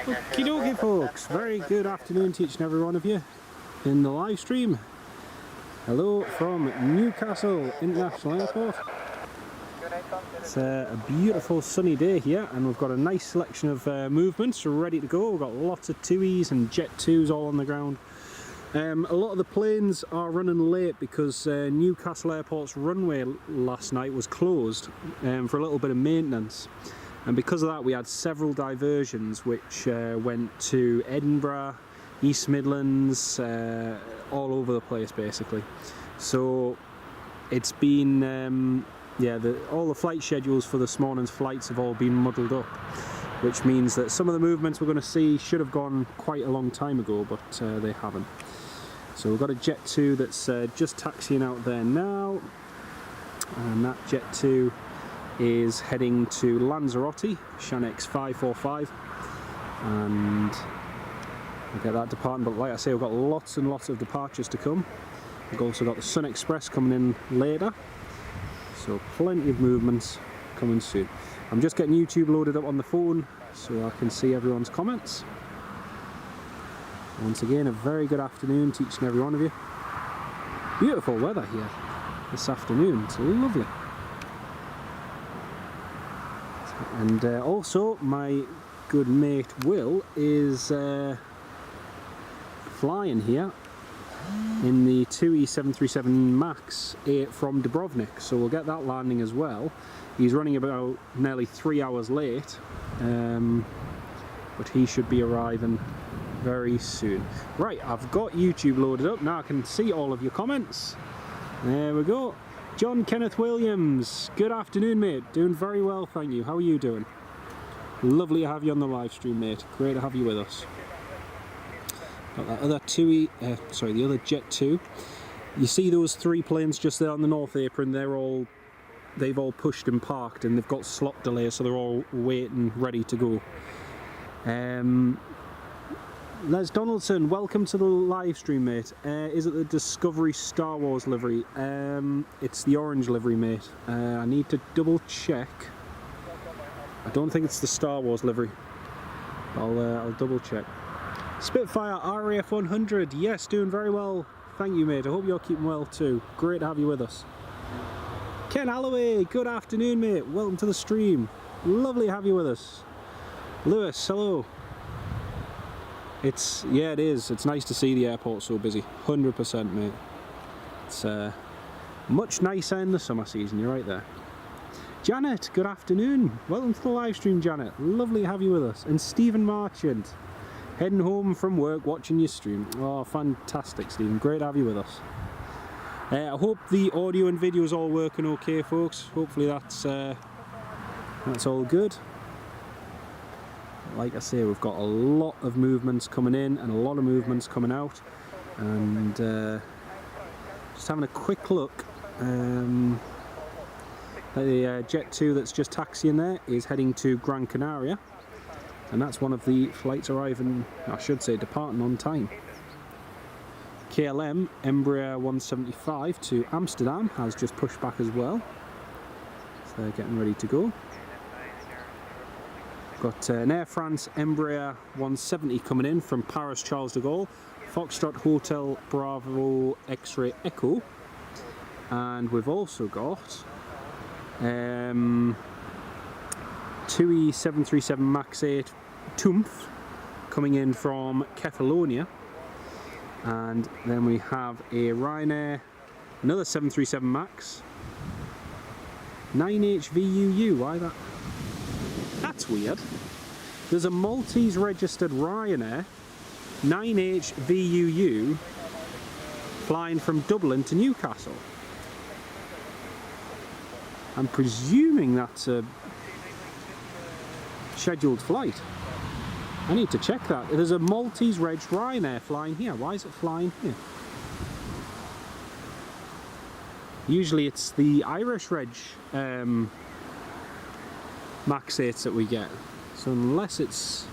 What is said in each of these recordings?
Okie dokie folks, very good afternoon to each and every one of you in the live stream. Hello from Newcastle International Airport. It's a beautiful sunny day here and we've got a nice selection of movements ready to go. We've got lots of 2Es and Jet 2s all on the ground. A lot of the planes are running late because Newcastle Airport's runway last night was closed for a little bit of maintenance. And because of that we had several diversions which went to Edinburgh, East Midlands, all over the place basically. So it's been, all the flight schedules for this morning's flights have all been muddled up, which means that some of the movements we're going to see should have gone quite a long time ago, but they haven't. So we've got a Jet 2 that's just taxiing out there now, and that Jet 2 is heading to Lanzarote, Shanx 545, and we'll get that departing. But like I say, we've got lots and lots of departures to come. We've also got the Sun Express coming in later, so plenty of movements coming soon. I'm just getting YouTube loaded up on the phone so I can see everyone's comments. Once again, a very good afternoon to each and every one of you. Beautiful weather here this afternoon, it's lovely. And also my good mate Will is flying here in the 2E737 MAX 8 from Dubrovnik, so we'll get that landing as well. He's running about nearly 3 hours late, but he should be arriving very soon. Right, I've got YouTube loaded up now. I can see all of your comments. There we go. John Kenneth Williams, good afternoon mate, doing very well thank you, how are you doing? Lovely to have you on the live stream mate, great to have you with us. Got that other the other Jet 2. You see those 3 planes just there on the North Apron, they've all pushed and parked and they've got slot delays, so they're all waiting, ready to go. Les Donaldson, welcome to the live stream mate. Is it the Discovery Star Wars livery? It's the orange livery mate. I need to double check. I don't think it's the Star Wars livery. I'll double check. Spitfire RAF 100, yes, doing very well. Thank you mate, I hope you're keeping well too. Great to have you with us. Ken Alloway, good afternoon mate, welcome to the stream. Lovely to have you with us. Lewis, hello. It is. It's nice to see the airport so busy. 100% mate. It's much nicer in the summer season, you're right there. Janet, good afternoon. Welcome to the live stream Janet. Lovely to have you with us. And Stephen Marchant, heading home from work watching your stream. Oh fantastic Stephen, great to have you with us. I hope the audio and video is all working okay folks. Hopefully that's all good. Like I say, we've got a lot of movements coming in and a lot of movements coming out, and just having a quick look. The Jet 2 that's just taxiing there is heading to Gran Canaria, and that's one of the flights arriving, I should say departing on time. KLM Embraer 175 to Amsterdam has just pushed back as well, so they're getting ready to go. Got an Air France Embraer 170 coming in from Paris Charles de Gaulle, Foxtrot Hotel Bravo X-Ray Echo, and we've also got 2E737 MAX 8 Tumpf coming in from Kefalonia, And then we have a Ryanair, another 737 MAX, 9HVUU. Why that? That's weird. There's a Maltese registered Ryanair 9HVUU flying from Dublin to Newcastle. I'm presuming that's a scheduled flight. I need to check that. There's a Maltese reg Ryanair flying here. Why is it flying here? Usually it's the Irish reg Max 8s that we get. So unless it's...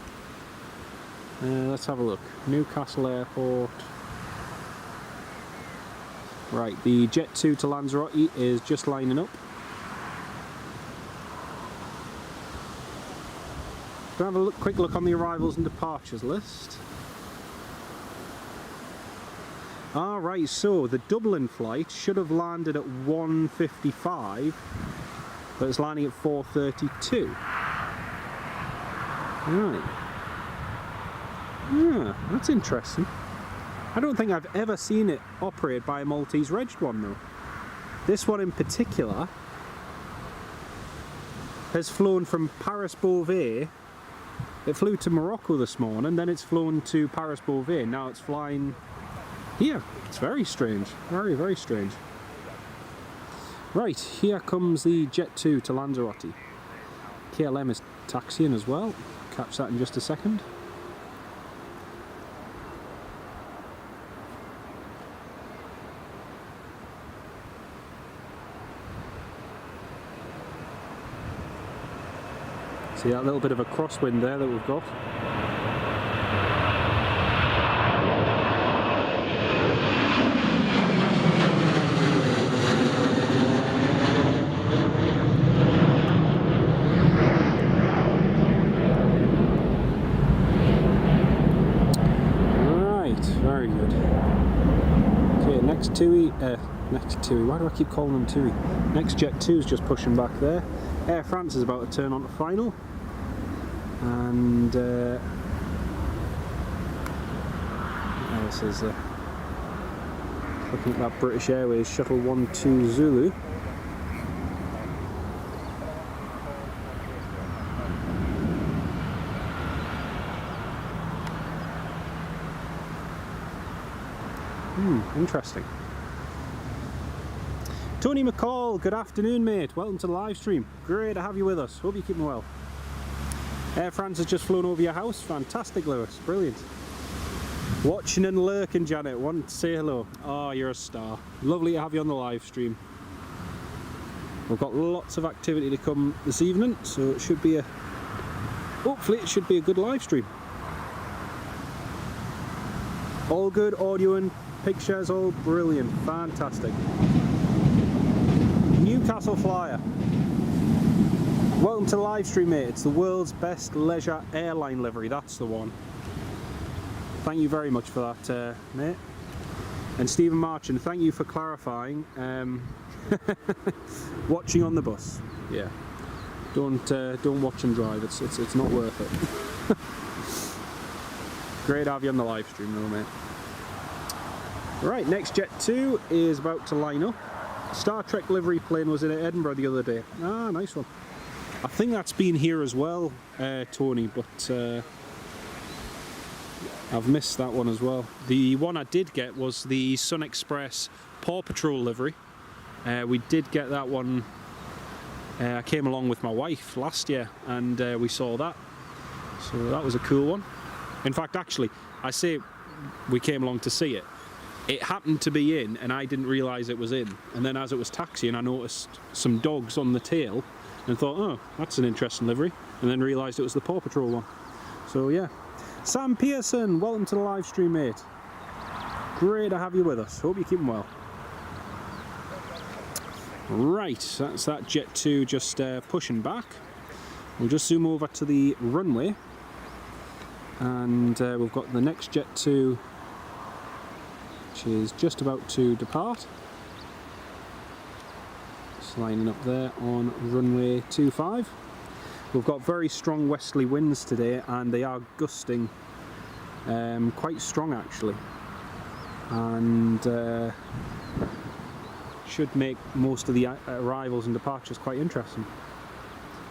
let's have a look. Newcastle Airport. Right, the Jet 2 to Lanzarote is just lining up. We'll have a quick look on the arrivals and departures list. Alright, so the Dublin flight should have landed at 1:55, but it's landing at 4:32. Right. Yeah, that's interesting. I don't think I've ever seen it operated by a Maltese regged one though. This one in particular has flown from Paris-Beauvais. It flew to Morocco this morning, then it's flown to Paris-Beauvais, now it's flying here. It's very strange, very, very strange. Right, here comes the Jet 2 to Lanzarote. KLM is taxiing as well, catch that in just a second. See that little bit of a crosswind there that we've got. Right, very good. Okay, next TUI, why do I keep calling them TUI? Next Jet 2 is just pushing back there. Air France is about to turn on to final. And this is looking at that British Airways Shuttle 12 Zulu. Interesting. Tony McCall, good afternoon mate, welcome to the live stream. Great to have you with us, hope you're keeping well. Air France has just flown over your house. Fantastic, Lewis. Brilliant. Watching and lurking, Janet. Want to say hello. Oh, you're a star. Lovely to have you on the live stream. We've got lots of activity to come this evening, so it should be hopefully it should be a good live stream. All good, audio and pictures, all brilliant. Fantastic. Newcastle Flyer. Welcome to the live stream, mate. It's the world's best leisure airline livery. That's the one. Thank you very much for that, mate. And Stephen Marchand, thank you for clarifying. Watching on the bus. Yeah. Don't watch and drive. It's not worth it. Great to have you on the live stream, though, mate. Right, next Jet 2 is about to line up. Star Trek livery plane was in Edinburgh the other day. Ah, nice one. I think that's been here as well, Tony, but I've missed that one as well. The one I did get was the Sun Express Paw Patrol livery. We did get that one. I came along with my wife last year and we saw that. So that was a cool one. In fact, actually, I say we came along to see it. It happened to be in and I didn't realise it was in. And then as it was taxiing, I noticed some dogs on the tail and thought, oh, that's an interesting livery, and then realised it was the Paw Patrol one. So yeah. Sam Pearson, welcome to the live stream, mate. Great to have you with us. Hope you're keeping well. Right, that's that Jet 2 just pushing back. We'll just zoom over to the runway, and we've got the next Jet 2, which is just about to depart. Lining up there on runway 25. We've got very strong westerly winds today and they are gusting quite strong actually. and should make most of the arrivals and departures quite interesting.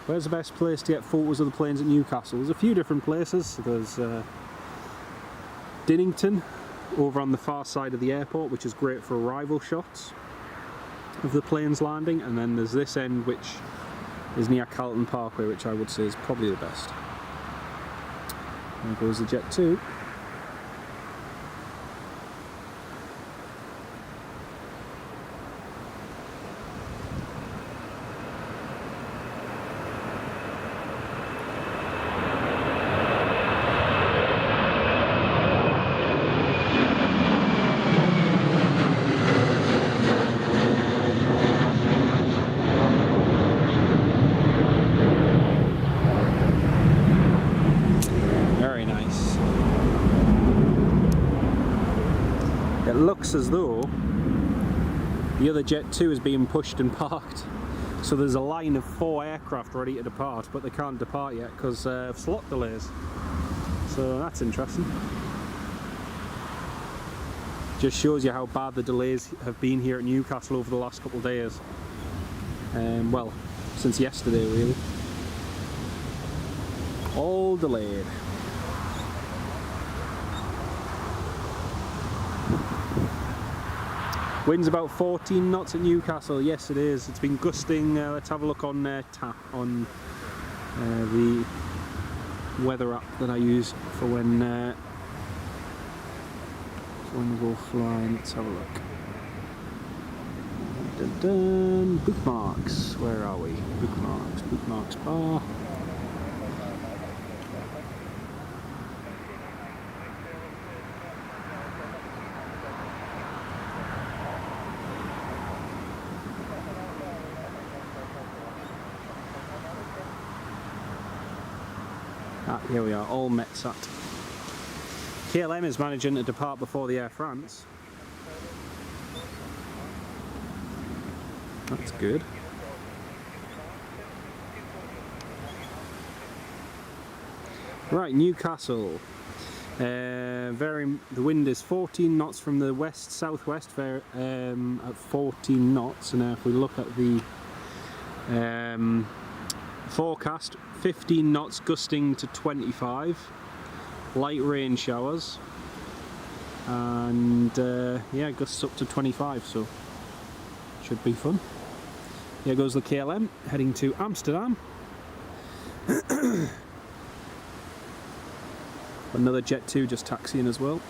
Where's the best place to get photos of the planes at Newcastle? There's a few different places. There's Dinnington over on the far side of the airport, which is great for arrival shots of the planes landing, and then there's this end which is near Carlton Parkway, which I would say is probably the best. There goes the Jet 2. It looks as though the other Jet 2 is being pushed and parked, so there's a line of 4 aircraft ready to depart, but they can't depart yet because of slot delays, so that's interesting. Just shows you how bad the delays have been here at Newcastle over the last couple of days, well, since yesterday really, all delayed. Wind's about 14 knots at Newcastle. Yes, it is. It's been gusting. Let's have a look on the weather app that I use for when we go flying. Let's have a look. Dun, dun. Bookmarks. Where are we? Bookmarks. Bookmarks bar. Here we are, all Metsat. KLM is managing to depart before the Air France. That's good. Right, Newcastle. The wind is 14 knots from the west-southwest at 14 knots, and if we look at the forecast, 15 knots gusting to 25, light rain showers, and yeah, gusts up to 25, so should be fun. Here goes the KLM heading to Amsterdam. Another Jet 2 just taxiing as well.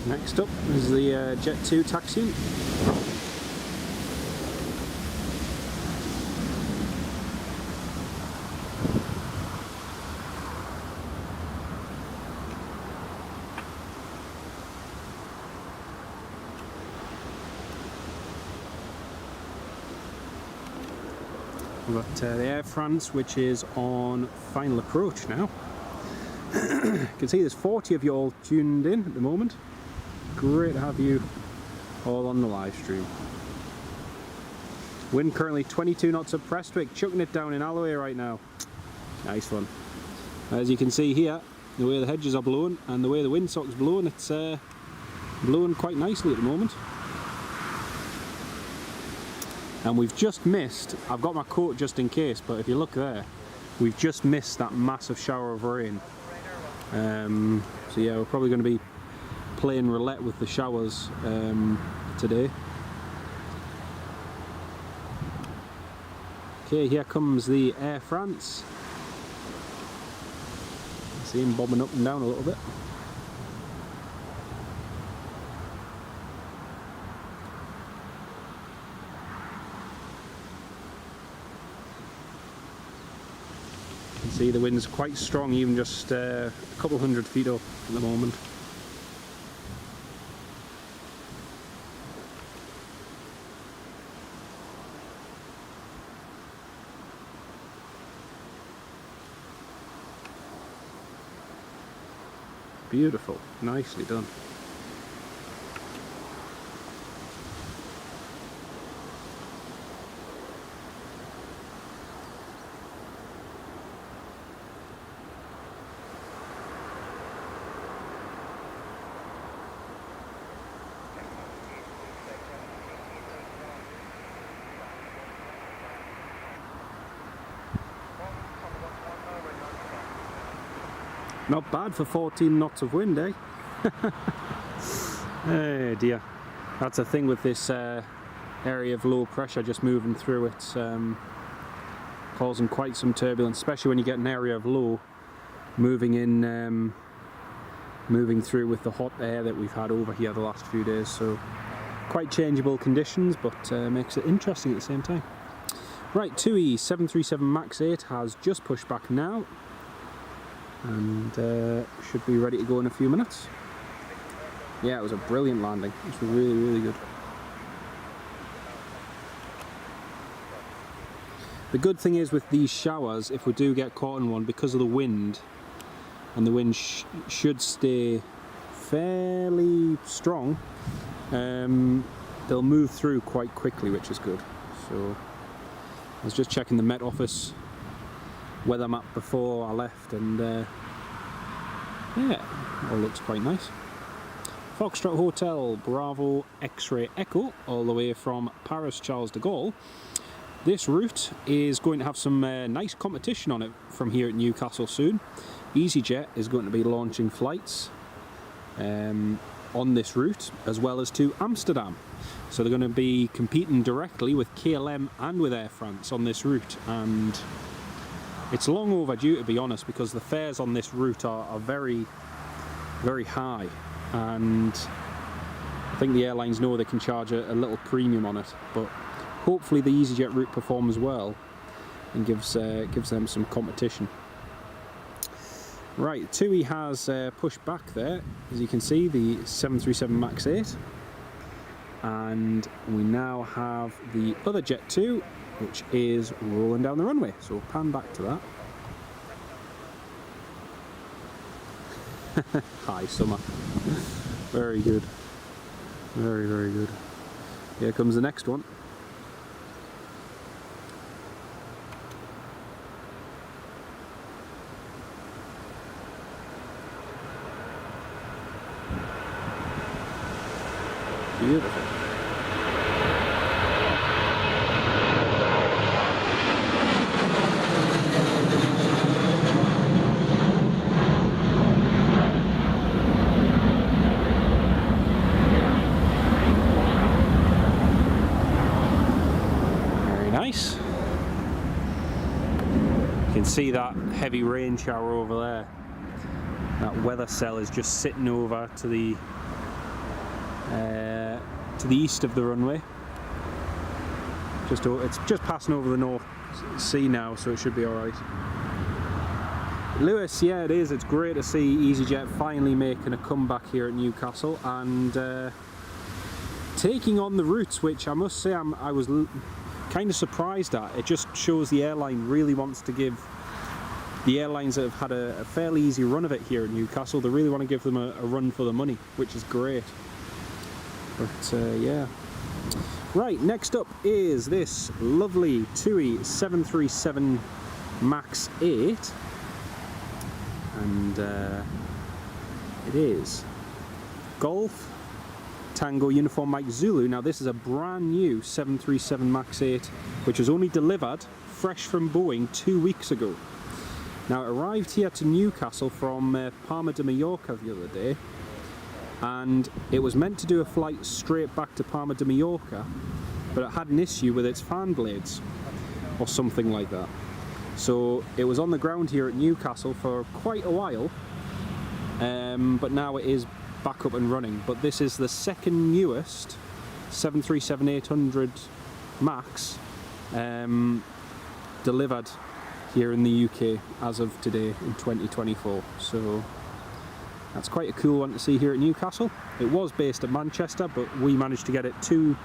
Next up is the Jet 2 taxiing. We've got the Air France, which is on final approach now. You can see there's 40 of you all tuned in at the moment. Great to have you all on the live stream. Wind currently 22 knots at Prestwick, chucking it down in Alloway right now. Nice one. As you can see here, the way the hedges are blowing and the way the windsock's blowing, it's blowing quite nicely at the moment. And we've just missed, I've got my coat just in case, but if you look there, we've just missed that massive shower of rain. So yeah, we're probably going to be playing roulette with the showers today. Okay, here comes the Air France. See him bobbing up and down a little bit. See, the wind's quite strong, even just a couple hundred feet up at the moment. Beautiful, nicely done. Not bad for 14 knots of wind, eh? Oh dear. That's the thing with this area of low pressure just moving through. It's causing quite some turbulence, especially when you get an area of low moving in, moving through with the hot air that we've had over here the last few days. So quite changeable conditions, but makes it interesting at the same time. Right, TUI 737 MAX 8 has just pushed back now, and should be ready to go in a few minutes. Yeah, it was a brilliant landing. It was really, really good. The good thing is with these showers, if we do get caught in one, because of the wind, and the wind should stay fairly strong, they'll move through quite quickly, which is good. So I was just checking the Met Office weather map before I left, and yeah, all looks quite nice. Foxtrot Hotel Bravo X-Ray Echo, all the way from Paris Charles de Gaulle. This route is going to have some nice competition on it from here at Newcastle soon. EasyJet is going to be launching flights on this route, as well as to Amsterdam. So they're going to be competing directly with KLM and with Air France on this route, and it's long overdue, to be honest, because the fares on this route are very, very high, and I think the airlines know they can charge a little premium on it, but hopefully the EasyJet route performs well and gives them some competition. Right, TUI has pushed back there, as you can see, the 737 MAX 8, and we now have the other Jet 2, which is rolling down the runway. So we'll pan back to that. Hi, summer. Very good. Very, very good. Here comes the next one. Beautiful. Very nice. You can see that heavy rain shower over there. That weather cell is just sitting over to the east of the runway. It's just passing over the North Sea now, so it should be alright. Lewis, yeah, it is. It's great to see EasyJet finally making a comeback here at Newcastle and taking on the routes, which I must say I was kind of surprised at. It just shows the airline really wants to give the airlines that have had a fairly easy run of it here at Newcastle, they really want to give them a run for the money, which is great. But yeah. Right, next up is this lovely TUI 737 MAX 8, and it is Golf Tango Uniform Mike Zulu. Now this is a brand new 737 MAX 8 which was only delivered fresh from Boeing 2 weeks ago. Now it arrived here to Newcastle from Palma de Mallorca the other day, and it was meant to do a flight straight back to Palma de Mallorca, but it had an issue with its fan blades or something like that. So it was on the ground here at Newcastle for quite a while, but now it is back up and running. But this is the second newest 737-800 MAX delivered here in the UK as of today in 2024. So that's quite a cool one to see here at Newcastle. It was based at Manchester, but we managed to get it 3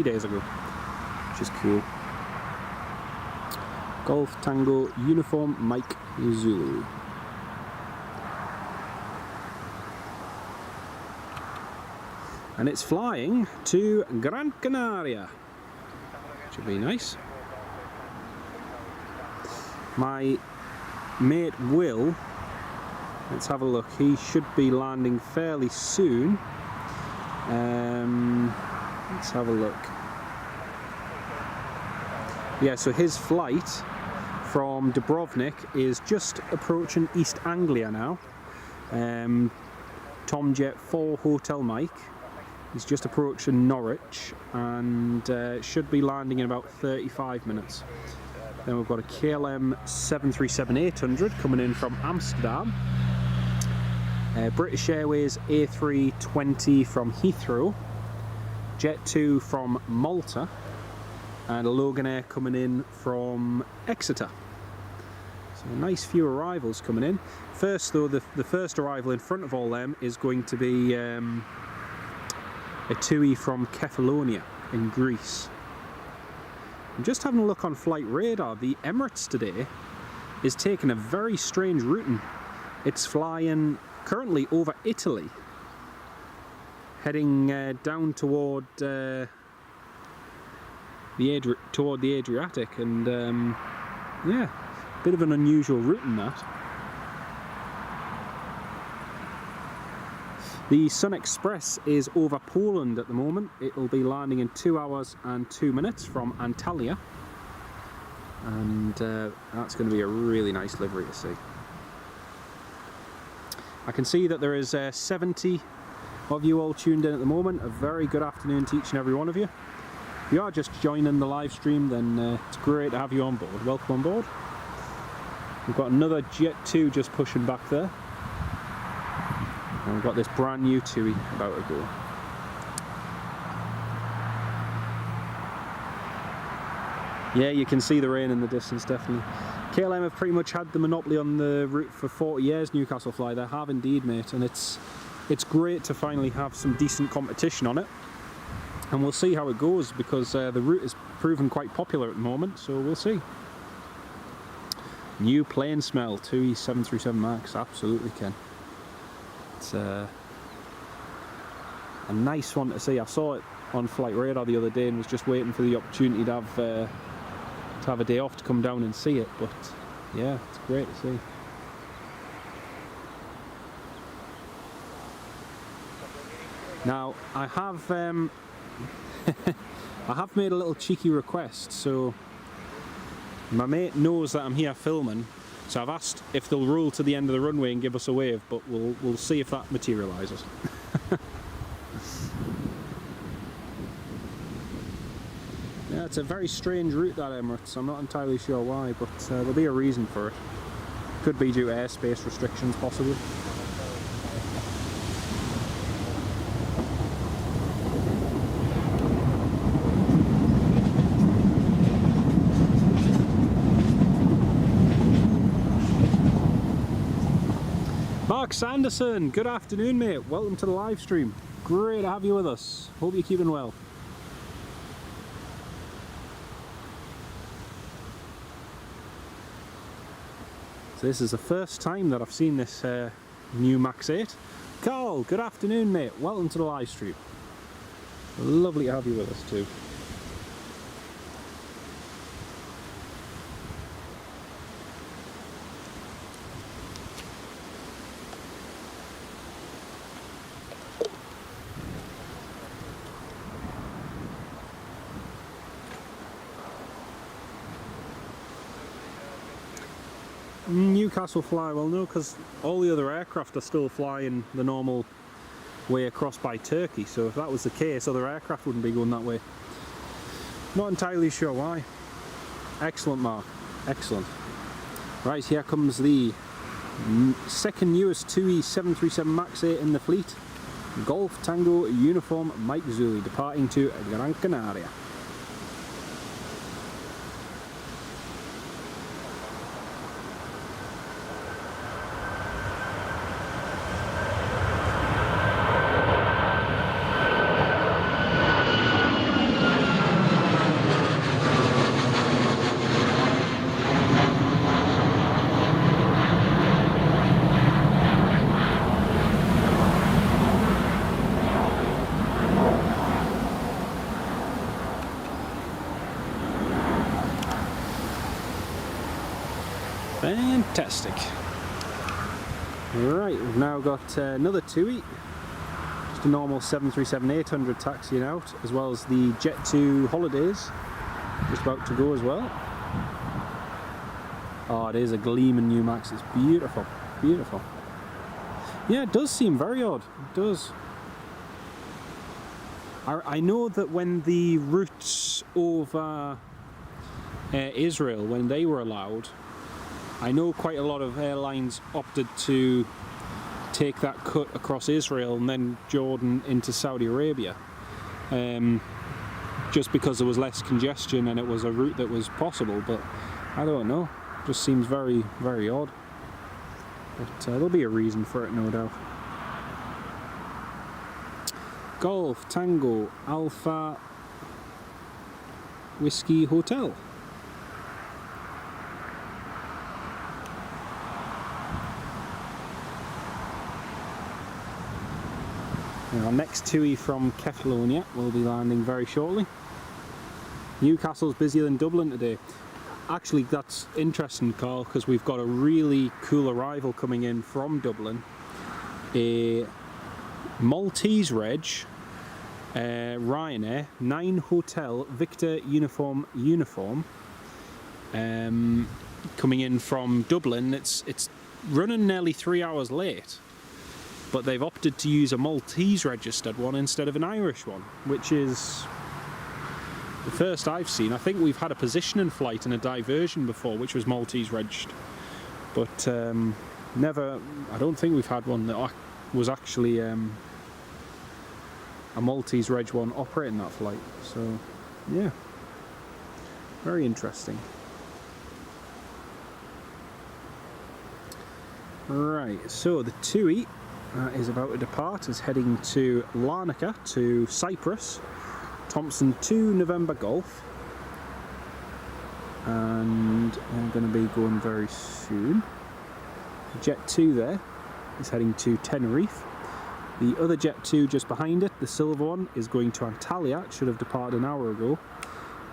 days ago, which is cool. Golf Tango Uniform Mike Zulu. And it's flying to Gran Canaria. Should be nice. My mate Will, let's have a look, he should be landing fairly soon. Let's have a look. Yeah, so his flight from Dubrovnik is just approaching East Anglia now. Tomjet 4 Hotel Mike. He's just approaching Norwich and should be landing in about 35 minutes. Then we've got a KLM 737-800 coming in from Amsterdam. British Airways A320 from Heathrow. Jet 2 from Malta. And a Loganair coming in from Exeter. So a nice few arrivals coming in. First though, the first arrival in front of all them is going to be a TUI from Kefalonia in Greece. I'm just having a look on flight radar. The Emirates today is taking a very strange routing. It's flying currently over Italy, heading down toward the Adriatic, and yeah, bit of an unusual routing that. The Sun Express is over Poland at the moment. It will be landing in 2 hours and 2 minutes from Antalya. And that's going to be a really nice livery to see. I can see that there is 70 of you all tuned in at the moment. A very good afternoon to each and every one of you. If you are just joining the live stream, then it's great to have you on board. Welcome on board. We've got another Jet 2 just pushing back there. And we've got this brand new TUI about to go. Yeah, you can see the rain in the distance, definitely. KLM have pretty much had the monopoly on the route for 40 years, Newcastle Fly. They have indeed, mate, and it's great to finally have some decent competition on it. And we'll see how it goes, because the route is proven quite popular at the moment, so we'll see. New plane smell, TUI 737 MAX, absolutely, Ken. It's a nice one to see. I saw it on flight radar the other day and was just waiting for the opportunity to have a day off to come down and see it, but yeah, it's great to see. Now I have I have made a little cheeky request. So my mate knows that I'm here filming, so I've asked if they'll roll to the end of the runway and give us a wave, but we'll see if that materialises. Yeah, it's a very strange route, that Emirates. I'm not entirely sure why, but there'll be a reason for it. Could be due to airspace restrictions, possibly. Mark Sanderson, good afternoon, mate. Welcome to the live stream. Great to have you with us. Hope you're keeping well. So this is the first time that I've seen this new Max 8. Carl, good afternoon, mate. Welcome to the live stream. Lovely to have you with us too. Newcastle Fly, well no, because all the other aircraft are still flying the normal way across by Turkey, so if that was the case, other aircraft wouldn't be going that way. Not entirely sure why. Excellent, Mark. Excellent. Right, here comes the second newest TUI 737 MAX 8 in the fleet. Golf Tango Uniform Mike Zulu, departing to Gran Canaria. Fantastic. Right, we've now got another TUI, just a normal 737-800 taxiing out, as well as the Jet2 Holidays, just about to go as well. Oh, it is a gleaming new Max, it's beautiful, beautiful. Yeah, it does seem very odd, it does. I know that when the routes over Israel, when they were allowed, I know quite a lot of airlines opted to take that cut across Israel and then Jordan into Saudi Arabia, just because there was less congestion and it was a route that was possible, but I don't know, it just seems very, very odd. But there'll be a reason for it, no doubt. Golf Tango Alpha Whiskey Hotel. Our next TUI from Catalonia will be landing very shortly. Newcastle's busier than Dublin today. Actually, that's interesting, Carl, because we've got a really cool arrival coming in from Dublin. A Maltese reg, Ryanair 9 Hotel Victor Uniform coming in from Dublin. It's running nearly 3 hours late, but they've opted to use a Maltese registered one instead of an Irish one, which is the first I've seen. I think we've had a positioning flight and a diversion before which was Maltese registered, but never, I don't think we've had one that was actually a Maltese reg one operating that flight. So yeah, very interesting. Right, so the TUI is about to depart, is heading to Larnaca to Cyprus, Thompson 2 November Golf, and I'm going to be going very soon. Jet 2 there is heading to Tenerife. The other Jet 2 just behind it, the silver one, is going to Antalya. It should have departed an hour ago.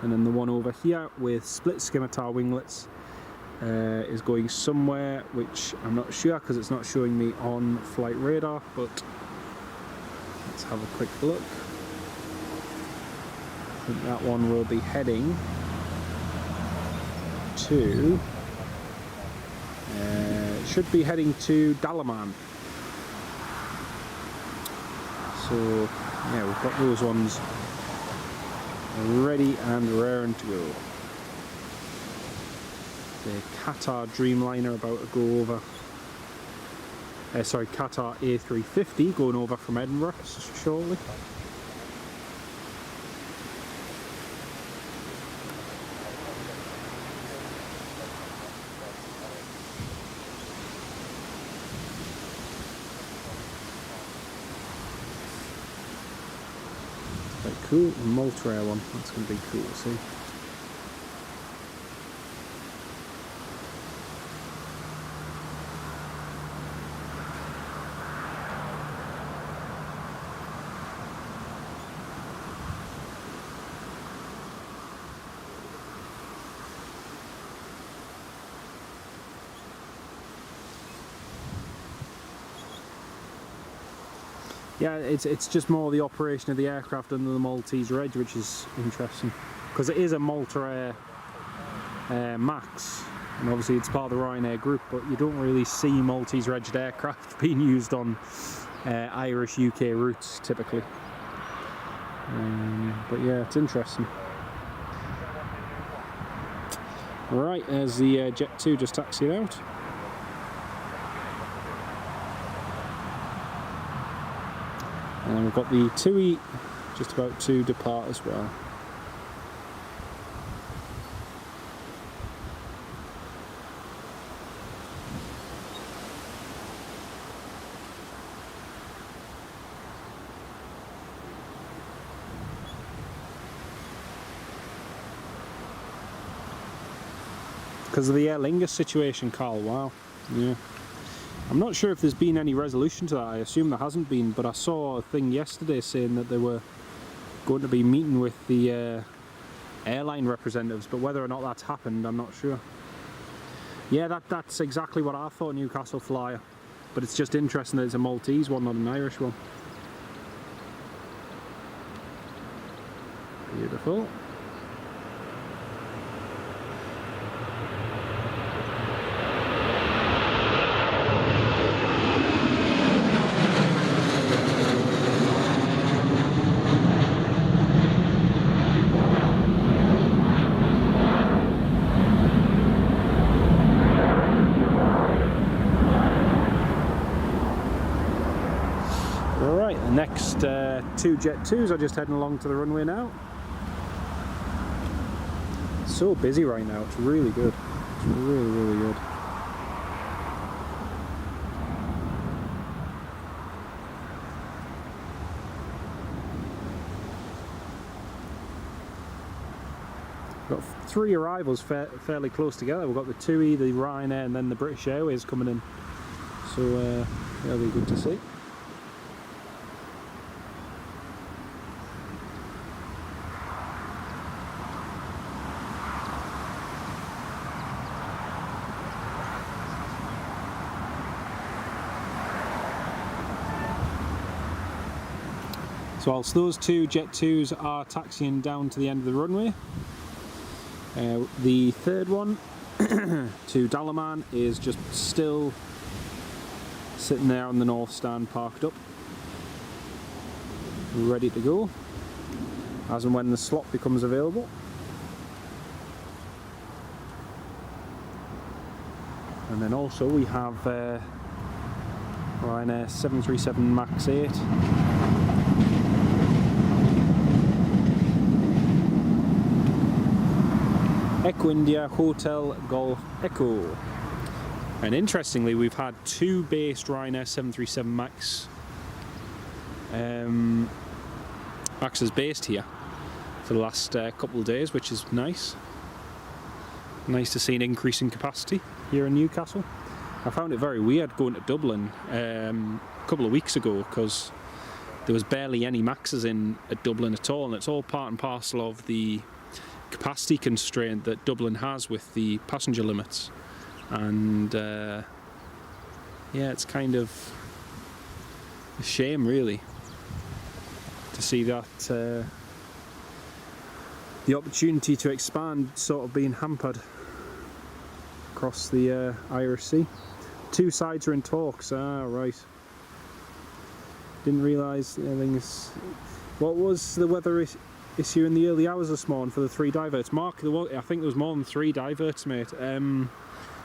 And then the one over here with split scimitar winglets is going somewhere which I'm not sure because it's not showing me on flight radar, but let's have a quick look. I think that one will be heading to should be heading to Dalaman. So yeah, we've got those ones ready and raring to go. The Qatar Dreamliner about to go over, sorry, Qatar A350 going over from Edinburgh shortly. Quite cool, Malta Air one, that's going to be cool to see. Yeah, it's just more the operation of the aircraft under the Maltese reg, which is interesting, because it is a Malta Air Max, and obviously it's part of the Ryanair group, but you don't really see Maltese regged aircraft being used on Irish UK routes typically. But yeah, it's interesting. Alright, there's the Jet 2 just taxiing out. And we've got the TUI just about to depart as well. Because of the Aer Lingus situation, Carl, wow. Yeah. I'm not sure if there's been any resolution to that. I assume there hasn't been, but I saw a thing yesterday saying that they were going to be meeting with the airline representatives, but whether or not that's happened, I'm not sure. Yeah, that's exactly what I thought, Newcastle flyer. But it's just interesting that it's a Maltese one, not an Irish one. Beautiful. Alright, the next two Jet 2s are just heading along to the runway now. It's so busy right now, it's really good. It's really, really good. We've got 3 arrivals fairly close together. We've got the TUI, the Ryanair, and then the British Airways coming in. So that'll be good to see. So whilst those 2 Jet 2s are taxiing down to the end of the runway, the third one to Dalaman is just still sitting there on the north stand, parked up, ready to go as and when the slot becomes available. And then also we have Ryanair 737 MAX 8. Echo India Hotel Golf Echo. And interestingly, we've had 2 based Ryanair 737 Maxes based here for the last couple of days, which is nice. Nice to see an increase in capacity here in Newcastle. I found it very weird going to Dublin a couple of weeks ago because there was barely any Maxes in at Dublin at all, and it's all part and parcel of the capacity constraint that Dublin has with the passenger limits. And yeah, it's kind of a shame really to see that the opportunity to expand sort of being hampered across the Irish Sea. 2 sides are in talks. Ah, right. Didn't realise things. What was the weather issue in the early hours this morning for the 3 diverts? Mark, I think there was more than 3 diverts, mate.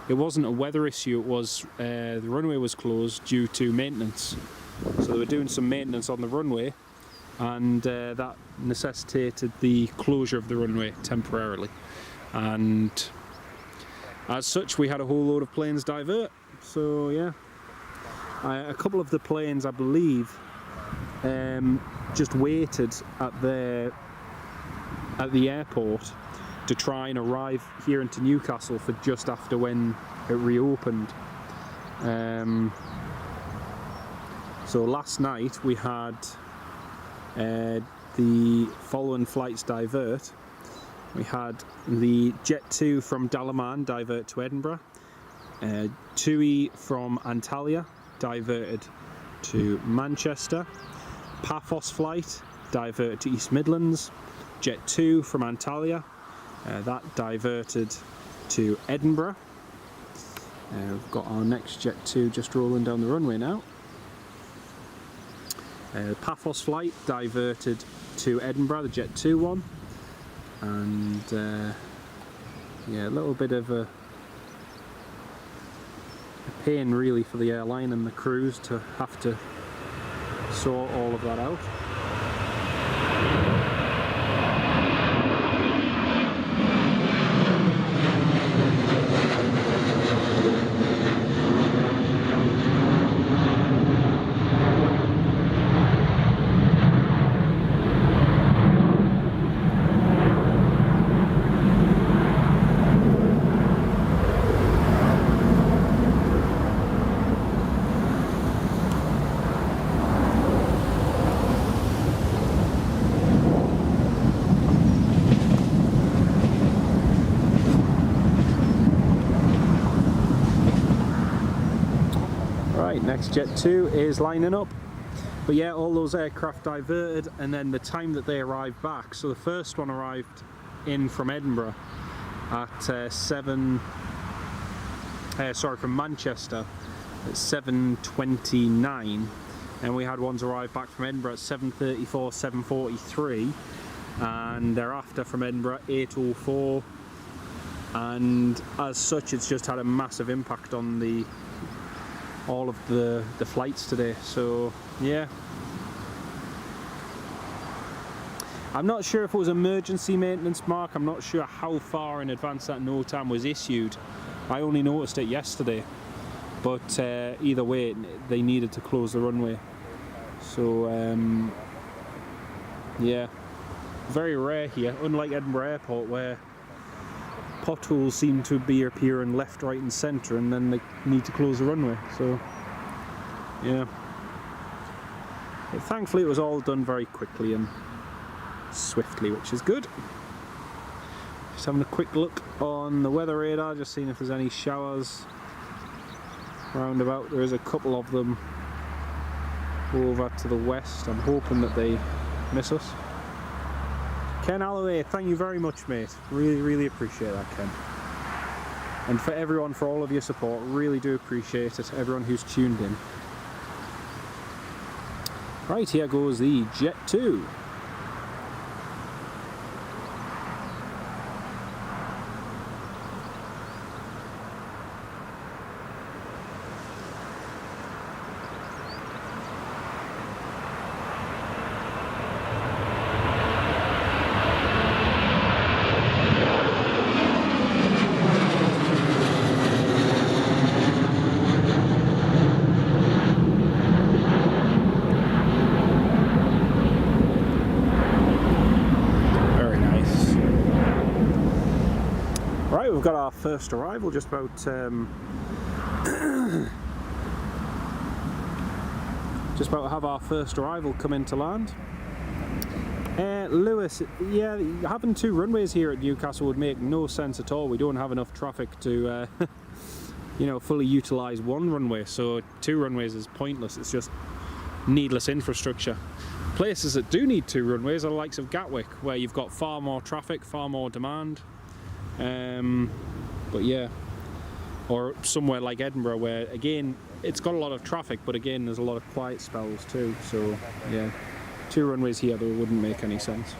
It wasn't a weather issue, it was the runway was closed due to maintenance. So they were doing some maintenance on the runway, and that necessitated the closure of the runway temporarily. And as such, we had a whole load of planes divert. So yeah, a couple of the planes, I believe, just waited at the airport to try and arrive here into Newcastle for just after when it reopened. So last night we had the following flights divert. We had the Jet 2 from Dalaman divert to Edinburgh, TUI from Antalya diverted to Manchester, Paphos flight diverted to East Midlands, Jet 2 from Antalya, that diverted to Edinburgh. We've got our next Jet 2 just rolling down the runway now. Paphos flight diverted to Edinburgh, the Jet 2 one. And yeah, a little bit of a pain really for the airline and the crews to have to sort all of that out. Next Jet 2 is lining up. But yeah, all those aircraft diverted, and then the time that they arrived back. So the first one arrived in from Edinburgh at from Manchester at 7:29, and we had ones arrive back from Edinburgh at 7:34, 7:43, and thereafter from Edinburgh 8:04. And as such, it's just had a massive impact on all of the flights today. So yeah, I'm not sure if it was emergency maintenance, Mark. I'm not sure how far in advance that NOTAM was issued. I only noticed it yesterday, but either way, they needed to close the runway. So yeah, very rare here, unlike Edinburgh Airport, where potholes seem to be appearing left, right and centre, and then they need to close the runway. So yeah, but thankfully it was all done very quickly and swiftly, which is good. Just having a quick look on the weather radar, just seeing if there's any showers roundabout. There is a couple of them over to the west. I'm hoping that they miss us. Ken Alloway, thank you very much, mate. Really appreciate that, Ken. And for everyone, for all of your support, really do appreciate it, everyone who's tuned in. Right, here goes the Jet 2. We've got our first arrival, just about just about to have our first arrival come into land. Lewis, yeah, having two runways here at Newcastle would make no sense at all. We don't have enough traffic to you know, fully utilise one runway, so two runways is pointless. It's just needless infrastructure. Places that do need two runways are the likes of Gatwick, where you've got far more traffic, far more demand. But yeah, or somewhere like Edinburgh, where again it's got a lot of traffic, but again there's a lot of quiet spells too. So yeah, two runways here though wouldn't make any sense.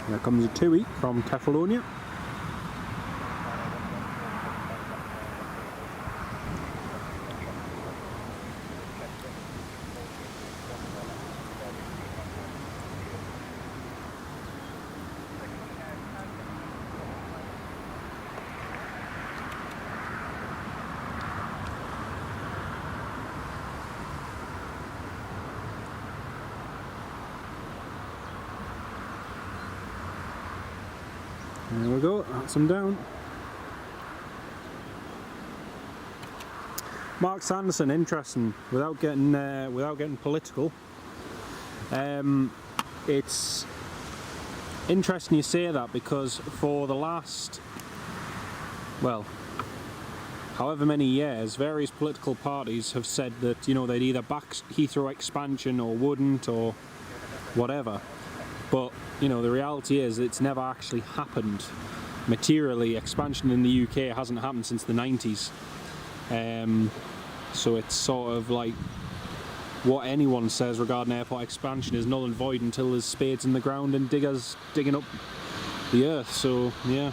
There comes a TUI from Catalonia. There we go, that's them down. Mark Sanderson, interesting. Without getting political, it's interesting you say that, because for the last, well, however many years, various political parties have said that, you know, they'd either back Heathrow expansion or wouldn't or whatever. But, you know, the reality is it's never actually happened. Materially, expansion in the UK hasn't happened since the 90s. So it's sort of like what anyone says regarding airport expansion is null and void until there's spades in the ground and diggers digging up the earth. So, yeah.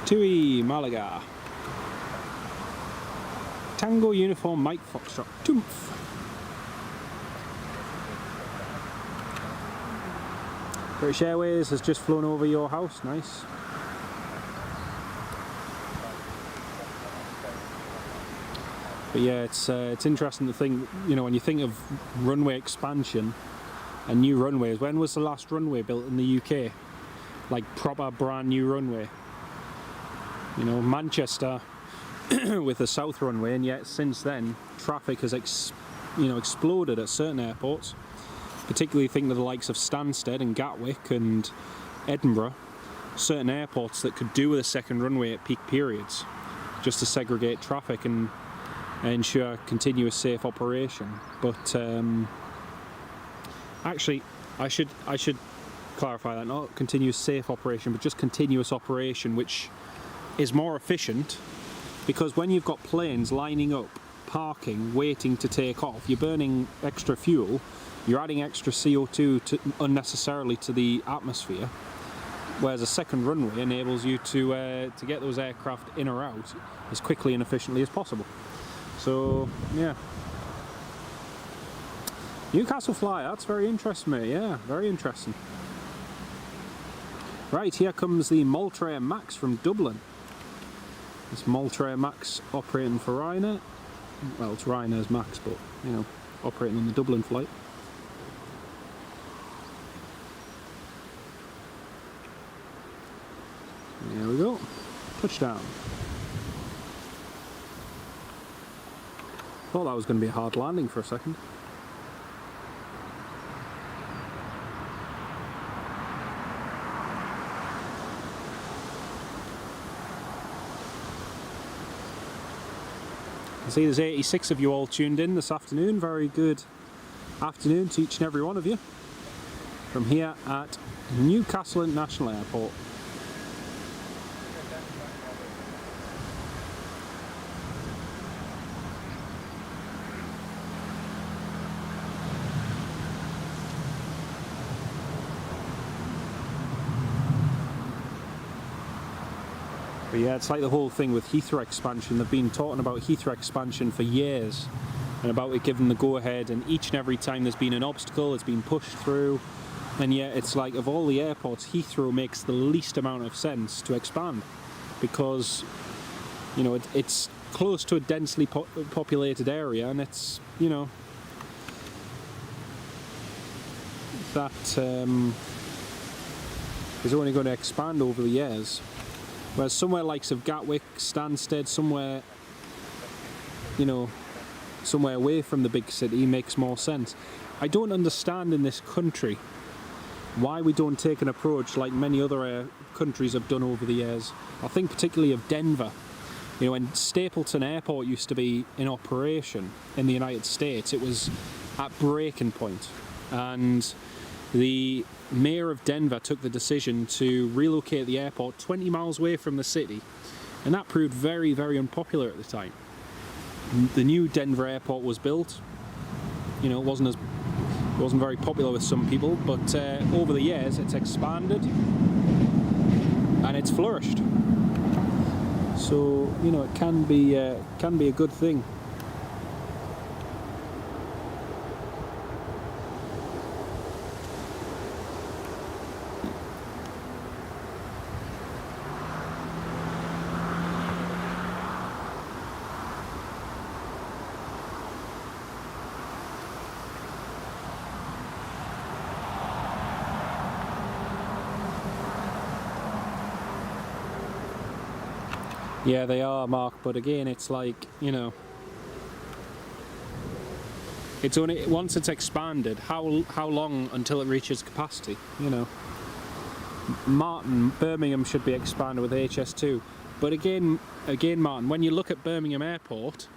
TUI Malaga. Tango Uniform Mike Foxtrot. Toomph. British Airways has just flown over your house. Nice. But yeah, it's interesting to think, you know, when you think of runway expansion and new runways. When was the last runway built in the UK? Like proper brand new runway. You know, Manchester with the south runway, and yet since then traffic has exploded at certain airports. Particularly think of the likes of Stansted and Gatwick and Edinburgh. Certain airports that could do with a second runway at peak periods, just to segregate traffic and ensure continuous safe operation. But actually, I should clarify that, not continuous safe operation, but just continuous operation, which is more efficient, because when you've got planes lining up, parking, waiting to take off, you're burning extra fuel, you're adding extra CO2 unnecessarily to the atmosphere, whereas a second runway enables you to get those aircraft in or out as quickly and efficiently as possible. So yeah, Newcastle flyer, that's very interesting, mate. Yeah, very interesting. Right, here comes the Moultrie Max from Dublin. This Moultrie Max operating for Ryanair. Well, it's Ryanair's Max, but you know, operating on the Dublin flight. There we go. Touchdown. Thought that was going to be a hard landing for a second. I see there's 86 of you all tuned in this afternoon. Very good afternoon to each and every one of you from here at Newcastle International Airport. But yeah, it's like the whole thing with Heathrow expansion. They've been talking about Heathrow expansion for years and about it giving the go-ahead, and each and every time there's been an obstacle, it's been pushed through, and yet it's like, of all the airports, Heathrow makes the least amount of sense to expand, because you know it's close to a densely populated area, and it's, you know, that is only going to expand over the years. Whereas somewhere like Gatwick, Stansted, somewhere, you know, somewhere away from the big city makes more sense. I don't understand in this country why we don't take an approach like many other countries have done over the years. I think particularly of Denver. You know, when Stapleton Airport used to be in operation in the United States, it was at breaking point, and the mayor of Denver took the decision to relocate the airport 20 miles away from the city, and that proved very, very unpopular at the time. The new Denver airport was built. You know, it wasn't very popular with some people, but over the years it's expanded and it's flourished. So you know, it can be a good thing. Yeah, they are, Mark, but again, it's like, you know, it's only once it's expanded, how long until it reaches capacity, you know. Birmingham should be expanded with HS2, but again, Martin, when you look at Birmingham Airport,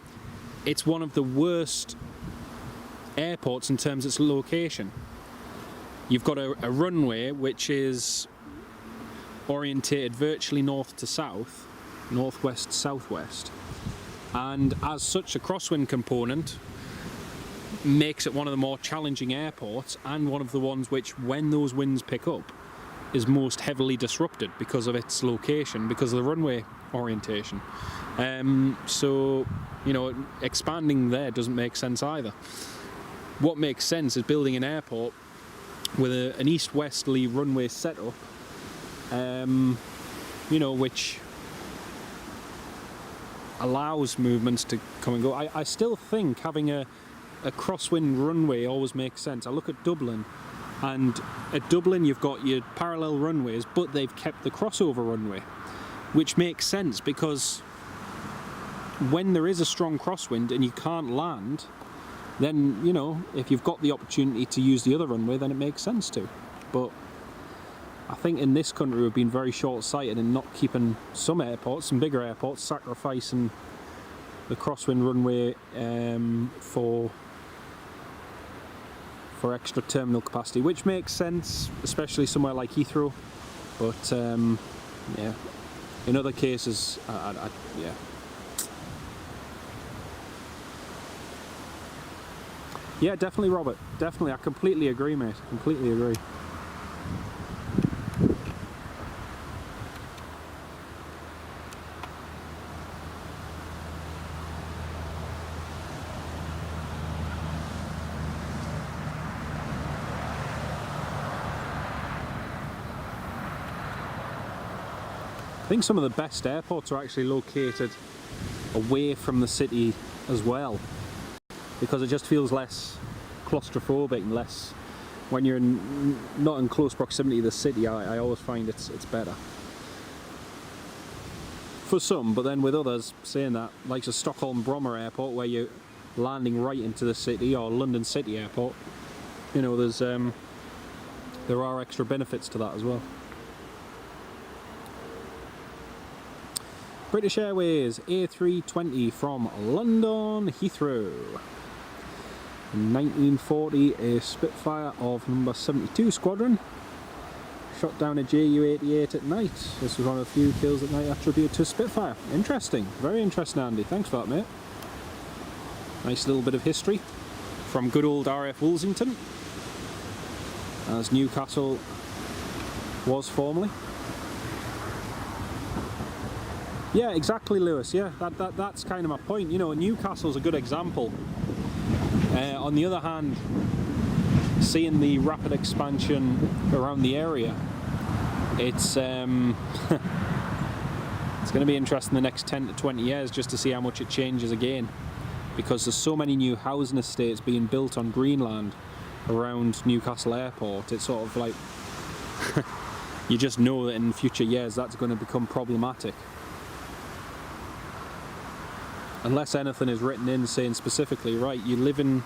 it's one of the worst airports in terms of its location. You've got a runway which is orientated virtually north to south, northwest southwest, and as such a crosswind component makes it one of the more challenging airports, and one of the ones which, when those winds pick up, is most heavily disrupted because of its location, because of the runway orientation. So, you know, expanding there doesn't make sense either. What makes sense is building an airport with an east-westerly runway setup, you know, which allows movements to come and go. I still think having a crosswind runway always makes sense. I look at Dublin, and at Dublin you've got your parallel runways, but they've kept the crossover runway, which makes sense because when there is a strong crosswind and you can't land, then, you know, if you've got the opportunity to use the other runway, then it makes sense to. But I think in this country we've been very short-sighted in not keeping some airports, some bigger airports, sacrificing the crosswind runway for extra terminal capacity, which makes sense, especially somewhere like Heathrow. But yeah, in other cases, yeah. Yeah, definitely, Robert. Definitely, I completely agree, mate. Completely agree. I think some of the best airports are actually located away from the city as well, because it just feels less claustrophobic and less, when you're not in close proximity to the city. I always find it's better for some, but then with others, saying that, like the Stockholm Bromma Airport, where you're landing right into the city, or London City Airport, you know, there's there are extra benefits to that as well. British Airways A320 from London Heathrow. In 1940, a Spitfire of number 72 Squadron shot down a Ju-88 at night. This was one of the few kills at night attributed to Spitfire. Interesting, very interesting, Andy. Thanks for that, mate. Nice little bit of history from good old RF Woolsington, as Newcastle was formerly. Yeah, exactly, Lewis. Yeah, that's kind of my point. You know, Newcastle's a good example. On the other hand, seeing the rapid expansion around the area, it's going to be interesting the next 10 to 20 years just to see how much it changes again, because there's so many new housing estates being built on Greenland around Newcastle Airport. It's sort of like you just know that in future years that's going to become problematic. Unless anything is written in saying specifically, right, you live in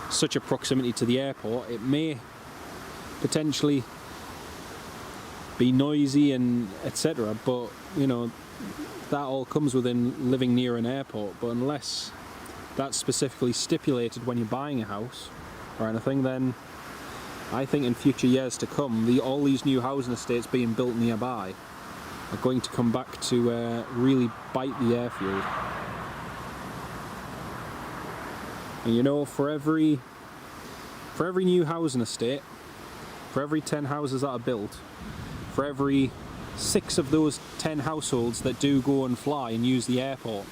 such a proximity to the airport, it may potentially be noisy and etc. But, you know, that all comes within living near an airport. But unless that's specifically stipulated when you're buying a house or anything, then I think in future years to come, all these new housing estates being built nearby are going to come back to really bite the airfield. And you know, for every new housing estate, for every 10 houses that are built, for every 6 of those 10 households that do go and fly and use the airport,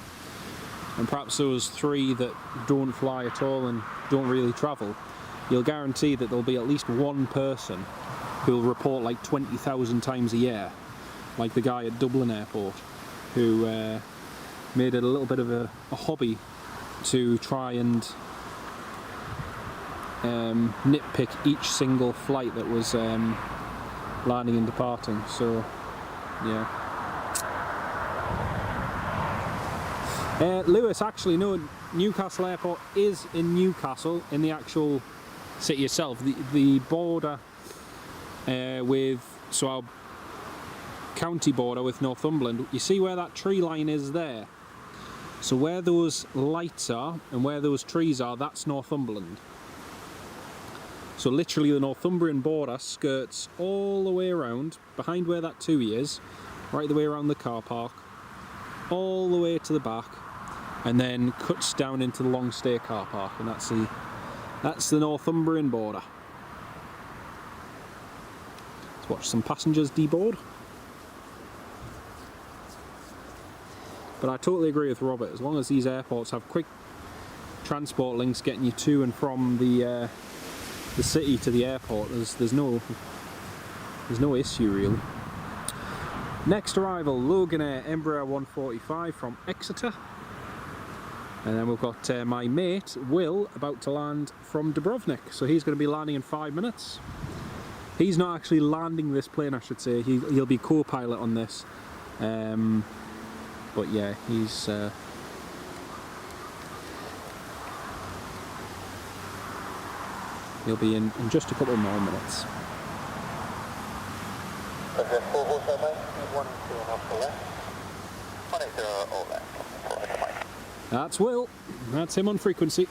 and perhaps those 3 that don't fly at all and don't really travel, you'll guarantee that there'll be at least one person who'll report like 20,000 times a year, like the guy at Dublin Airport, who made it a little bit of a hobby to try and nitpick each single flight that was landing and departing. So yeah. Lewis, actually no, Newcastle Airport is in Newcastle, in the actual city itself. The border so our county border with Northumberland, you see where that tree line is there? So where those lights are and where those trees are, that's Northumberland. So literally the Northumbrian border skirts all the way around, behind where that TUI is, right the way around the car park, all the way to the back, and then cuts down into the long stay car park, and that's the Northumbrian border. Let's watch some passengers deboard. But I totally agree with Robert, as long as these airports have quick transport links getting you to and from the city to the airport, there's no issue really. Next arrival, Logan Air Embraer 145 from Exeter. And then we've got my mate, Will, about to land from Dubrovnik. So he's going to be landing in 5 minutes. He's not actually landing this plane, I should say. He'll be co-pilot on this. But yeah, he's... he'll be in just a couple more minutes. Is there 4 horse on there? 1 and 2 and off the left. 1 and 2 all left. That's Will. That's him on frequency.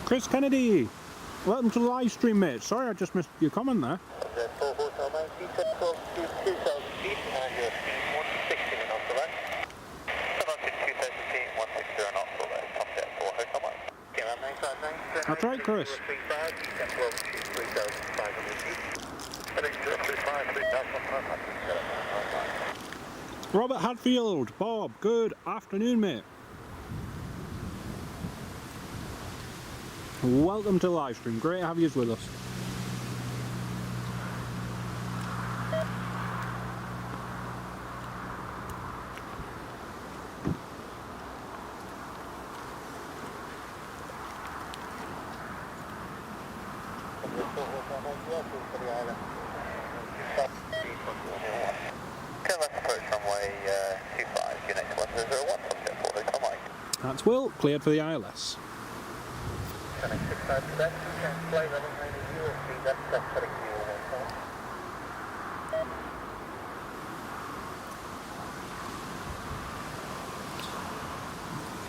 Chris Kennedy, welcome to the live stream, mate. Sorry, I just missed your comment there. There's 4 horse on there. You said 12 to 2,000 feet and you're 160 and off the left. 7 to 2,000 feet, 160 and off the left. Top jet 4 hotel mine. That's right, Chris. 35, you said 12 to 3,500 feet. And then 35, 3,500. Robert Hadfield, Bob, good afternoon, mate. Welcome to the live stream. Great to have you with us. That's Will, cleared for the ILS.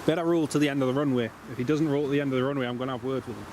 Better roll to the end of the runway. If he doesn't roll to the end of the runway, I'm going to have words with him.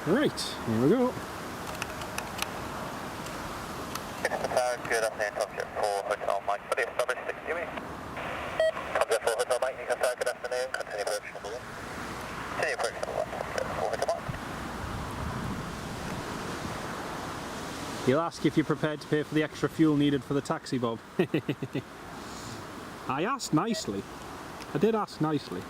Right, here we go. Good afternoon, Top Jet 4 Hotel Mike. What do you establish 60 me? Top Jet 4 Hotel Mike, Newcastle, good afternoon. Continue approach number 1. Continue approach number 1, Top Jet 4 Hotel Mike. He'll ask if you're prepared to pay for the extra fuel needed for the taxi, Bob. I asked nicely. I did ask nicely.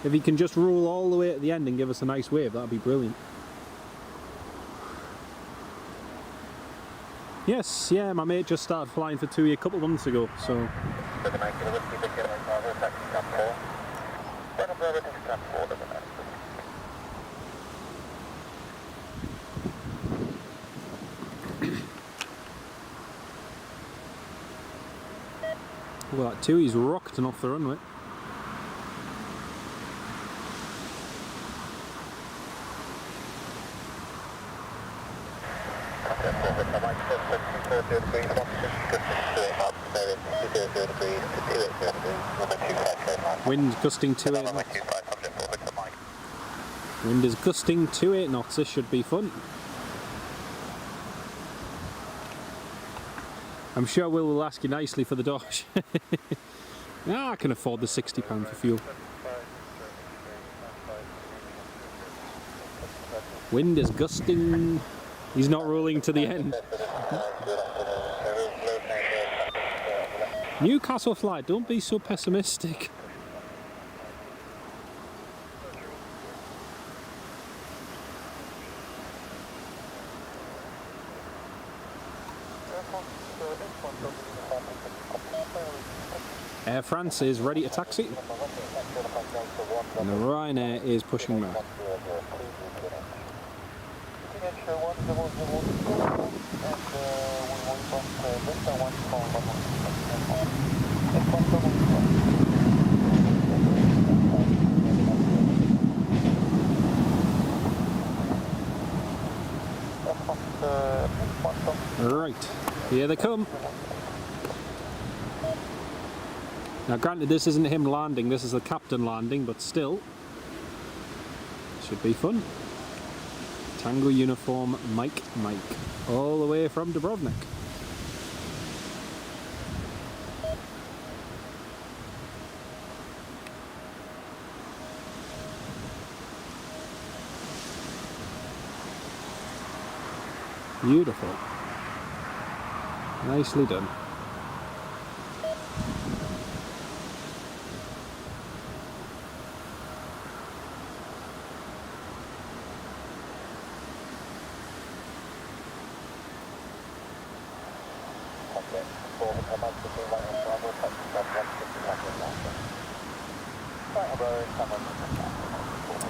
If he can just roll all the way at the end and give us a nice wave, that'd be brilliant. Yes, yeah, my mate just started flying for TUI a couple of months ago, so... Well, that TUI's rocked and off the runway. Wind gusting 28 knots. Wind is gusting 28 knots, this should be fun. I'm sure Will will ask you nicely for the Dodge. I can afford the £60 for fuel. Wind is gusting. He's not rolling to the end. Newcastle flight, don't be so pessimistic. Air France is ready to taxi, and the Ryanair is pushing back. Right, here they come. Now granted this isn't him landing, this is the captain landing, but still, should be fun. Tango uniform Mike, all the way from Dubrovnik. Beautiful. Nicely done.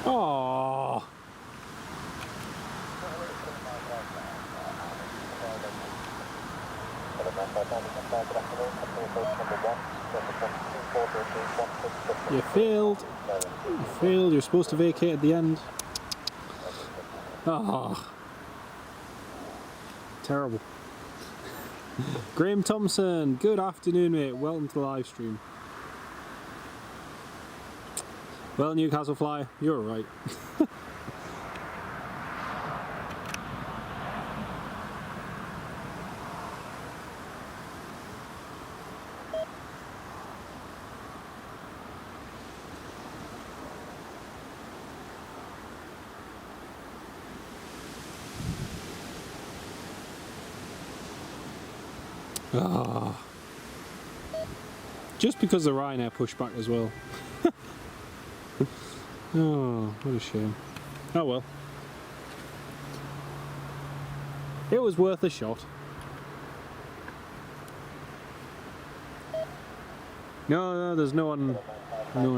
Oh. You failed. You failed. You're supposed to vacate at the end. Oh. Terrible. Graham Thompson, good afternoon mate, welcome to the live stream. Well, Newcastle Fly, you're alright. Ah. Just because the Ryanair pushed back as well. Oh, what a shame. Oh well. It was worth a shot. No, there's no one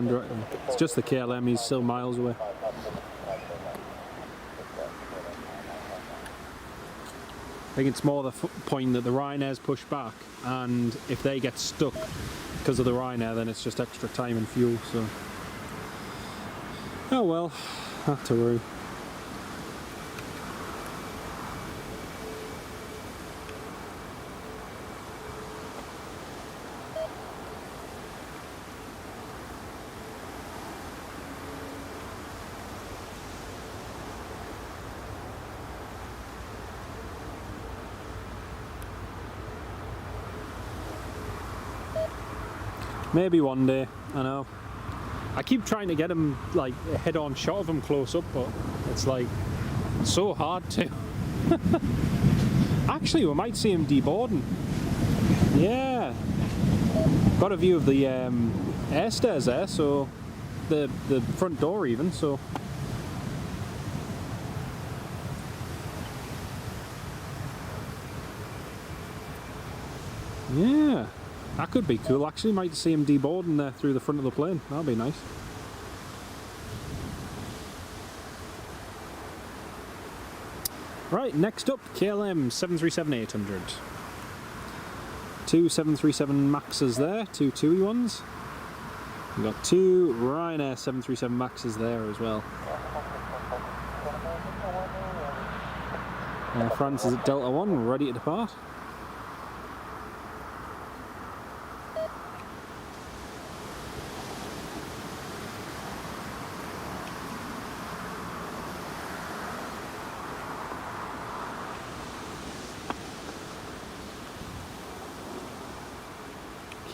directly. It's just the KLM, he's still miles away. I think it's more the point that the Ryanair's pushed back, and if they get stuck because of the Ryanair, then it's just extra time and fuel, so... Oh well, not to worry. Maybe one day, I know. I keep trying to get him, like, a head-on shot of him close up, but it's like, so hard to. Actually, we might see him deboarding. Yeah. Got a view of the air stairs there, so the front door even, so. Yeah. That could be cool, actually. Might see him deboarding there through the front of the plane. That'd be nice. Right, next up, KLM 737-800. Two 737 Maxes there, two TUI ones. We've got two Ryanair 737 Maxes there as well. France is at Delta 1, ready to depart.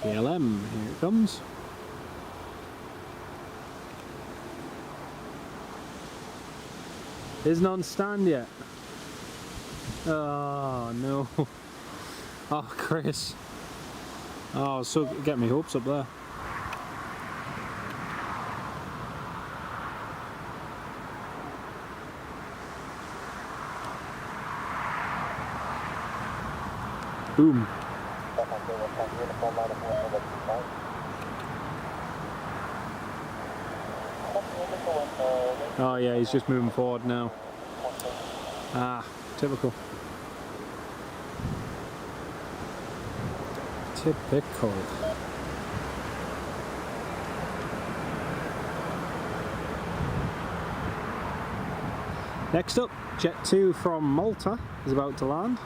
KLM, here it comes. Isn't on stand yet. Oh no. Oh Chris. Oh, so get me hopes up there. Boom. Oh yeah, he's just moving forward now. Ah, typical. Typical. Next up, Jet 2 from Malta is about to land.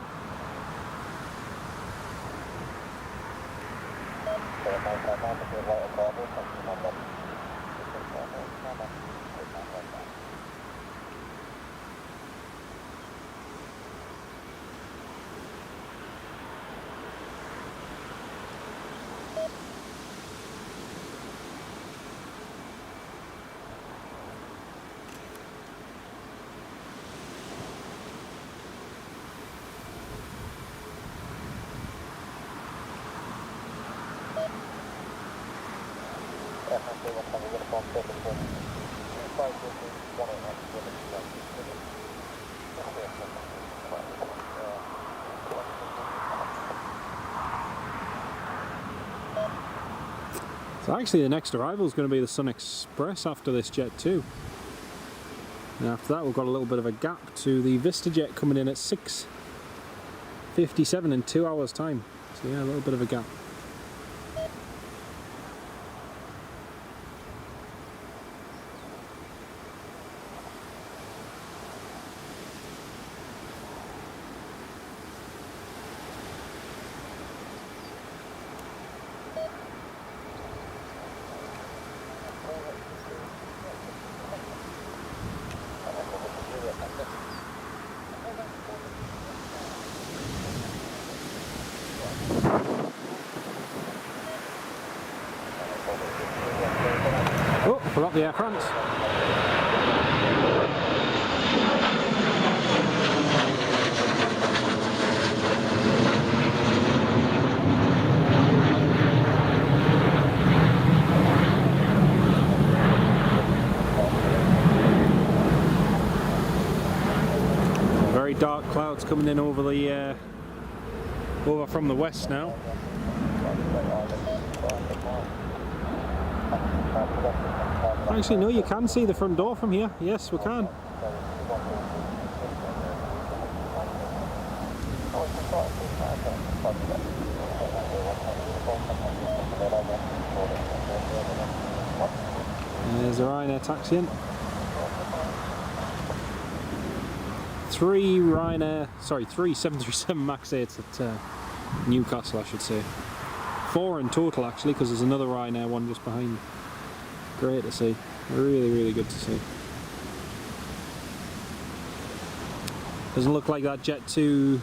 So actually the next arrival is going to be the Sun Express after this Jet 2. And after that we've got a little bit of a gap to the VistaJet coming in at 6:57 in 2 hours time. So yeah, a little bit of a gap. Oh, forgot the Air France. Very dark clouds coming in over the over from the west now. Actually, no, you can see the front door from here. Yes, we can. There's a Ryanair taxiing. 3 737 MAX 8s at Newcastle, I should say. 4 in total actually, because there's another Ryanair one just behind. Great to see. Really, really good to see. Doesn't look like that Jet 2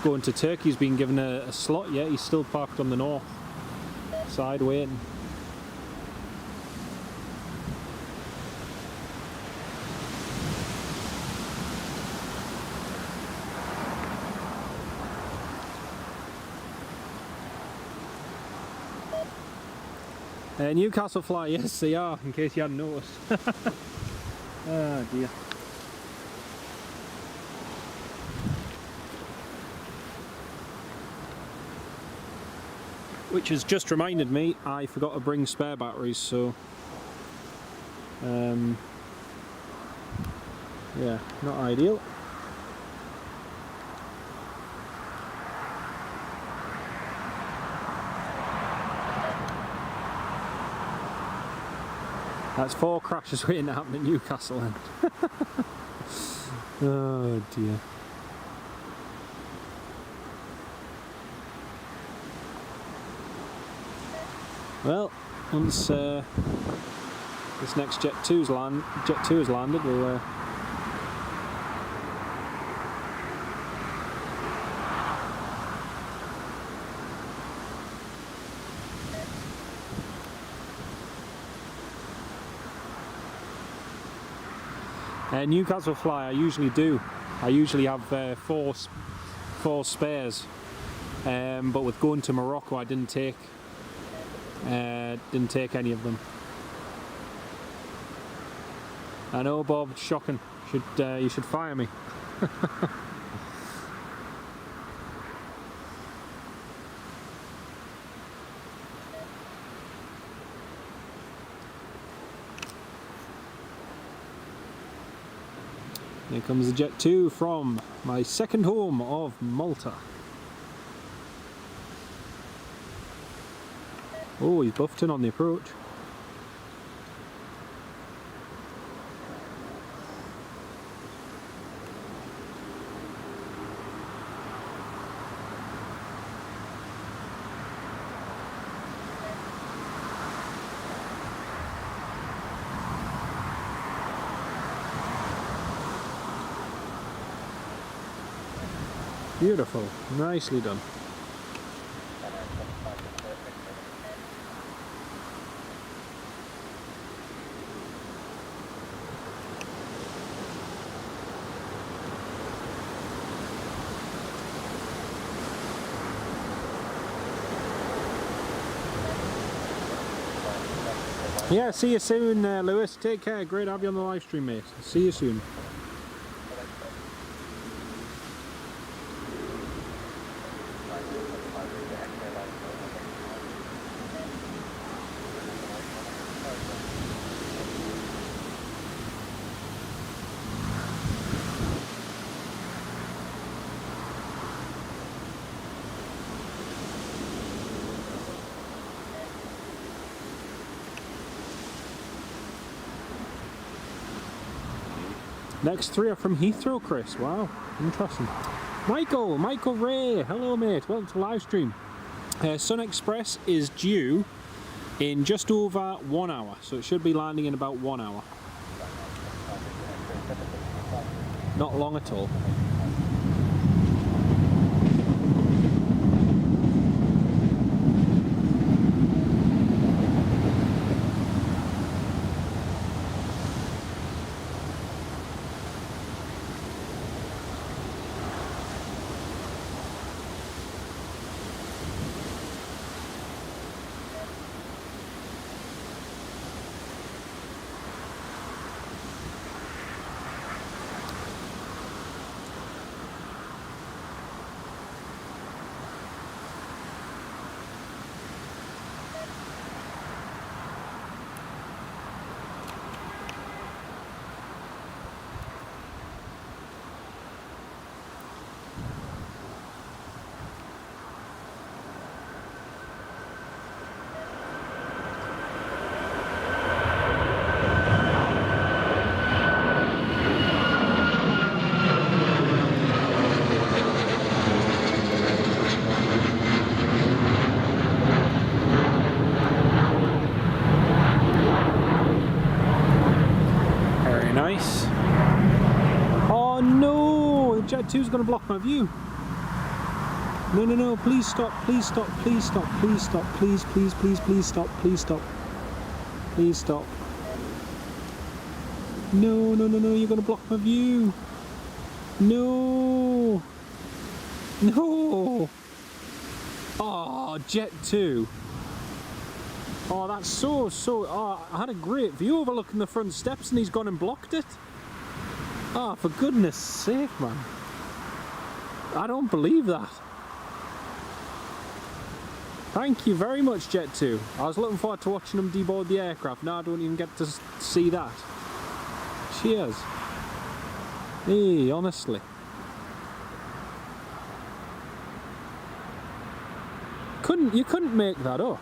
going to Turkey's been given a slot yet. He's still parked on the north side waiting. Newcastle fly, yes they are, in case you hadn't noticed. Oh dear. Which has just reminded me, I forgot to bring spare batteries, so yeah, not ideal. That's 4 crashes waiting to happen at Newcastle then. Oh dear. Well, once this next Jet 2 has landed, we'll Newcastle fly, I usually do. I usually have four spares, but with going to Morocco, I didn't take any of them. I know, Bob, it's shocking. You should fire me. Here comes the Jet 2 from my second home of Malta. Oh, he's buffed in on the approach. Beautiful, nicely done. Yeah, see you soon, Lewis. Take care. Great to have you on the live stream, mate. See you soon. Next three are from Heathrow, Chris. Wow, interesting. Michael Ray, hello mate, welcome to the live stream. Sun Express is due in just over 1 hour, so it should be landing in about 1 hour. Not long at all. Nice. Oh no, the Jet 2 is going to block my view. No, please stop, please stop, please stop, please stop, please stop, please stop. Please stop. No, you're going to block my view. No. Oh, Jet 2. Oh, that's so, oh, I had a great view overlooking the front steps and he's gone and blocked it. Oh, for goodness sake, man. I don't believe that. Thank you very much, Jet 2. I was looking forward to watching him deboard the aircraft. Now I don't even get to see that. Cheers. Hey, honestly. You couldn't make that up.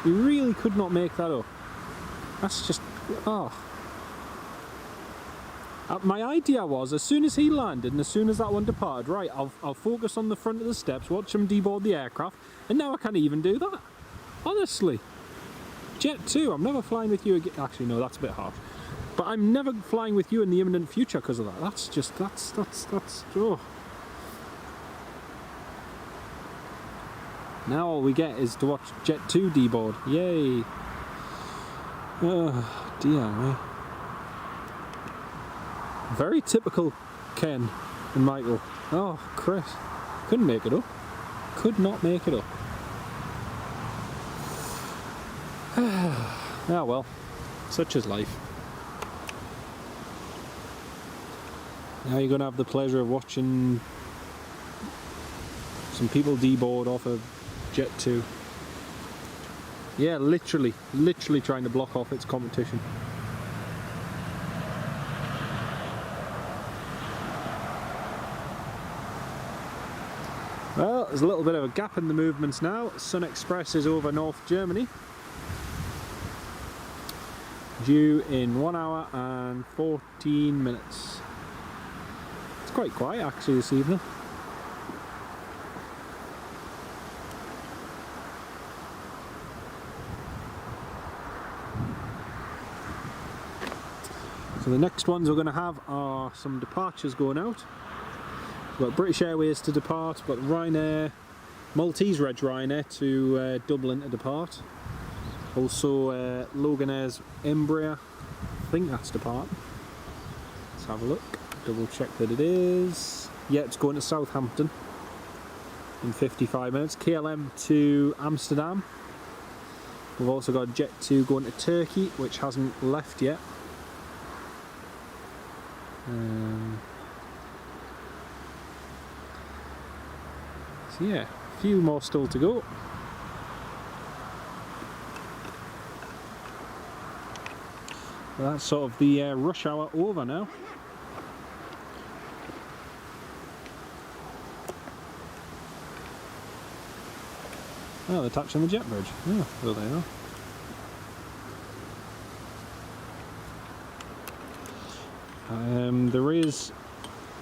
You really could not make that up. That's just, oh. My idea was, as soon as he landed and as soon as that one departed, right, I'll focus on the front of the steps, watch him deboard the aircraft, and now I can't even do that. Honestly. Jet 2, I'm never flying with you again. Actually, no, that's a bit harsh. But I'm never flying with you in the imminent future because of that. That's just, that's, oh. Now all we get is to watch Jet 2 deboard. Yay! Oh dear me. Very typical Ken and Michael. Oh, Chris. Couldn't make it up. Could not make it up. Ah well, such is life. Now you're going to have the pleasure of watching some people deboard off a Jet 2. Yeah, literally trying to block off its competition. Well, there's a little bit of a gap in the movements now. Sun Express is over North Germany. Due in 1 hour and 14 minutes. It's quite quiet actually this evening. So the next ones we're going to have are some departures going out. We've got British Airways to depart, we've got Ryanair, Maltese Reg Ryanair to Dublin to depart. Also Loganair's Embraer, I think that's depart. Let's have a look, double check that it is. Yeah, it's going to Southampton in 55 minutes. KLM to Amsterdam. We've also got Jet 2 going to Turkey, which hasn't left yet. So yeah, a few more still to go. Well, that's sort of the rush hour over now. Oh, they're touching the jet bridge. Oh, there they are. There is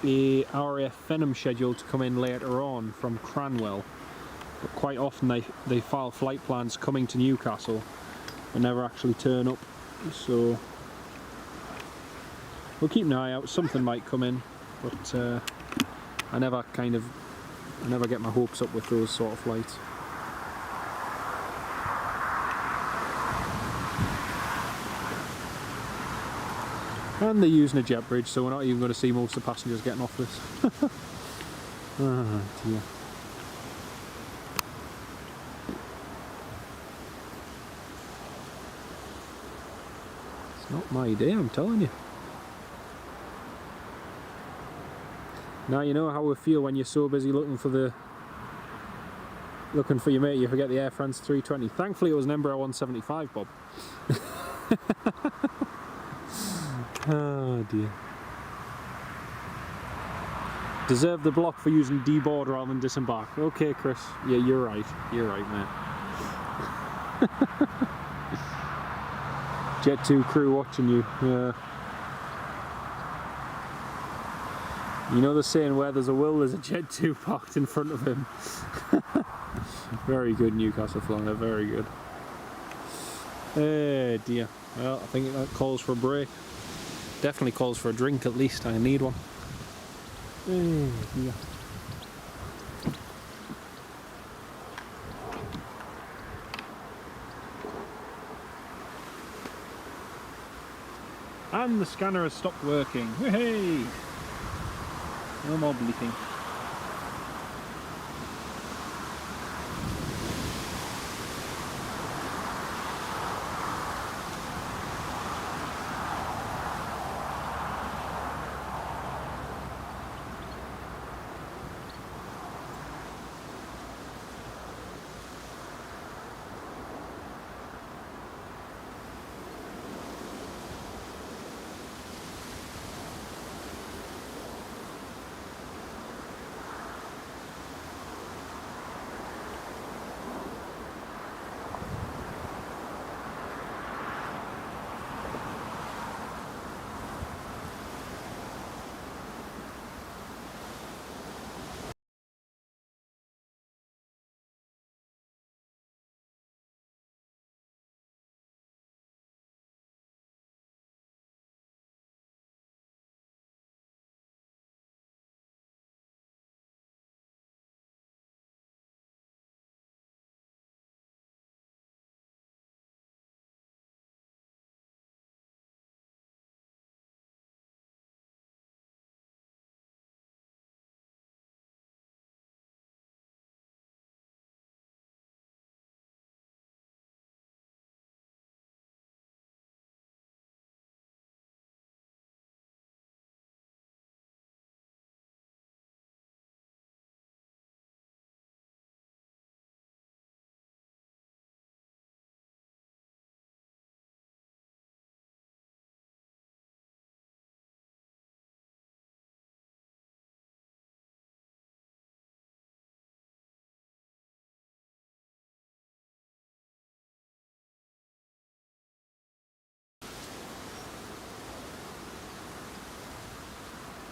a RAF Venom schedule to come in later on from Cranwell, but quite often they file flight plans coming to Newcastle and never actually turn up, so we'll keep an eye out. Something might come in, but I never get my hopes up with those sort of flights. And they're using a jet bridge, so we're not even going to see most of the passengers getting off this. Oh dear. It's not my day, I'm telling you. Now you know how we feel when you're so busy looking for your mate, you forget the Air France 320. Thankfully it was an Embraer 175, Bob. Oh dear. Deserve the block for using deboard rather than disembark. Okay, Chris. Yeah, you're right. You're right, mate. Jet 2 crew watching you. You know the saying, where there's a will, there's a Jet 2 parked in front of him. Very good, Newcastle flyer. Very good. Oh dear. Well, I think that calls for a break. Definitely calls for a drink at least. I need one. Yeah. And the scanner has stopped working. Hey! No more bleeping.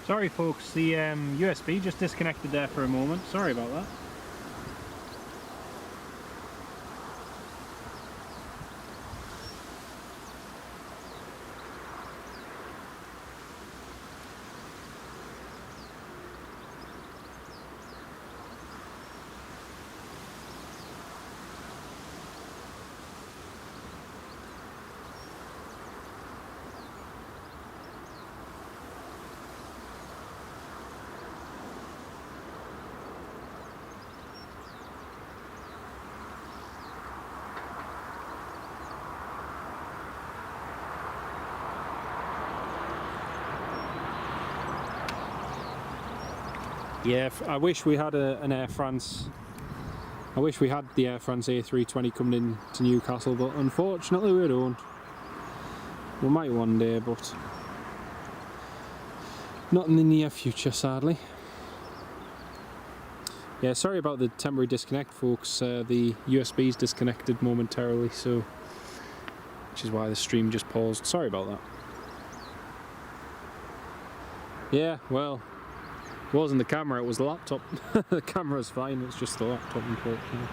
Sorry folks, the USB just disconnected there for a moment. Sorry about that. Yeah, I wish we had an Air France. I wish we had the Air France A320 coming in to Newcastle, but unfortunately we don't. We might one day, but not in the near future, sadly. Yeah, sorry about the temporary disconnect, folks. The USB's disconnected momentarily, so which is why the stream just paused. Sorry about that. Yeah, well. It wasn't the camera, it was the laptop. The camera's fine, it's just the laptop, unfortunately.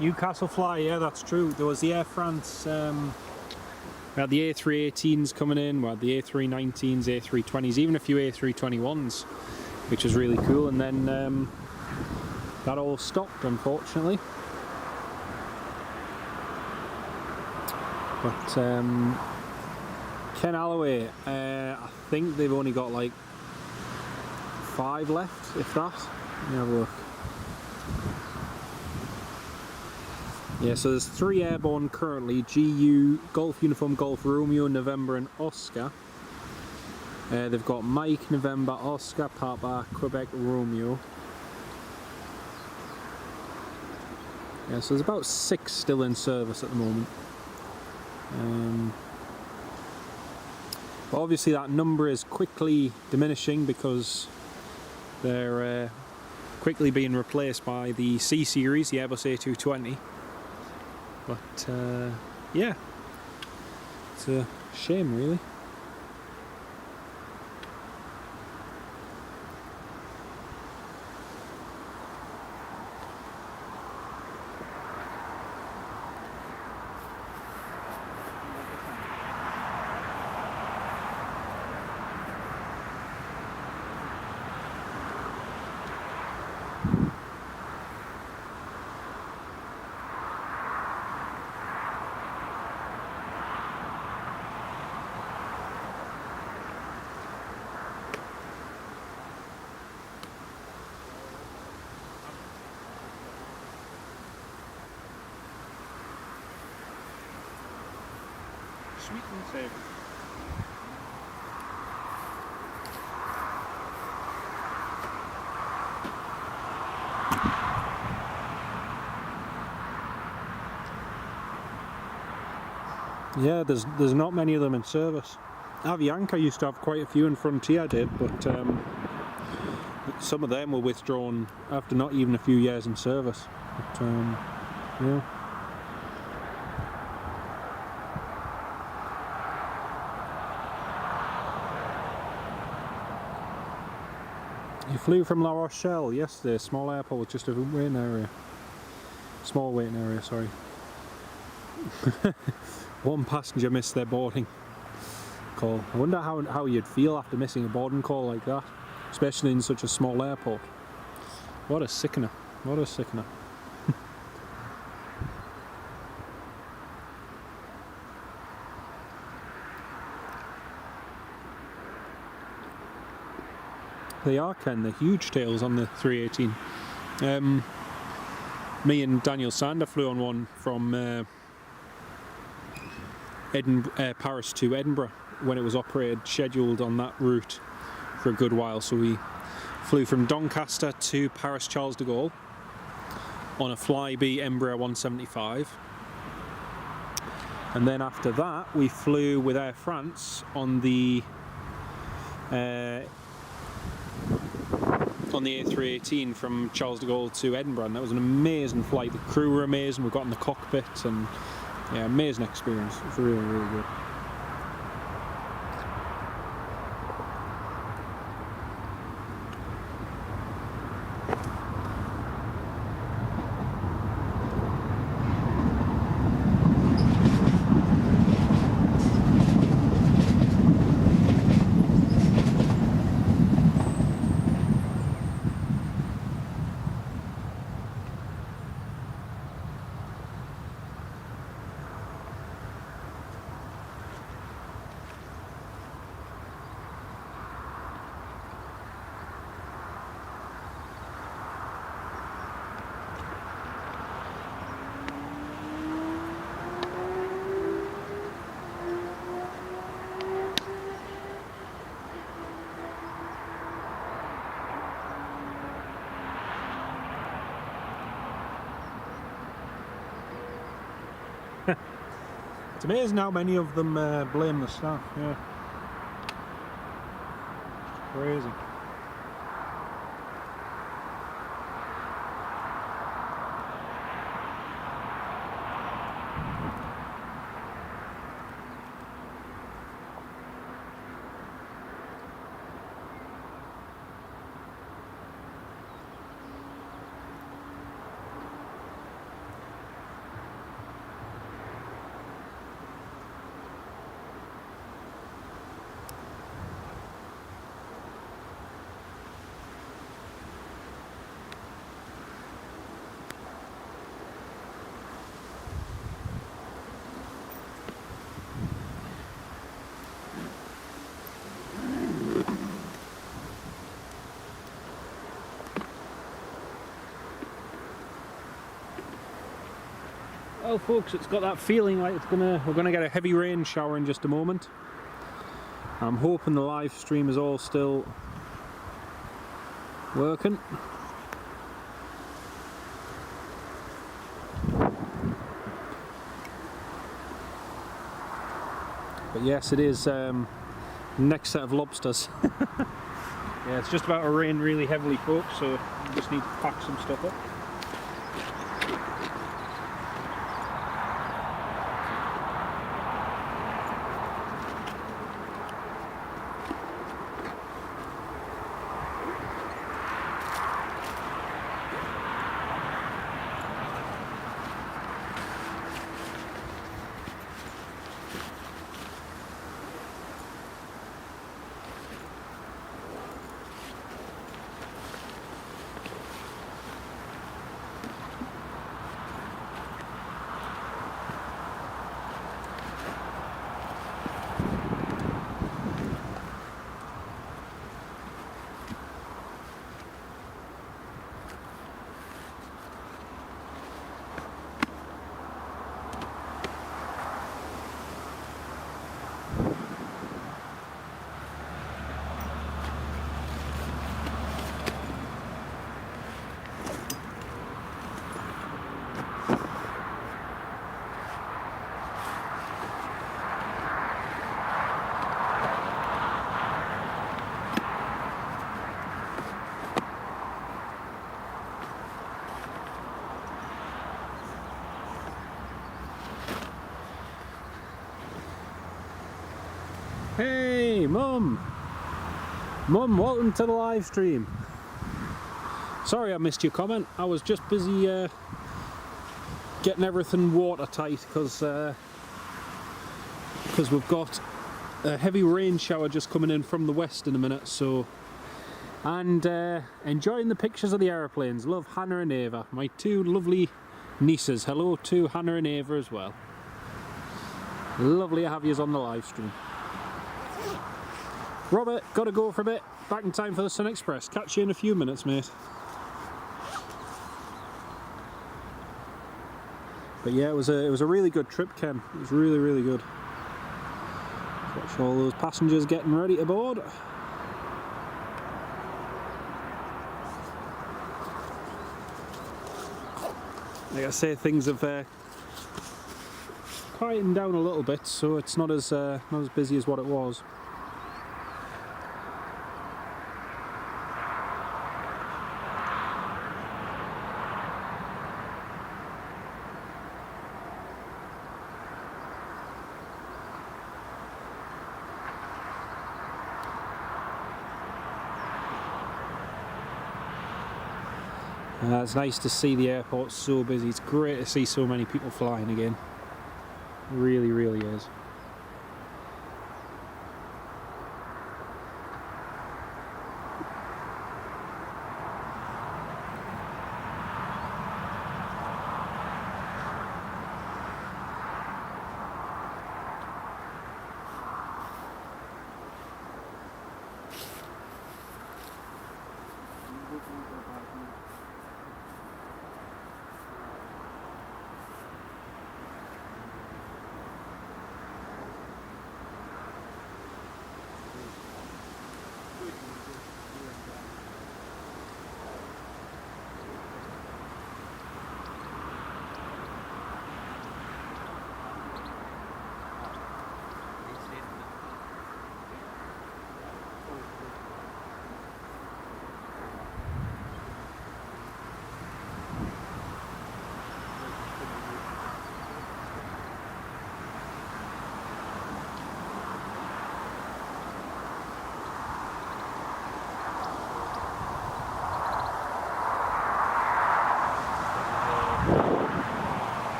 Newcastle fly, yeah, that's true. There was the Air France, we had the A318s coming in, we had the A319s, A320s, even a few A321s, which was really cool, and then that all stopped, unfortunately. But Ken Alloway, I think they've only got like 5 left, if that. Let me have a look. Yeah, so there's 3 airborne currently: GU, Golf Uniform, Golf Romeo, November and Oscar. They've got Mike, November, Oscar, Papa, Quebec, Romeo. Yeah, so there's about 6 still in service at the moment. But obviously that number is quickly diminishing because they're quickly being replaced by the C series, the Airbus A220. But yeah, it's a shame really. Sweet and safe. Yeah, there's not many of them in service. Avianca used to have quite a few, and Frontier did, but some of them were withdrawn after not even a few years in service. But, yeah. You flew from La Rochelle yesterday, small airport, just a waiting area. Small waiting area, sorry. One passenger missed their boarding call. I wonder how you'd feel after missing a boarding call like that, especially in such a small airport. What a sickener, what a sickener. They are, Ken, they're huge tails on the 318. Me and Daniel Sander flew on one from Paris to Edinburgh when it was operated, scheduled on that route for a good while. So we flew from Doncaster to Paris Charles de Gaulle on a Flybe Embraer 175. And then after that we flew with Air France on the A318 from Charles de Gaulle to Edinburgh, and that was an amazing flight. The crew were amazing, we got in the cockpit, and yeah, amazing experience. It was really, really good. It's amazing how many of them blame the staff, yeah. Crazy. Well folks, it's got that feeling like we're gonna get a heavy rain shower in just a moment. I'm hoping the live stream is all still working. But yes, it is next set of lobsters. Yeah, it's just about to rain really heavily folks, so we just need to pack some stuff up. Hey, Mum! Mum, welcome to the live stream. Sorry I missed your comment. I was just busy getting everything watertight because we've got a heavy rain shower just coming in from the west in a minute. So, and enjoying the pictures of the aeroplanes. Love Hannah and Ava, my two lovely nieces. Hello to Hannah and Ava as well. Lovely to have yous on the live stream. Robert, gotta go for a bit. Back in time for the Sun Express. Catch you in a few minutes, mate. But yeah, it was a really good trip, Ken. It was really, really good. Watch all those passengers getting ready to board. Like I say, things have quietened down a little bit, so it's not as busy as what it was. It's nice to see the airport so busy. It's great to see so many people flying again. It really, really is.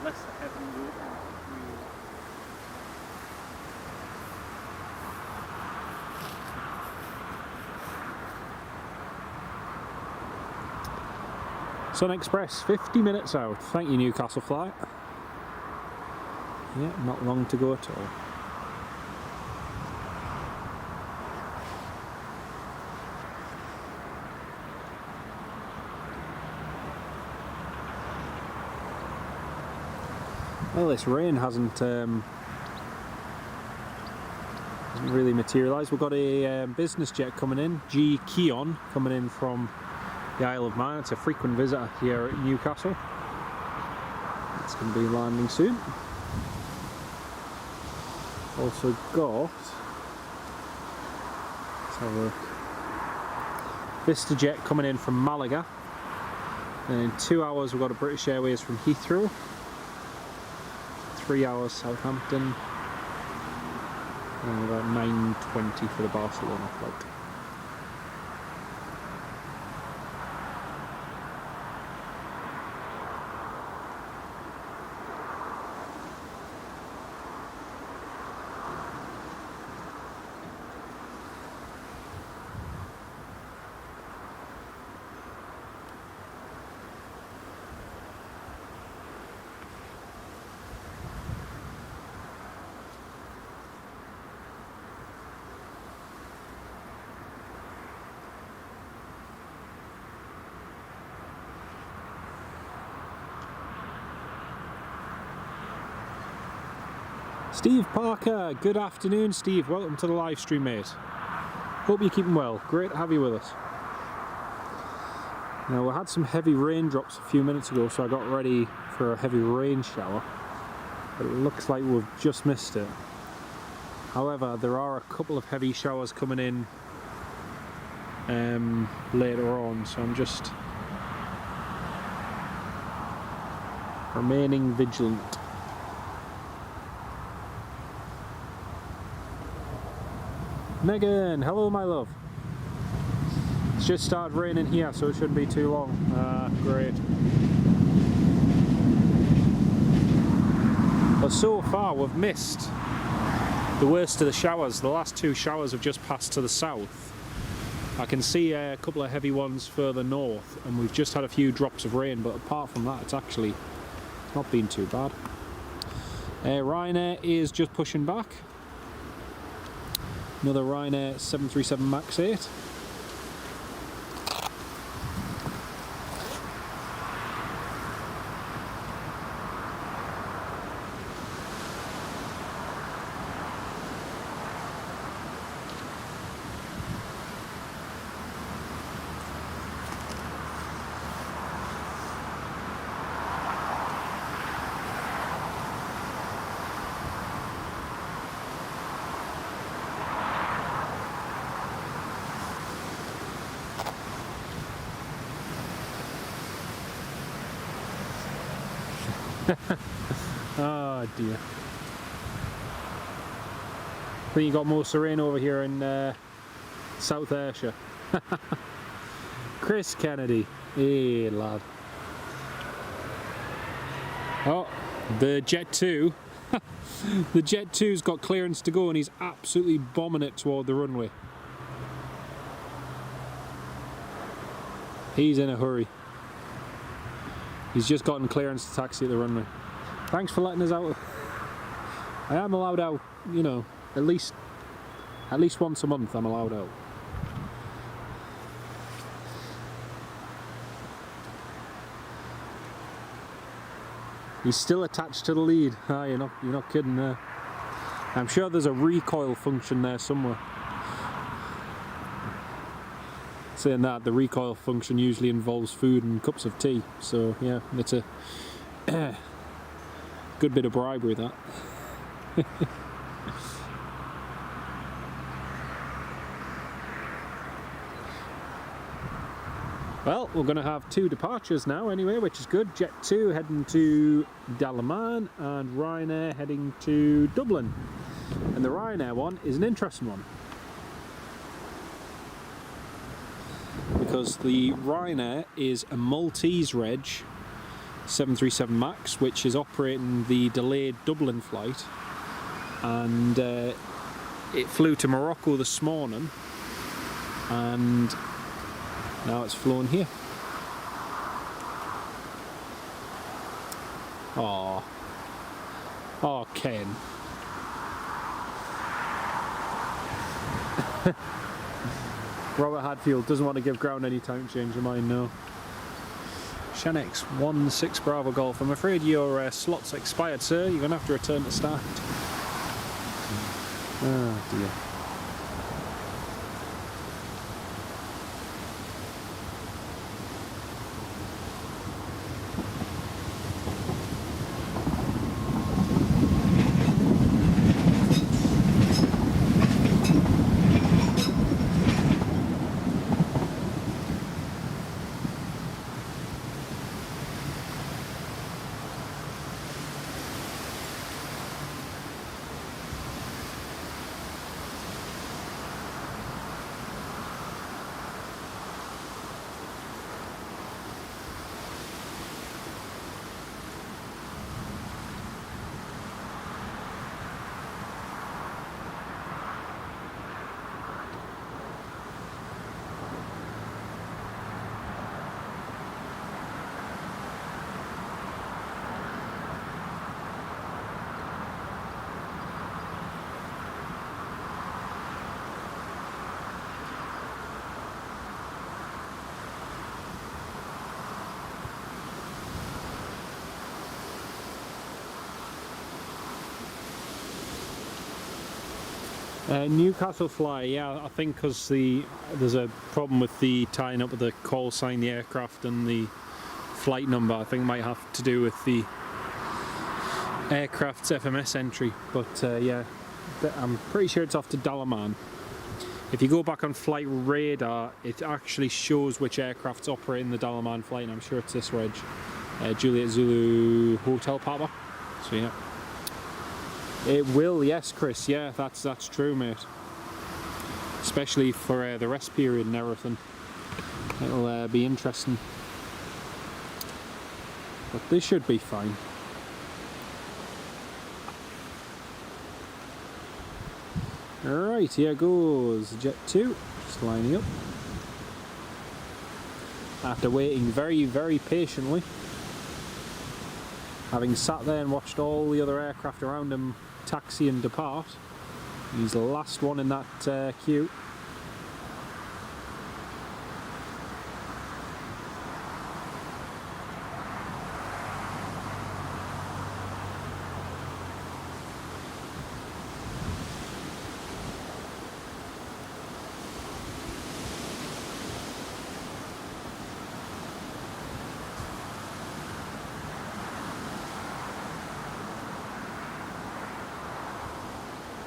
Less heavy wheel. Sun Express, 50 minutes out. Thank you, Newcastle flight. Yeah, not long to go at all. Well, this rain hasn't really materialised. We've got a business jet coming in, G Keon, coming in from the Isle of Man. It's a frequent visitor here at Newcastle. It's going to be landing soon. Also got, let's have a look, Vista jet coming in from Malaga. And in 2 hours we've got a British Airways from Heathrow. 3 hours Southampton, and about 9:20 for the Barcelona flight. Steve Parker, good afternoon Steve, welcome to the live stream, mate. Hope you're keeping well, great to have you with us. Now, we had some heavy raindrops a few minutes ago, so I got ready for a heavy rain shower, but it looks like we've just missed it. However, there are a couple of heavy showers coming in later on, so I'm just remaining vigilant. Megan, hello my love. It's just started raining here, so it shouldn't be too long. Great. But so far we've missed the worst of the showers. The last two showers have just passed to the south. I can see a couple of heavy ones further north, and we've just had a few drops of rain, but apart from that it's actually not been too bad. Ryanair is just pushing back. Another Ryanair 737 MAX 8. Oh dear. I think you got most of the rain over here in South Ayrshire. Chris Kennedy. Hey lad. Oh, the Jet 2. The Jet 2's got clearance to go and he's absolutely bombing it toward the runway. He's in a hurry. He's just gotten clearance to taxi at the runway. Thanks for letting us out. I am allowed out, you know, at least once a month I'm allowed out. He's still attached to the lead. Ah, you're not kidding there. I'm sure there's a recoil function there somewhere. Saying that, the recoil function usually involves food and cups of tea, so yeah, it's a good bit of bribery, that. Well, we're going to have two departures now anyway, which is good. Jet 2 heading to Dalaman and Ryanair heading to Dublin. And the Ryanair one is an interesting one, because the Ryanair is a Maltese reg 737 MAX, which is operating the delayed Dublin flight, and it flew to Morocco this morning and now it's flown here. Oh, oh, Ken. Robert Hadfield doesn't want to give ground any time, change your mind, no. Shanix 16 Bravo Golf. I'm afraid your slot's expired, sir. You're going to have to return to start. Oh dear. Newcastle fly, yeah, I think because there's a problem with the tying up with the call sign, the aircraft and the flight number. I think it might have to do with the aircraft's FMS entry, but yeah, I'm pretty sure it's off to Dalaman. If you go back on flight radar, it actually shows which aircraft's operating the Dalaman flight, and I'm sure it's this reg. Juliet Zulu Hotel Papa. So yeah. It will, yes, Chris, yeah, that's true, mate. Especially for the rest period and everything. It'll be interesting. But this should be fine. Alright, here goes Jet 2, just lining up. After waiting very, very patiently, having sat there and watched all the other aircraft around him taxi and depart, he's the last one in that queue.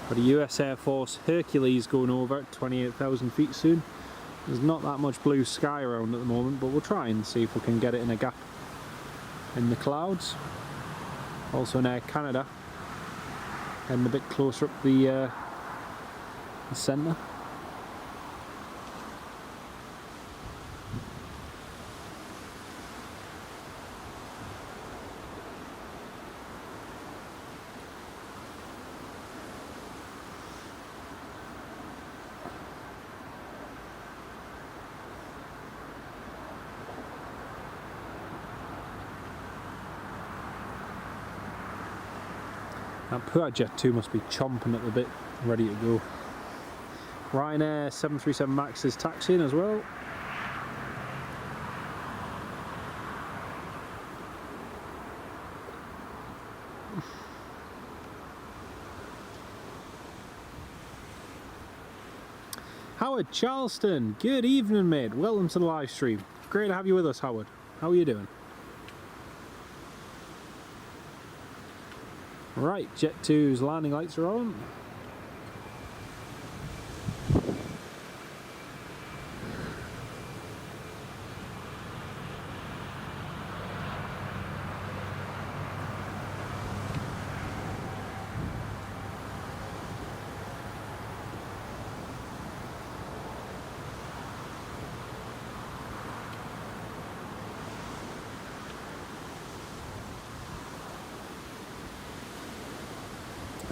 But a US Air Force Hercules going over at 28,000 feet soon. There's not that much blue sky around at the moment, but we'll try and see if we can get it in a gap in the clouds. Also in Air Canada, heading a bit closer up the centre. That poor Jet 2 must be chomping at the bit, ready to go. Ryanair 737 MAX is taxiing as well. Howard Charleston, good evening mate, welcome to the live stream. Great to have you with us, Howard. How are you doing? Right, Jet 2's landing lights are on.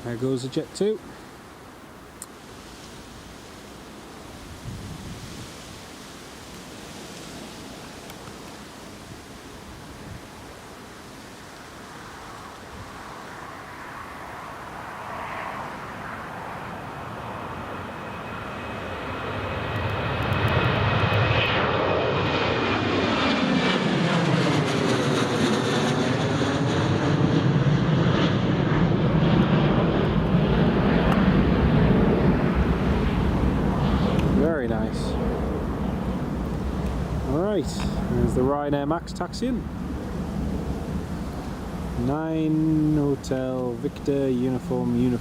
There goes the Jet 2. Very nice. Alright, there's the Ryanair Max taxiing. 9 Hotel Victor Uniform. You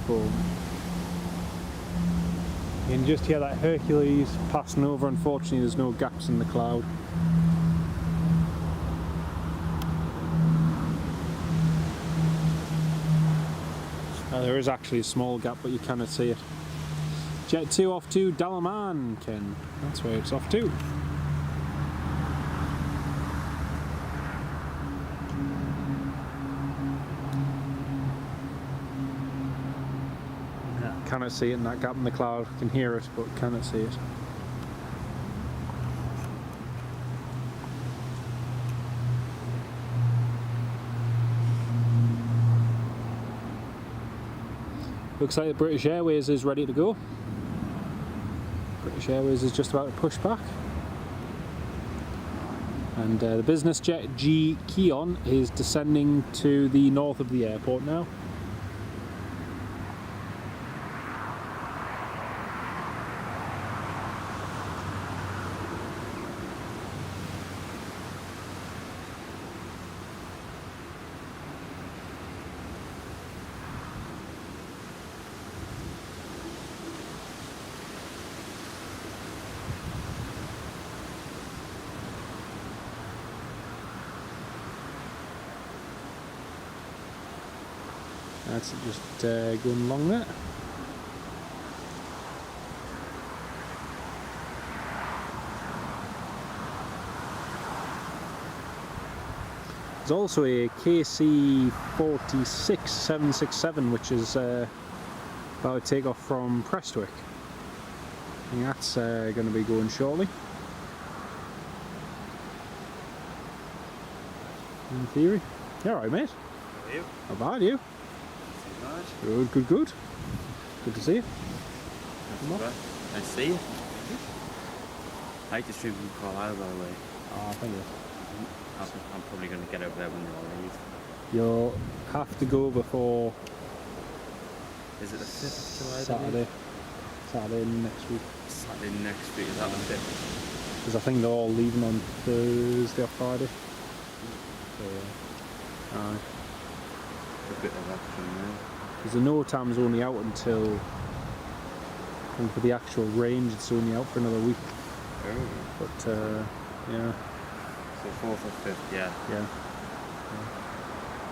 can just hear that Hercules passing over. Unfortunately there's no gaps in the cloud. There is actually a small gap, but you cannot see it. Jet 2 off to Dalaman, Ken. That's where it's off to. Yeah, cannot see it in that gap in the cloud. Can hear it, but cannot see it. Looks like the British Airways is ready to go. British Airways is just about to push back. And the business jet G Keon is descending to the north of the airport now. That's just going along there. There's also a KC-46-767 which is about to take off from Prestwick. I think that's going to be going shortly. In theory. You alright, mate? How are you? Not bad, you? Not Good, good, good. Good to see you. too bad. Nice to see you. I like to stream from Carlisle, by the way. Oh, thank you. I'm probably going to get over there when you're all leave. You'll have to go before Is it the 5th of July? Saturday. Saturday next week. Saturday next week, is that the 5th? Because I think they're all leaving on Thursday or Friday. So, A bit of action there. because the NOTAM's only out until, I think for the actual range it's only out for another week. Oh. But yeah, So 4th or 5th, yeah. yeah.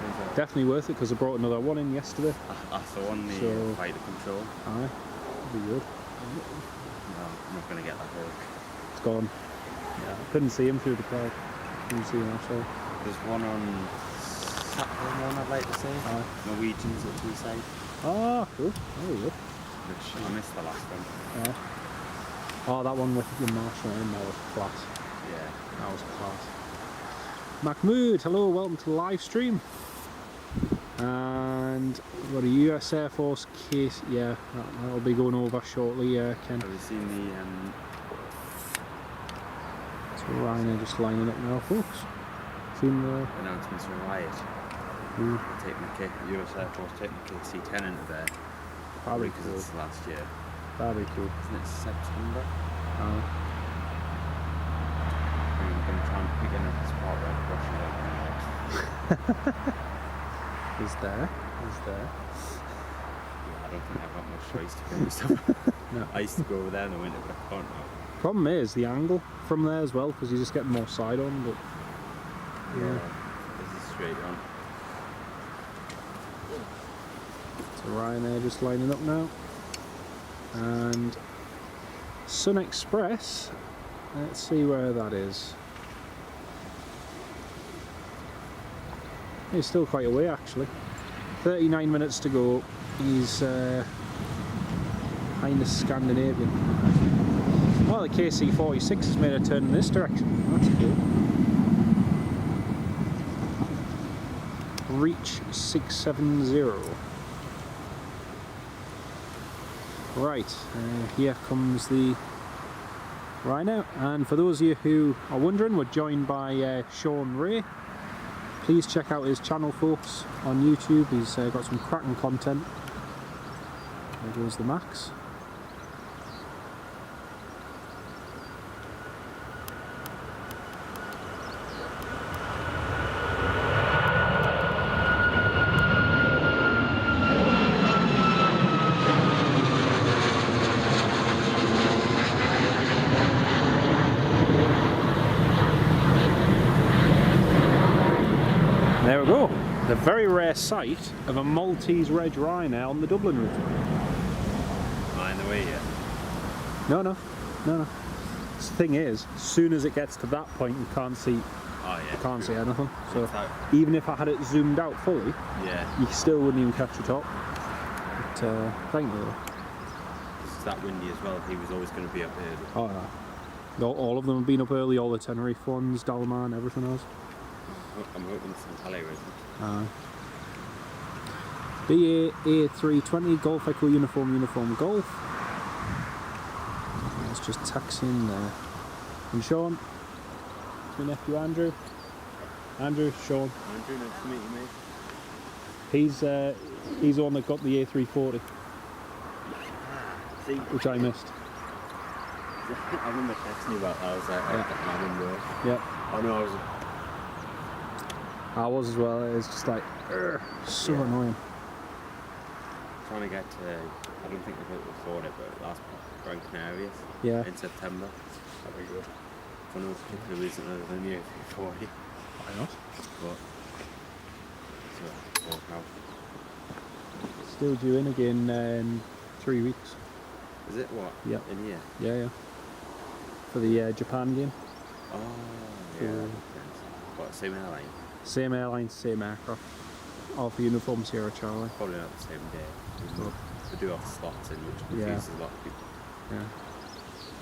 Where's that? Definitely worth it because I brought another one in yesterday. I saw on the So- fighter control. Aye, it'll be good. No, I'm not going to get that work. It's gone. Yeah, I couldn't see him through the cloud. Couldn't see him actually. There's one on Saturday morning, I'd like to say. Aye. Norwegians at Teesside, Ah, cool. There we go. which I missed the last one. Yeah. Oh, that one with the Marshall in, that was class. Yeah. That was class. Mahmood, hello, welcome to the live stream. And what a US Air Force case, yeah, that'll be going over shortly, Ken. Have you seen the So Ryan just lining up now, folks. Seen the announcements from Riot? Ooh. They're taking the US Air Force taking the KC-10 into there. That'd be Because cool. it's last year. That'd be cool. Isn't it September? Uh, I'm going to try and pick it up as part of Russian is there? Is there? Yeah, I don't think I've got much choice to bring this up. No. I used to go over there in the winter, but I can't now. Problem is the angle from there as well, because you just get more side on, but yeah. This is straight on. So Ryan there just lining up now. And Sun Express, let's see where that is. He's still quite away actually. 39 minutes to go. He's kind of Scandinavian. Well, the KC-46 has made a turn in this direction. That's cool. Reach 670. Right, here comes the Rhino, and for those of you who are wondering, we're joined by Sean Ray. Please check out his channel, folks, on YouTube. He's got some cracking content. There goes the Max. There we go. The very rare sight of a Maltese Reg Rhino on the Dublin route. Am I in the way yet? No. The thing is, as soon as it gets to that point, you can't see, Oh yeah. can't see anything. So It's out. even if I had it zoomed out fully, Yeah. you still wouldn't even catch the top. But thank you. It's that windy as well. He was always going to be up here. Oh no. All of them have been up early. All the Tenerife ones, Dalaman, everything else. I'm hoping St. Helier isn't. BA-320 Golf Echo Uniform Golf. Let's just taxi in there. And Sean, it's my nephew Andrew. Andrew, Sean. Andrew, nice to meet you, mate. He's the one that got the A340, See, which I missed. I remember texting you about that. I was like, Yeah. I didn't do it. Yep, Oh no, I was. I was as well. It's just like, so annoying. Trying to get to, I don't think we've afford it, but last Gran Canarias Yeah. in September. That'd be good. For no particular reason other than you, 40. Why not? But, so, walk out. Still due in again in 3 weeks. Is it what? Yeah. In here? Yeah, yeah. For the Japan game. Oh, So, yeah. That makes sense. What, same airline? Same airline, same aircraft. All for uniform Sierra Charlie. Probably not the same day. Oh. They do have slots in, which confuses a lot of people. Yeah.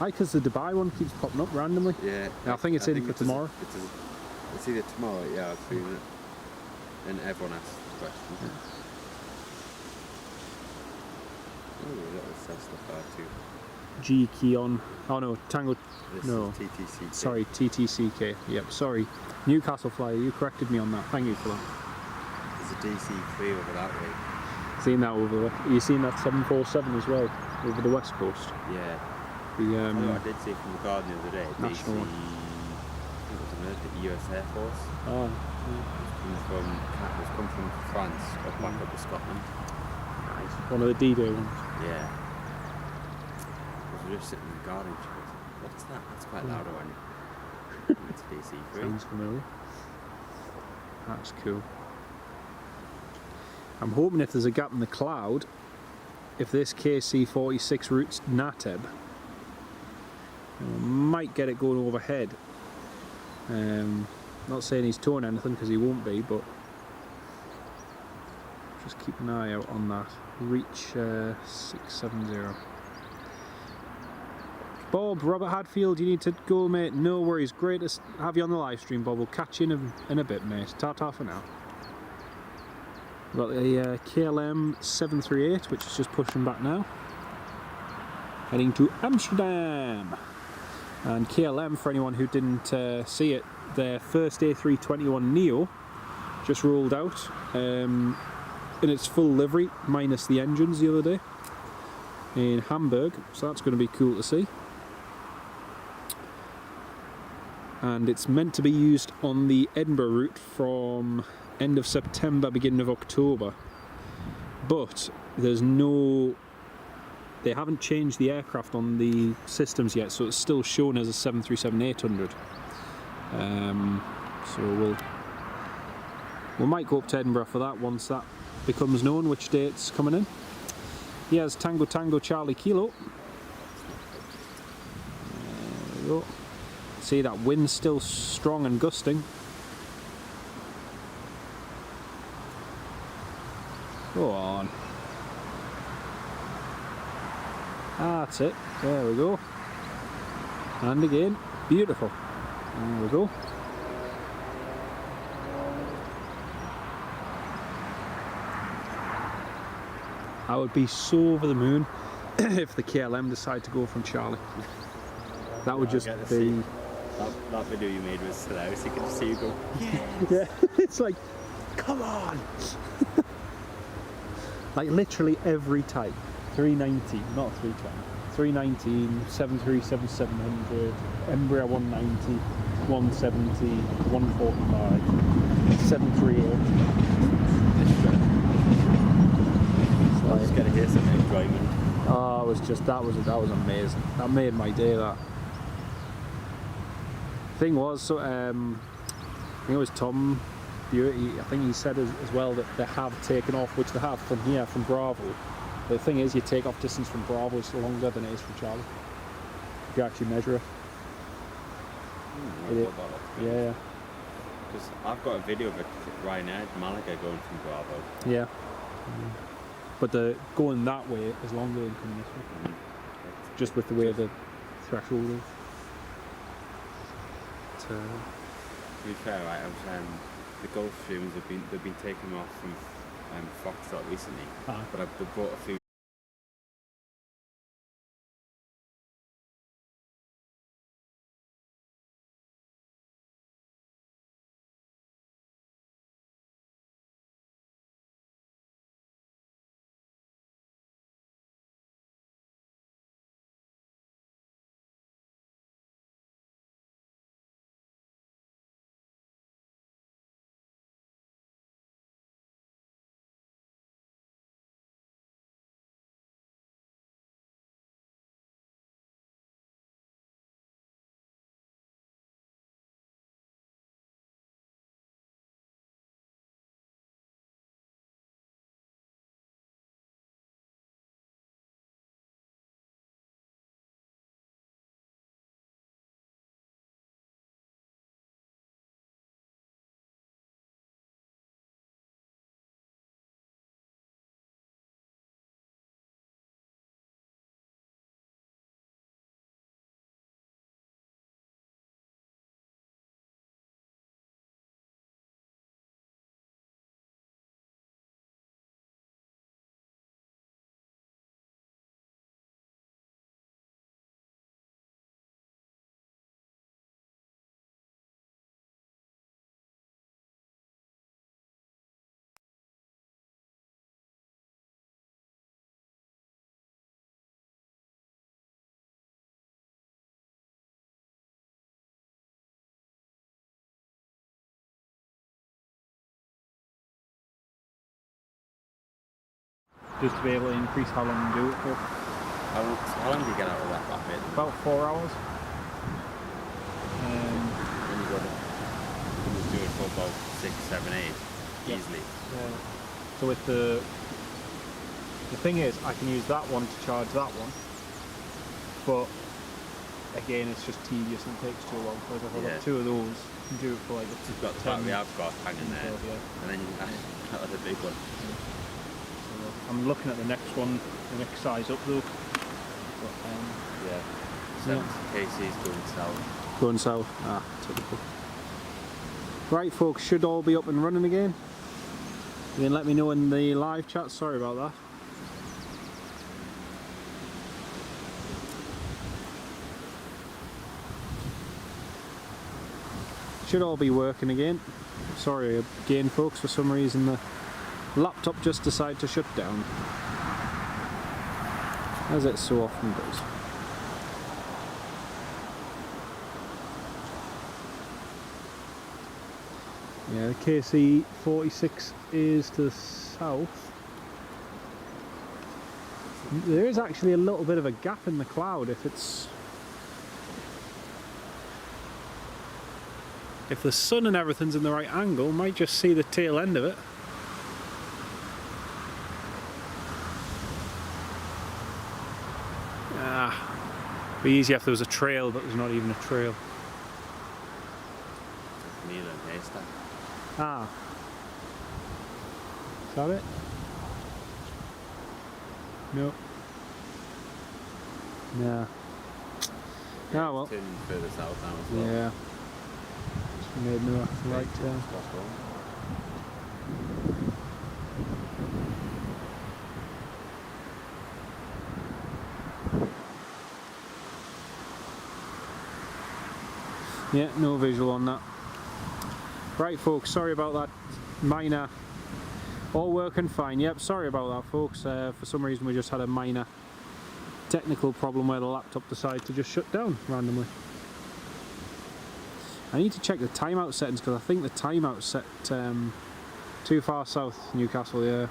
Aye, because the Dubai one keeps popping up randomly. Yeah. I think it's in for tomorrow. It's either tomorrow, yeah, I've seen it. And everyone asks the question. Yeah. Oh, little Cessna 52. G key on. Oh no, Tango. This No. is TTCK. Sorry, TTCK. Yep, sorry. Newcastle flyer, you corrected me on that. Thank you for that. There's a DC3 over that way. Seen that over there. You seen that 747 as well over the west coast. Yeah. The I did see from the garden the other day. National DC, one. I think it was another, the US Air Force. Oh, It's come from France up back up to Scotland. nice. One of the D-Day ones. Yeah. We were just sitting in the garden. She goes, "What's that? That's quite loud around." It's DC3. Sounds familiar. That's cool. I'm hoping if there's a gap in the cloud, if this KC-46 routes NATEB, I might get it going overhead. Not saying he's towing anything because he won't be, but just keep an eye out on that. Reach 670. Bob, Robert Hadfield, you need to go, mate. No worries. Great to have you on the live stream, Bob. We'll catch you in a bit, mate. Ta-ta for now. We've got the KLM 738, which is just pushing back now. Heading to Amsterdam. And KLM, for anyone who didn't see it, their first A321neo just rolled out in its full livery, minus the engines, the other day in Hamburg. So that's going to be cool to see. And it's meant to be used on the Edinburgh route from end of September, beginning of October. But there's no... They haven't changed the aircraft on the systems yet, so it's still shown as a 737-800. So we might go up to Edinburgh for that once that becomes known, which date's coming in. Here's Tango Tango Charlie Kilo. There we go. See, that wind's still strong and gusting. Go on. That's it. There we go. And again, beautiful. There we go. I would be so over the moon if the KLM decide to go from Charlie. That would just be... That video you made was hilarious. You can just see you go, yes! Yeah, it's like, come on! Like literally every type. 390, not 320. 319, 737 700, Embraer 190, 170, 145, 738. I just gotta hear some enjoyment. Oh, it was just that was amazing. That made my day. That thing was so. I think it was Tom Buick. I think he said as well that they have taken off, which they have from here, from Bravo. The thing is, your takeoff distance from Bravo is longer than it is from Charlie. If you actually measure it. Yeah. Because I've got a video of it, Ryanair, Malaga going from Bravo. Yeah. But the going that way is longer than coming this way. Just with the way the threshold is. To be fair, right, the Gulf streams they've been taken off from Foxtrot recently, but I've brought a few just to be able to increase how long you do it for. How long do you get out of that bit? About 4 hours. When you do it for about 6, 7, 8, easily. Yeah. So with the thing is, I can use that one to charge that one, but again, it's just tedious and it takes too long. Whereas if I've got 2 of those, you can do it for like you've got the battery I've got hanging there, and then you can have the big one. So I'm looking at the next one, the next size up though. But, KC's going south. Going south. Ah, typical. Right, folks, should all be up and running again. You can let me know in the live chat. Sorry about that. Should all be working again. Sorry again, folks, for some reason the laptop just decided to shut down, as it so often does. Yeah, the KC-46 is to the south. There is actually a little bit of a gap in the cloud if the sun and everything's in the right angle, might just see the tail end of it. Be easier if there was a trail, but there's not even a trail. Needle and haystack. Ah. Is that it? No. Nah. Ah, well. Turning further south now as well. Yeah. Just made no right turn. Yeah, no visual on that. Right, folks, sorry about that minor. All working fine. Yep, sorry about that, folks. For some reason we just had a minor technical problem where the laptop decided to just shut down randomly. I need to check the timeout settings because I think the timeout's set too far south, Newcastle, yeah.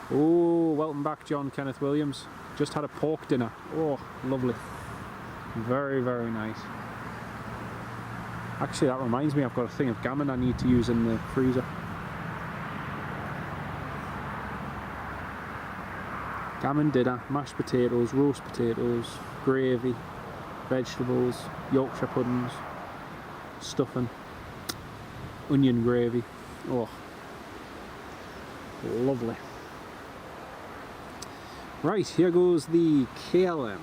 Oh, welcome back, John Kenneth Williams. Just had a pork dinner. Oh, lovely. Very, very nice. Actually, that reminds me, I've got a thing of gammon I need to use in the freezer. Gammon dinner, mashed potatoes, roast potatoes, gravy, vegetables, Yorkshire puddings, stuffing, onion gravy. Oh, lovely. Right, here goes the KLM.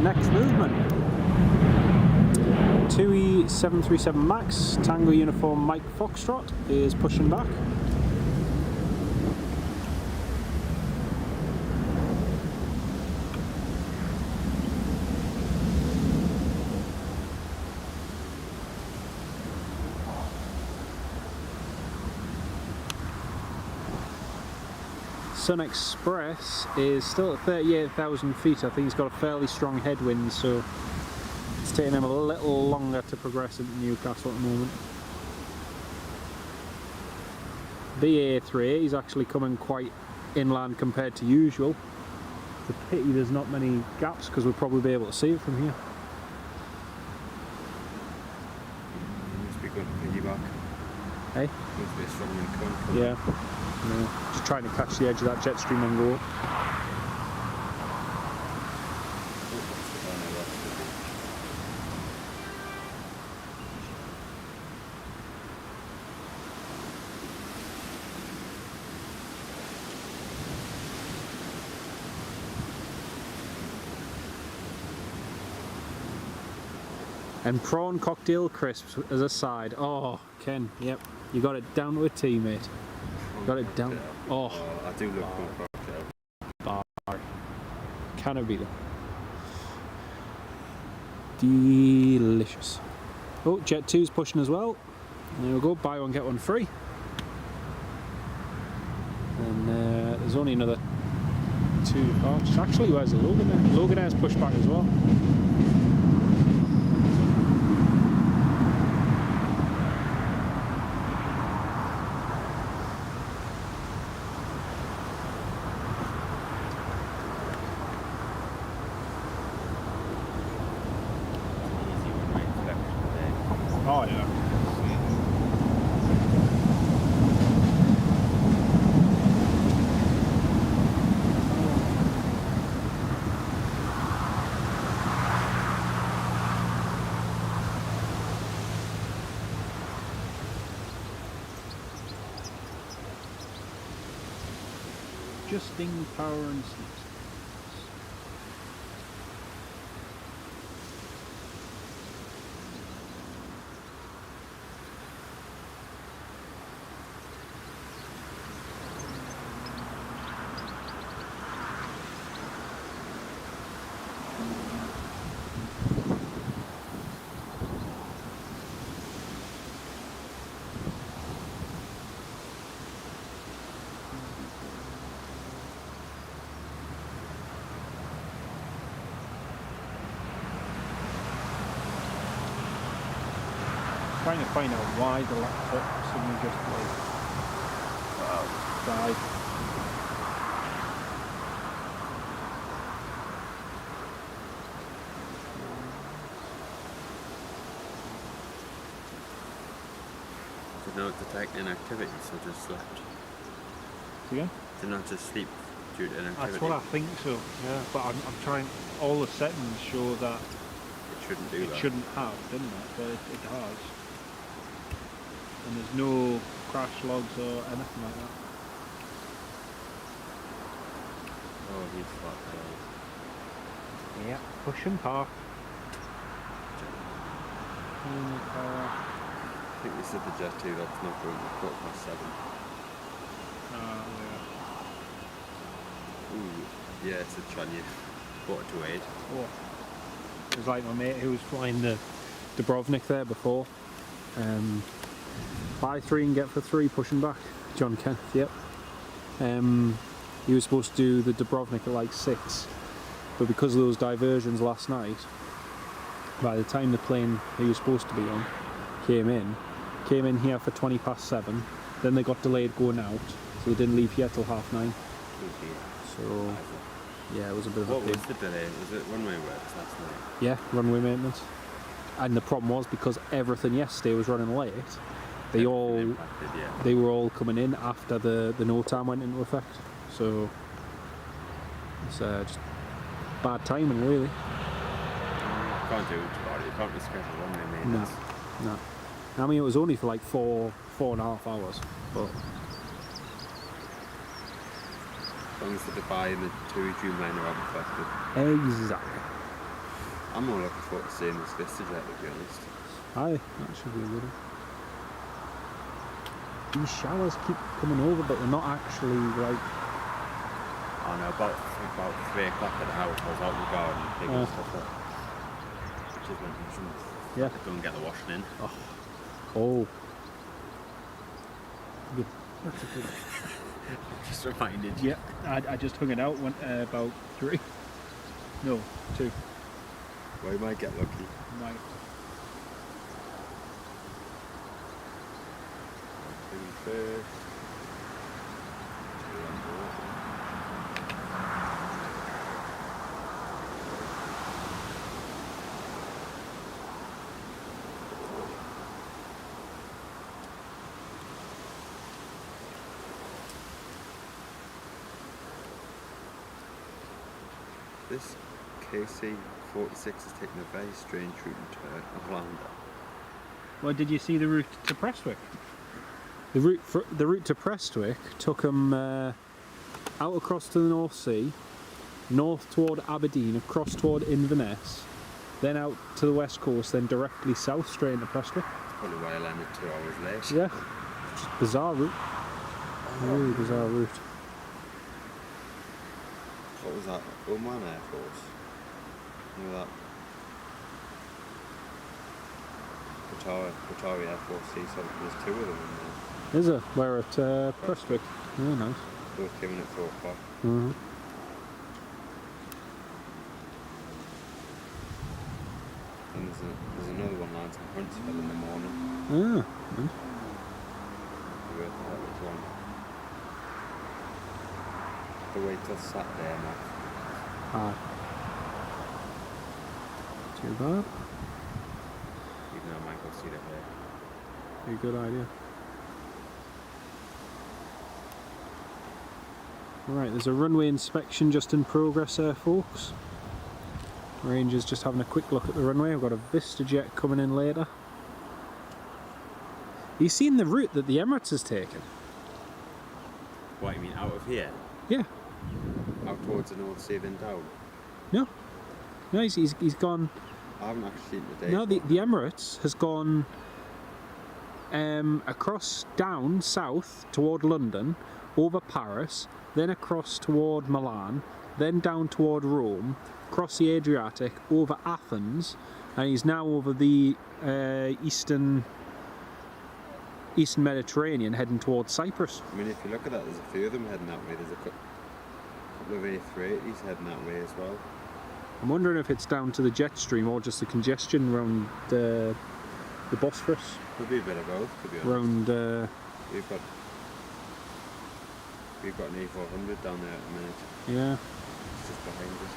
Next movement. 737 MAX, Tango Uniform Mike Foxtrot is pushing back. Sun Express is still at 38,000 feet. I think he's got a fairly strong headwind, so it's taking him a little longer to progress into Newcastle at the moment. BA38 is actually coming quite inland compared to usual. It's a pity there's not many gaps because we'll probably be able to see it from here. Must be good for you back. Hey? Must be a strong wind coming. Yeah. No, just trying to catch the edge of that jet stream and go up. And prawn cocktail crisps as a side. Oh, Ken, yep. You got it down to a T, mate. Got it down. Oh, I do love prawn cocktail. bar. Can it be though? Delicious. Oh, Jet 2's pushing as well. There we go, buy one get one free. And there's only another 2 cars. Actually, where's the Logan Air? Logan Air's pushed back as well. Easy one, mate. Collection day. Oh yeah. Adjusting power and seat. Trying to find out why the laptop suddenly just died. Did not detect inactivity, so just slept. Again? Did not just sleep due to inactivity. That's what I think so, yeah. But I'm trying, all the settings show that It shouldn't do it that. shouldn't have done that, but it has. And there's no crash logs or anything like that. Oh, he's fucked up. Yeah, push and park. I think this is the Jet 2 that's not going to 7:15. Yeah. Ooh, yeah, it's a Chanya 4:28. Oh. It was like my mate who was flying the Dubrovnik there before. Buy 3 and get for 3 pushing back. John Kenneth, yep. He was supposed to do the Dubrovnik at like 6, but because of those diversions last night, by the time the plane he was supposed to be on came in here for 7:20, then they got delayed going out, so they didn't leave here till 9:30. So yeah, it was a bit of a What pain. was the delay? Was it runway works last night? Yeah, runway maintenance. And the problem was because everything yesterday was running late, they Impacted, yeah. they were all coming in after the no time went into effect. So it's just bad timing really. Can't do much about it. You can't reschedule runway No, maintenance. no. I mean it was only for like 4.5 hours, but As long as the Dubai and the TUI Dreamliner aren't affected. exactly. I'm more looking forward to seeing this Vista jet, to be honest. Aye, that should be a good one. These showers keep coming over, but they're not actually like. I know, about 3 o'clock at the house, I was out in the garden picking stuff up. Which is when you should Yeah. go and get the washing in. Oh. Good. That's a good. Just reminded you. Yeah, I just hung it out about 3. No, 2. Well, you might get lucky. Right. First. This KC-46 is taking a very strange route into Orlando. Well, did you see the route to Prestwick? The route to Prestwick took them out across to the North Sea, north toward Aberdeen, across toward Inverness, then out to the west coast, then directly south straight into Prestwick. Probably why I landed 2 hours late. Yeah, just bizarre route. Really bizarre route. What was that? Oman Air Force. You know that? Qatari Air Force C7. There's 2 of them in there. Is it? We're at Prestwick. Oh, nice. Both came in at 4 o'clock. Mm-hmm. And there's another one lands in Huntsville in the morning. Ah, nice. That was one. The wait till Saturday and off. Ah. Too bad. Even though I might go see that here. Be a good idea. Right, there's a runway inspection just in progress there, folks. Rangers just having a quick look at the runway. We've got a VistaJet coming in later. You seen the route that the Emirates has taken? What, you mean out of here? Yeah. Out towards the North Sea then down? No. No, he's gone. I haven't actually seen the date. No, the Emirates has gone across down south toward London, over Paris, then across toward Milan, then down toward Rome, across the Adriatic, over Athens, and he's now over the eastern Mediterranean, heading towards Cyprus. I mean, if you look at that, there's a few of them heading that way. There's a couple of A380s heading that way as well. I'm wondering if it's down to the jet stream or just the congestion around the Bosphorus. Could be a bit of both, to be honest. Around. We've got an A400 down there at the minute. Yeah. It's just behind us.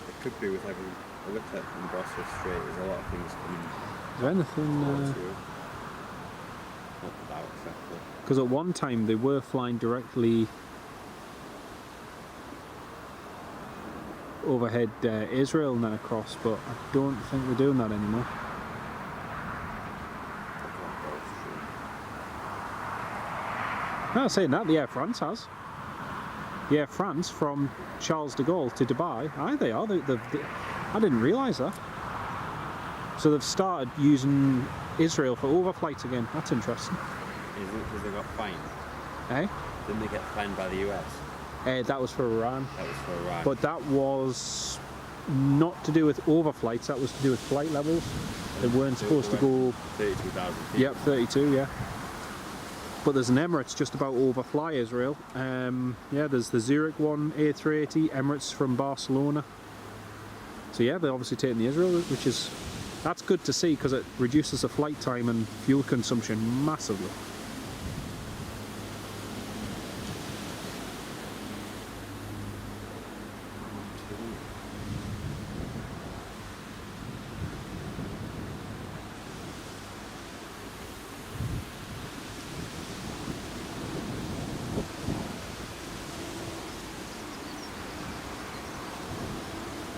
It could be with every. I looked at in Bosphorus Strait. There's a lot of things coming. Is there anything? Not without exactly. Because at one time they were flying directly overhead Israel and then across, but I don't think they're doing that anymore. No, saying that, the Air France has. The Air France from Charles de Gaulle to Dubai. Aye, they are. I didn't realise that. So they've started using Israel for overflights again. That's interesting. Isn't it because they got fined? Eh? Didn't they get fined by the US? That was for Iran. That was for Iran. But that was not to do with overflights, that was to do with flight levels. They weren't supposed to go... 32,000 feet. Yep, 32, yeah. But there's an Emirates just about overfly Israel. Yeah, there's the Zurich one, A380, Emirates from Barcelona. So yeah, they're obviously taking the Israel route, which is... That's good to see because it reduces the flight time and fuel consumption massively.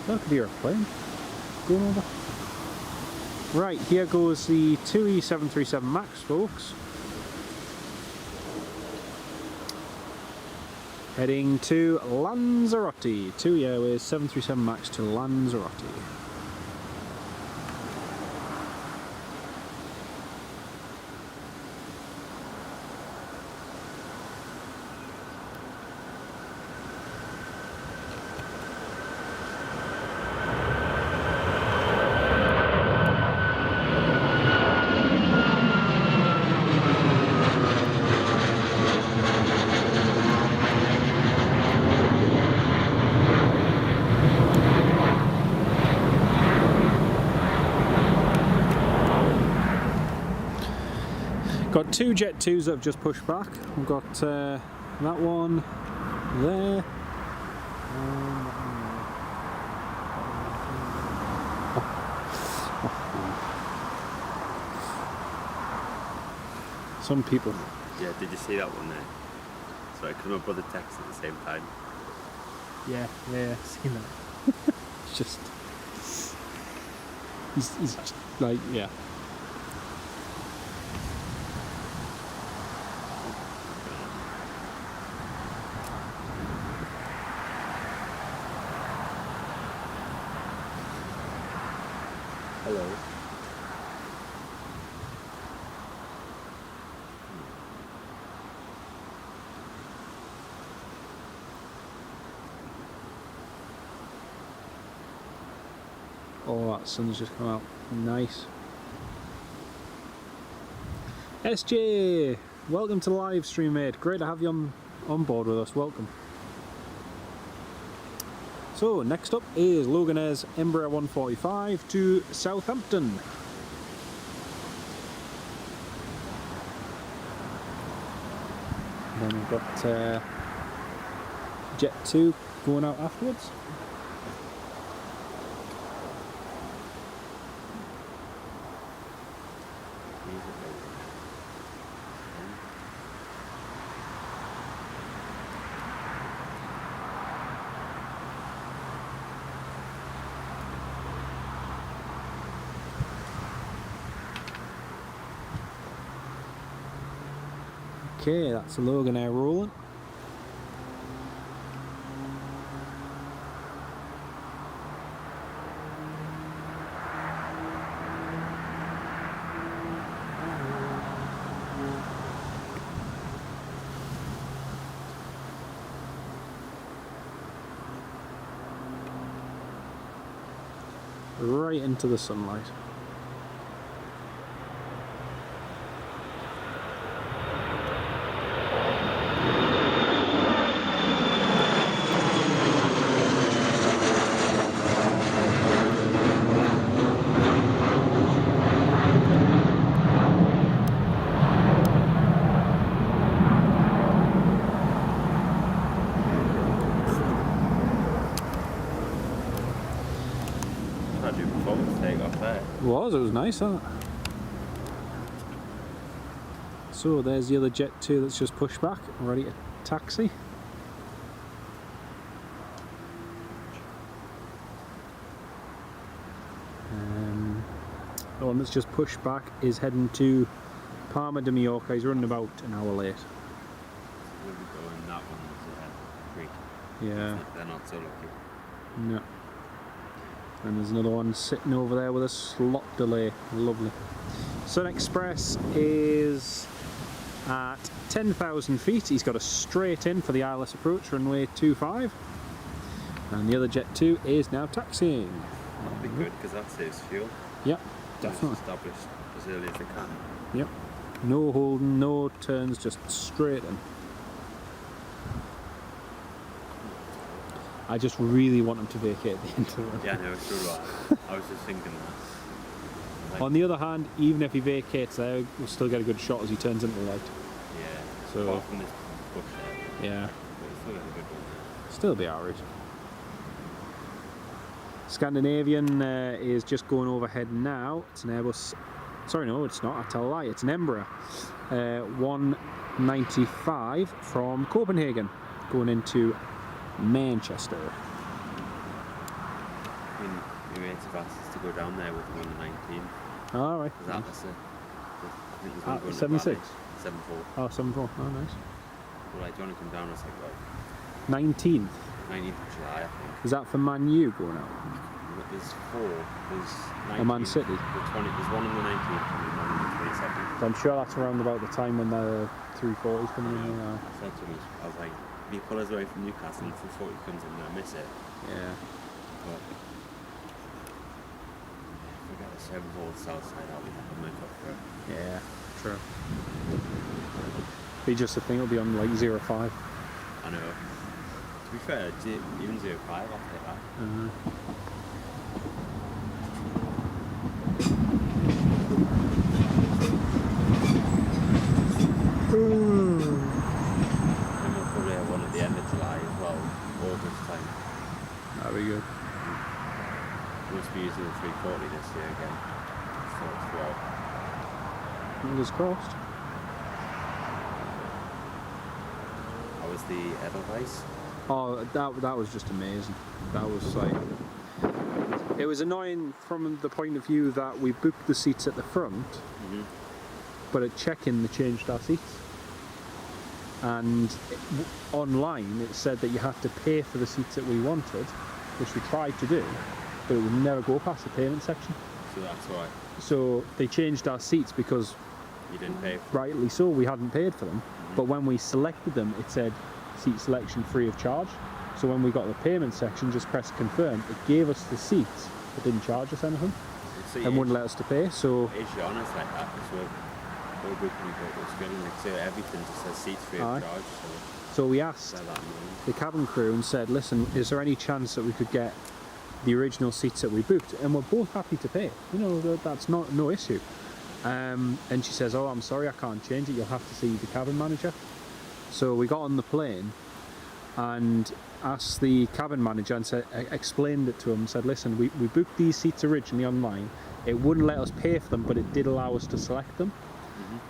I could hear a plane going over. Right, here goes the 2E737 MAX, folks. Heading to Lanzarote. 2E Airways 737 MAX to Lanzarote. Got two Jet 2s that have just pushed back. We've got that one there. Some people. Yeah, did you see that one there? Sorry, because my brother texted at the same time. Yeah, seen that. It's just... He's just like, yeah. Hello. Oh, that sun's just come out. Nice. SJ, welcome to the live stream, mate. Great to have you on board with us. Welcome. So next up is Logan Air's Embraer 145 to Southampton. Then we've got Jet 2 going out afterwards. Okay, that's the Logan Air rolling. Right into the sunlight. It was nice, huh? So there's the other Jet 2 that's just pushed back, ready to taxi. The one that's just pushed back is heading to Palma de Mallorca. He's running about an hour late. We'll be going that one quick. Yeah. They're not so lucky. No. And there's another one sitting over there with a slot delay. Lovely. Sun Express is at 10,000 feet. He's got a straight in for the ILS approach, runway 25. And the other Jet 2 is now taxiing. That'll be good because that saves fuel. Yep, definitely. It's established as early as they can. Yep. No holding, no turns, just straight in. I just really want him to vacate the end of the run. Yeah, no, so do I. I was just thinking that. Like, on the other hand, even if he vacates there, we'll still get a good shot as he turns into the light. Yeah. So, apart from this bush there. Yeah. But it's still a good one. Still be average. Scandinavian is just going overhead now. It's an Airbus. Sorry, no, it's not. I tell a lie. It's an Embraer 195 from Copenhagen, going into Manchester. I mean, my mates have asked us to go down there with the 119. All right. Because that's I think there's one going 76? 74. Oh, 74. Oh, nice. Well, like, do you want to come down? I was like, well, 19th. 19th of July, I think. Is that for Man U going out? But there's four. There's 19th, Or Man City? There's one on the 19th and one on the 22nd. So I'm sure that's around about the time when the 340's coming in. I said to him, I was like, if he pull us away from Newcastle and 340 comes in, I miss it. Yeah. But if we get a 7-4 south side, I'll make up for it. Yeah, true. Be just a thing, it'll be on like 05. I know. To be fair, even 05, I'll take that. Then we'll probably have one at the end of July as well, August time. That'd be good. We'll just be using the 340 this year again. So it's well. Fingers crossed. How was the Edelweiss? Oh, that was just amazing. That was like, it was annoying from the point of view that we booked the seats at the front, but at check-in they changed our seats. And online it said that you had to pay for the seats that we wanted, which we tried to do, but it would never go past the payment section. So that's why So they changed our seats because, you didn't pay for rightly so, we hadn't paid for them. But when we selected them, it said seat selection free of charge. So when we got the payment section, just press confirm. It gave us the seats, but didn't charge us anything, and wouldn't let us to pay. So it's honest like that, because we're booking it's good, like, so everything just says seats free of charge. So we asked the cabin crew and said, listen, is there any chance that we could get the original seats that we booked? And we're both happy to pay. You know, that's no issue. And she says, oh, I'm sorry, I can't change it. You'll have to see the cabin manager. So we got on the plane and asked the cabin manager and explained it to him and said, listen, we booked these seats originally online. It wouldn't let us pay for them, but it did allow us to select them.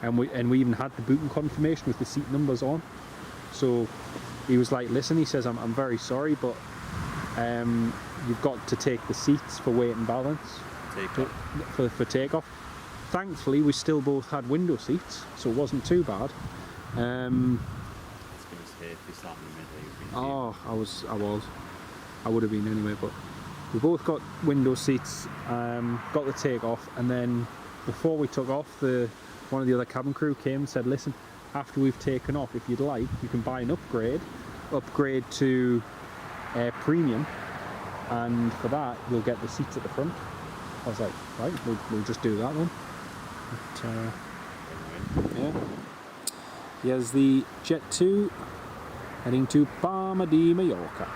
And we even had the booking confirmation with the seat numbers on. So he was like, listen, he says, I'm very sorry, but you've got to take the seats for weight and balance for takeoff. Thankfully, we still both had window seats, so it wasn't too bad. Oh, I would have been anyway, but we both got window seats, got the takeoff, and then before we took off, one of the other cabin crew came and said, listen, after we've taken off, if you'd like, you can buy an upgrade to premium, and for that you'll get the seats at the front. I was like, right, we'll just do that then. But, yeah. Here's the Jet 2 heading to Palma de Mallorca.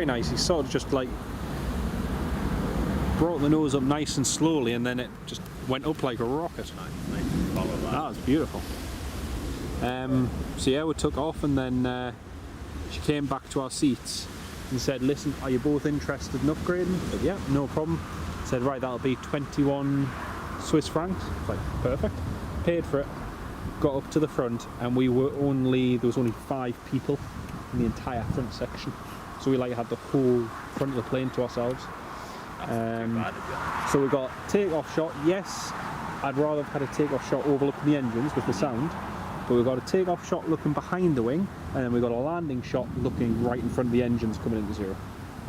Nice. He sort of just like brought the nose up nice and slowly, and then it just went up like a rocket. Nice. That was beautiful. So yeah, we took off, and then she came back to our seats and said, listen, are you both interested in upgrading? I said, yeah, no problem. Said, right, that'll be 21 Swiss francs. Like, perfect. Paid for it, got up to the front, and there was only 5 people in the entire front section. So we like had the whole front of the plane to ourselves. So we got take-off shot. Yes, I'd rather have had a take-off shot overlooking the engines with the sound, but we got a take-off shot looking behind the wing, and then we got a landing shot looking right in front of the engines coming into zero.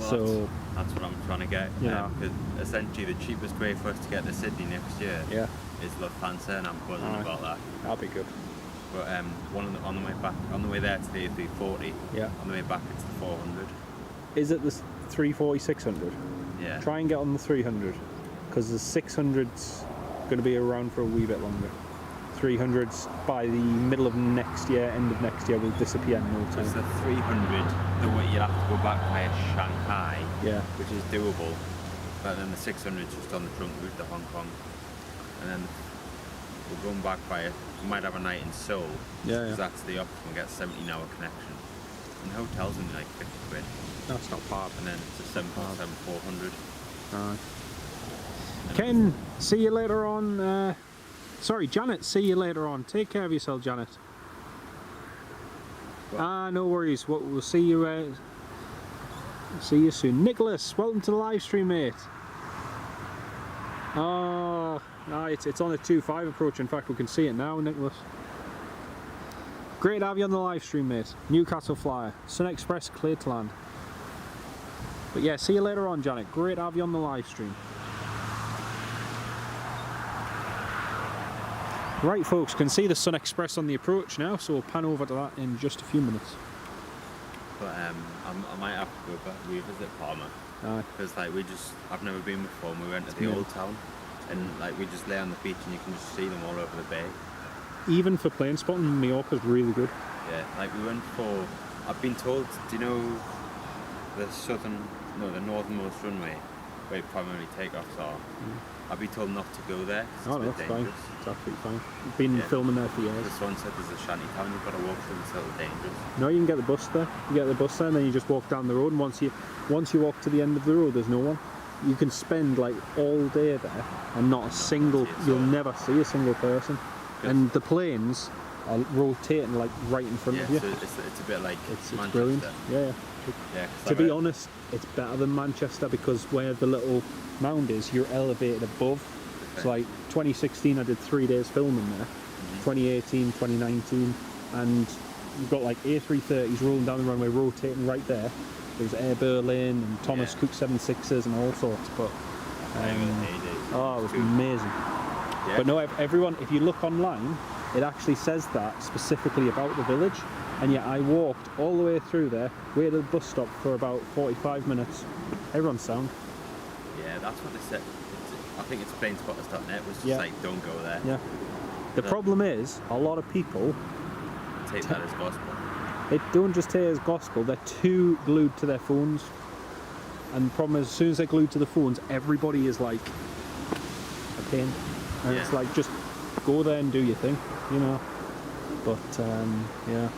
Well, so that's what I'm trying to get. Yeah. Because essentially the cheapest way for us to get to Sydney next year is Lufthansa, and I'm buzzing about that. That'll be good. But on the way back, on the way there to the 340, on the way back it's the 400. Is it the 340, 600? Yeah. Try and get on the 300, because the 600's going to be around for a wee bit longer. 300's by the middle of next year, end of next year, will disappear in no time. It's the 300, the way you'll have to go back via Shanghai, which is doable. But then the 600's just on the trunk route to Hong Kong. And then we're going back via, we might have a night in Seoul, because that's the option, we get a 17-hour connection. And the hotel's only like 50 quid. That's not bad. And then it's a 747 400. Alright. Ken, see you later on. Sorry, Janet, see you later on. Take care of yourself, Janet. What? No worries. We'll see you. See you soon. Nicholas, welcome to the live stream, mate. It's on a 2.5 approach. In fact, we can see it now, Nicholas. Great to have you on the live stream, mate. Newcastle flyer. Sun Express, clear to land. But yeah, see you later on, Janet. Great to have you on the live stream. Right, folks, can see the Sun Express on the approach now, so we'll pan over to that in just a few minutes. But I might have to go back revisit Palma, because like I've never been before, and we went to the old town, and like we just lay on the beach and you can just see them all over the bay. Even for plane spotting, Mallorca's really good. Yeah, like we went for, I've been told, do you know the northernmost runway where primarily takeoffs are? I've been told not to go there. Oh no, that's fine. It's absolutely fine. I've been filming there for years. This one said there's a shanty town, you've got to walk through, it's a little dangerous. No, you can get the bus there. You get the bus there and then you just walk down the road, and once you walk to the end of the road, there's no one. you can spend like all day there and not a single, you'll never see a single person. And the planes are rotating like right in front of you. So it's a bit like it's brilliant. Yeah. To be honest, it's better than Manchester because where the little mound is, you're elevated above. Okay. So like 2016, I did 3 days filming there. 2018, 2019, and you've got like A330s rolling down the runway, rotating right there. There's Air Berlin and Thomas Cook 76s and all sorts. But oh, it was amazing. Yeah. But no, everyone, if you look online, it actually says that specifically about the village. And yet I walked all the way through there, waited at the bus stop for about 45 minutes. Everyone's sound. Yeah, that's what they said. I think it's planespotters.net was just like, don't go there. Yeah. The problem is, a lot of people take that as gospel. They don't just take it as gospel, they're too glued to their phones. And the problem is, as soon as they're glued to the phones, everybody is like a pain. And it's like, just go there and do your thing, you know. But, yeah.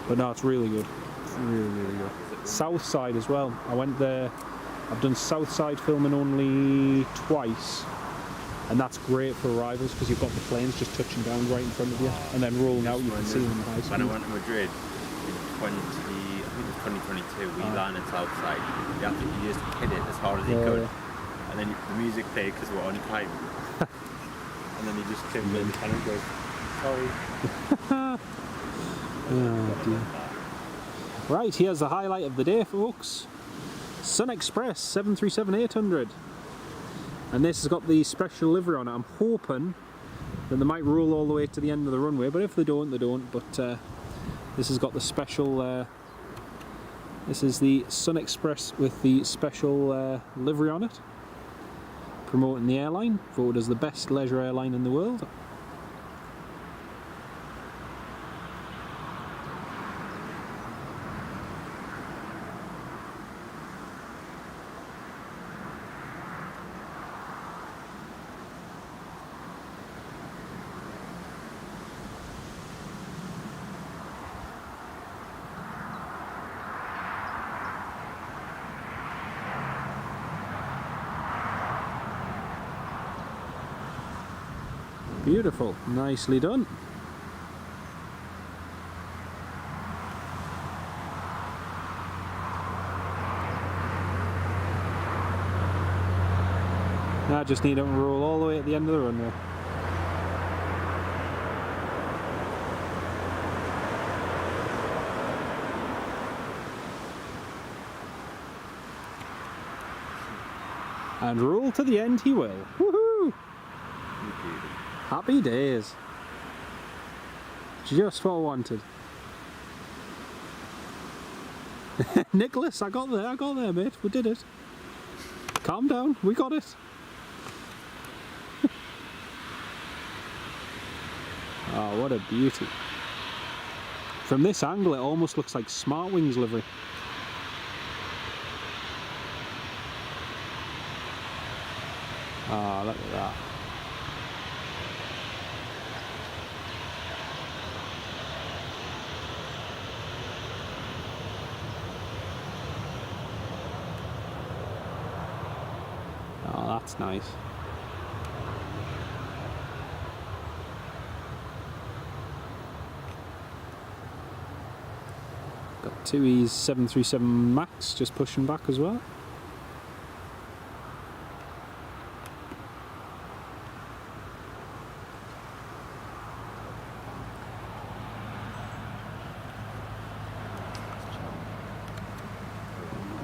But no, it's really good. It's really, really good. South side as well. I went there. I've done south side filming only twice. And that's great for arrivals because you've got the planes just touching down right in front of you. And then rolling out, you can see them in high speed. When I went to Madrid in 2022, we landed south side. You just hit it as hard as you could. Yeah. And then the music played because we're on time. And then you just came in and it goes, sorry. Oh dear. Right, here's the highlight of the day, folks. Sun Express 737-800. And this has got the special livery on it. I'm hoping that they might roll all the way to the end of the runway, but if they don't, they don't. But this has got the special, this is the Sun Express with the special livery on it. Promoting the airline, voted as the best leisure airline in the world. Beautiful, nicely done. Now I just need them to roll all the way at the end of the runway. And roll to the end he will. Woohoo! Happy days. Just what I wanted. Nicholas, I got there, mate. We did it. Calm down, we got it. Oh, what a beauty. From this angle, it almost looks like Smart Wings livery. Oh, look at that. Oh, that's nice. Got two E's 737 Max just pushing back as well.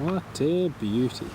What a beauty.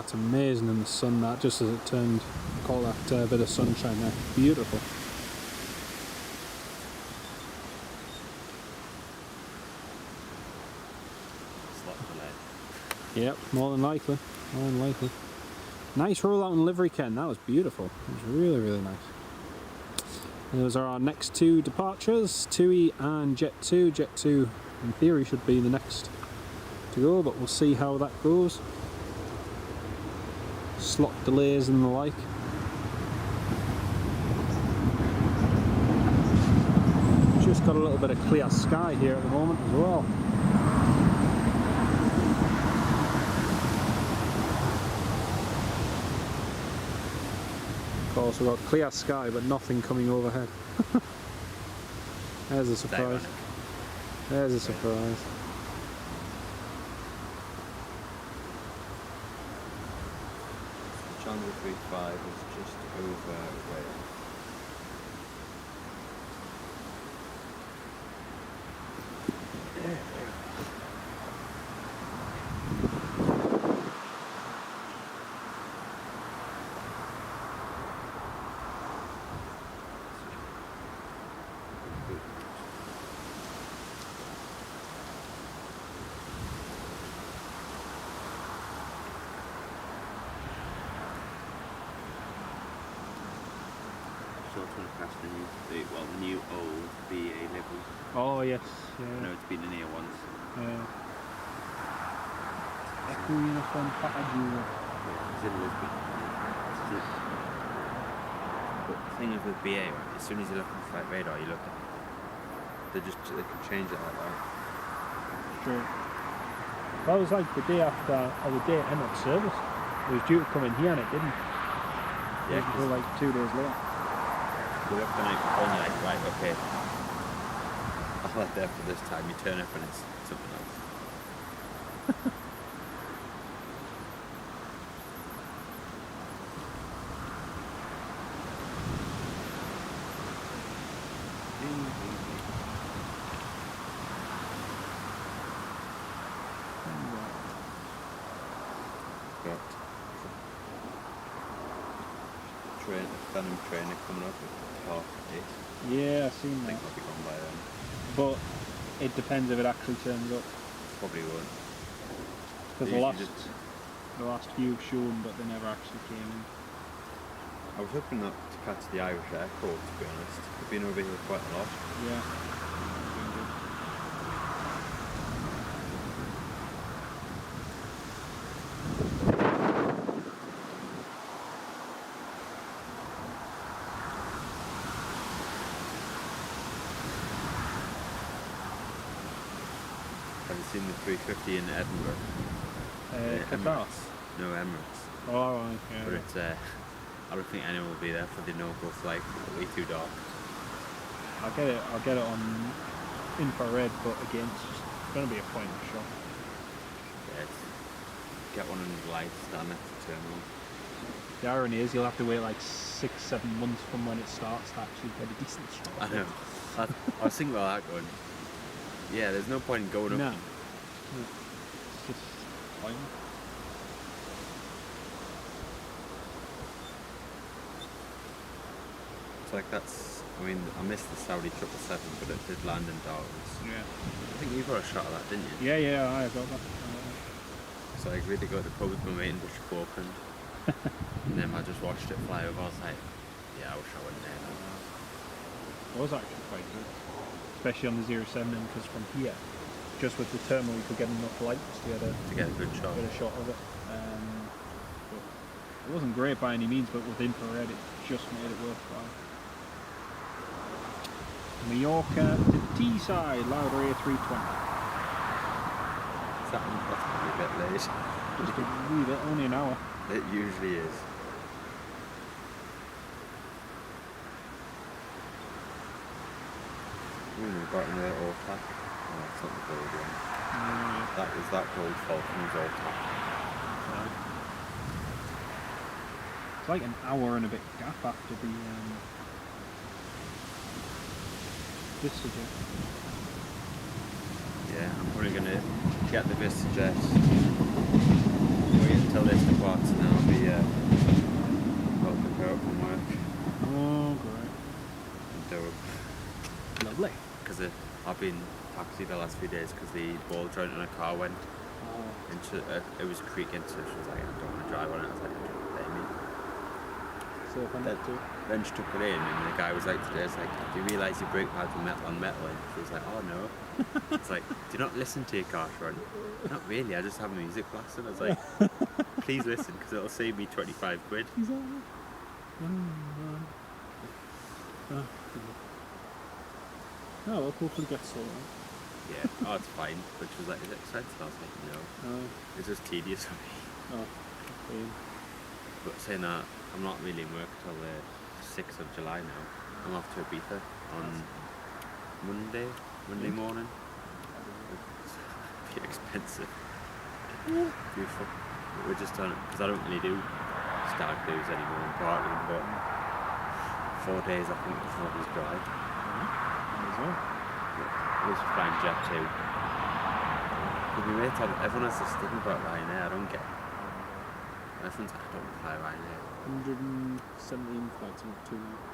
that's amazing in the sun, that, just as it turned, call that bit of sunshine there. Beautiful. Yep, more than likely. More than likely. Nice rollout and livery, Ken. That was beautiful. It was really, really nice. And those are our next two departures, TUI and Jet 2. Jet 2, in theory, should be the next to go, but we'll see how that goes. Slot delays and the like. Just got a little bit of clear sky here at the moment as well. Of course, we've got clear sky but nothing coming overhead. There's a surprise. There's a surprise. Chandler 35 is just over Wales. The new old BA level. Oh yes, yeah. I know it's been in here once. Echo uniform packaging. Yeah, it's in Lisbon. But the thing is with BA, right, as soon as you look at the flight radar, you look at they can change it like that. True. That was like the day after, or the day it ended service. It was due to come in here and it didn't. Yeah, it was like 2 days later. You look the night before and you're like, right, okay, I'll let there for this time. You turn up and it's something else. Got Phantom trainer coming up at 8:30. Yeah, I've seen I think that. I'll be gone by then. But it depends if it actually turns up. Probably won't. Because the last few have shown, but they never actually came in. I was hoping not to catch the Irish airport, to be honest. I've been over here quite a lot. Yeah. Have you seen the 350 in Edinburgh? Emirates. No, Emirates. Oh, right, yeah. But it's, I don't think anyone will be there for the no-go flight. It'll be too dark. I'll get it on infrared, but again, it's just going to be a pointless shot. Yeah, get one under the lights, stand at the terminal. The irony is you'll have to wait like 6-7 months from when it starts to actually get a decent shot. I know. I was thinking about that going, yeah, there's no point in going up. No. It's just pointless. It's like I I missed the Saudi 777, but it did land in Darwin's. Yeah. I think you got a shot of that, didn't you? Yeah, I got that. So I agreed to go to the pub with my mate in Bishop Auckland. And then I just watched it fly over. I was like, yeah, I wish I went there. It was actually quite good. Especially on the 07, because from here, just with the terminal, you could get enough light to get a good shot. Get a shot of it. But it wasn't great by any means, but with infrared, it just made it worthwhile. Mallorca to Teesside, Livestream A320. That's probably a bit late. Just a wee bit, only an hour. It usually is. We've got another all-tack. Oh, that's not the gold one. That was that gold Falcon's all-tack. It's like an hour and a bit gap after the VistaJet. Yeah, I'm probably going to get the VistaJet, wait until till this departs and then I'll be helping her up from work. Oh, great. In Durham. Lovely. Because I've been taxied the last few days because the ball joint on a car went into it was creaking, so she was like, I don't want to drive on it. I was like, let me. So if I need to. Then she took it in and the guy was like today, it's like, do you realise your brake pads were metal on metal? And she was like, oh no. It's like, do you not listen to your car, Sharon? Not really, I just have music blasting. I was like, please listen because it'll save me 25 quid. Exactly. Oh, well, hopefully get sorted. Yeah, oh, it's fine. But she was like, is it expensive? I was like, no. It's just tedious for me. Oh, okay. But saying that, I'm not really in work till the 6th of July now. I'm off to Ibiza on Monday morning. It's a bit expensive. Beautiful. But we're just on it, because I don't really do stag do's anymore in partying, but 4 days I think before he's dry. We're flying jet too. Everyone has this stigma about Ryanair, I don't get it. Everyone's like, I don't fly Ryanair. 117 flights in 2 weeks.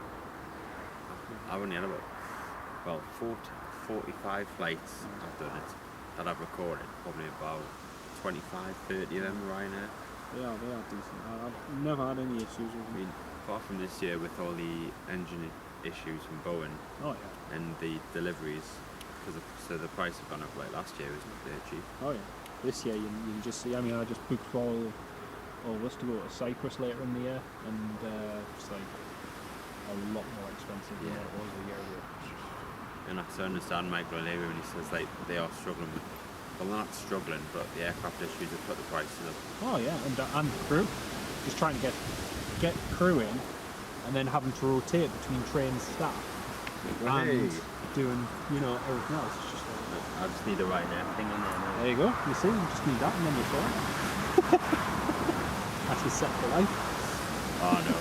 I've only had about, 45 flights I've done it that I've recorded, probably about 25, 30 of them Ryanair. They are decent. I've never had any issues with them. I mean, apart from this year with all the engine issues from Boeing and the deliveries, so the price have gone up. Like last year was very cheap. Oh yeah. This year you can just see. I mean, I just booked all of us to go to Cyprus later in the year, and it's like a lot more expensive than it was a year ago. And I understand Michael O'Leary when he says like they are struggling with. Well, they're not struggling, but the aircraft issues have put the prices up. Oh yeah, and crew, just trying to get crew in, and then having to rotate between trained staff and doing everything else. It's just like, I just need the Ryanair thing on there now. There you go. You see, you just need that, and then you're fine. That's your set for life. Oh no.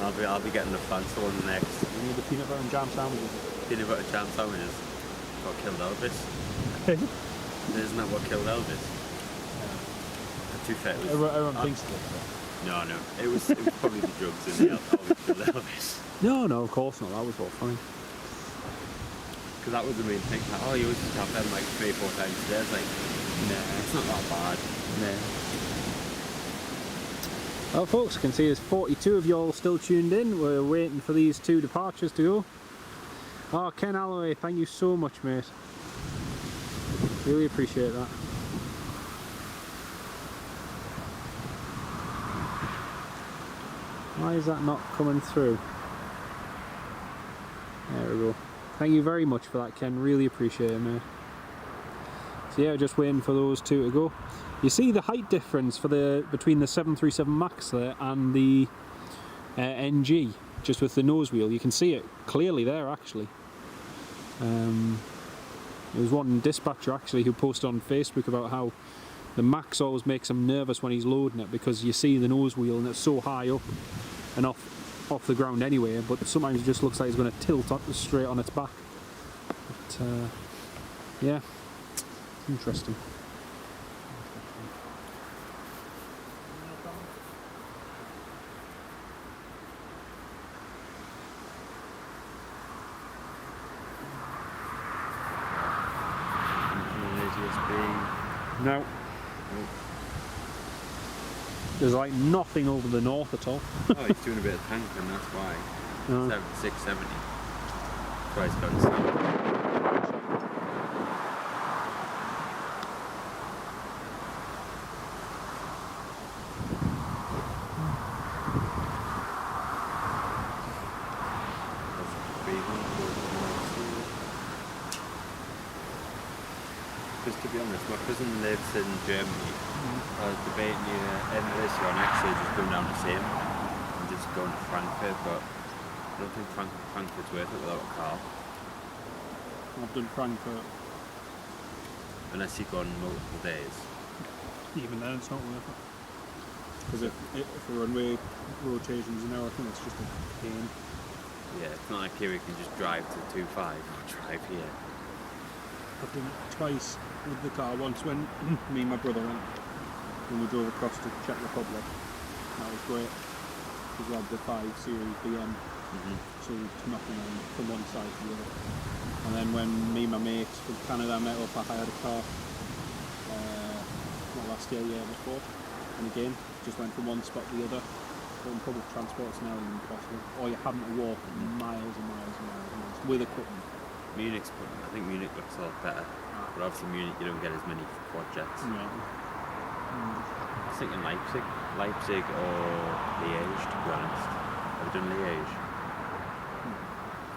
I'll be getting the fancy one next. You need the peanut butter and jam sandwiches. Peanut butter jam sandwiches. What killed Elvis? Isn't that what killed Elvis? To be fair, everyone thinks it. No, it was probably the drugs in the alcohol that killed Elvis. No, of course not. That was all funny. Because that was the main thing. Like, oh, you always just have them like 3 or 4 times a day. It's like, nah, it's not that bad. Nah. Well, folks, you can see there's 42 of you all still tuned in. We're waiting for these 2 departures to go. Oh, Ken Alloway, thank you so much, mate. Really appreciate that. Why is that not coming through? There we go. Thank you very much for that, Ken. Really appreciate it, mate. So yeah, just waiting for those 2 to go. You see the height difference between the 737 MAX there and the NG, just with the nose wheel. You can see it clearly there, actually. There was one dispatcher actually who posted on Facebook about how the MAX always makes him nervous when he's loading it, because you see the nose wheel and it's so high up and off the ground anyway, but sometimes it just looks like it's going to tilt straight on its back. But yeah, interesting. No. There's like nothing over the north at all. Oh, he's doing a bit of tank and that's why. 670. That's why he's going south. Because to be honest, my cousin lives in Germany. I was debating end of this year on actually just going down the same and just going to Frankfurt, but I don't think Frankfurt's worth it without a car. I've done Frankfurt. Unless you go on multiple days. Even then it's not worth it. Because if the runway rotations and everything, it's just a pain. Yeah, it's not like here we can just drive to 25 or drive here. I've done it twice with the car. Once when me and my brother went when we drove across to Czech Republic. That was great, because we had the 5 Series BM, so we were knocking on from one side to the other. And then when me and my mates from Canada met up, I hired a car, not last year, the year before, and again, just went from one spot to the other. On public transport is nearly impossible, or you're having to walk miles and miles and miles and miles with equipment. I think Munich looks a lot better, but obviously Munich you don't get as many quad jets. Yeah. I was thinking Leipzig or Liège, to be honest. Have you done Liège?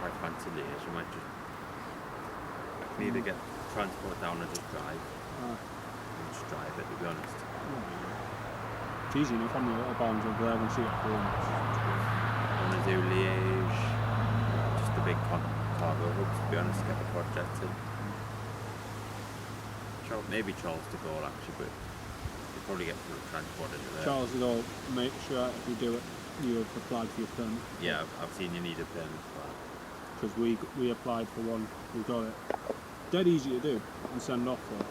Quite fancy Liège. I might just either get transport down or just drive. Just drive it, to be honest. It's easy enough on the little barns over there once you get home. I want to do Liège, just the big cargo hubs, to be honest, get the quad jets in. Maybe Charles de Gaulle actually, but you probably get public transport into there. Charles de Gaulle, make sure if you do it, you have applied for your permit. Yeah, I've seen you need a permit for that. Because we applied for one, we got it. Dead easy to do and send off for,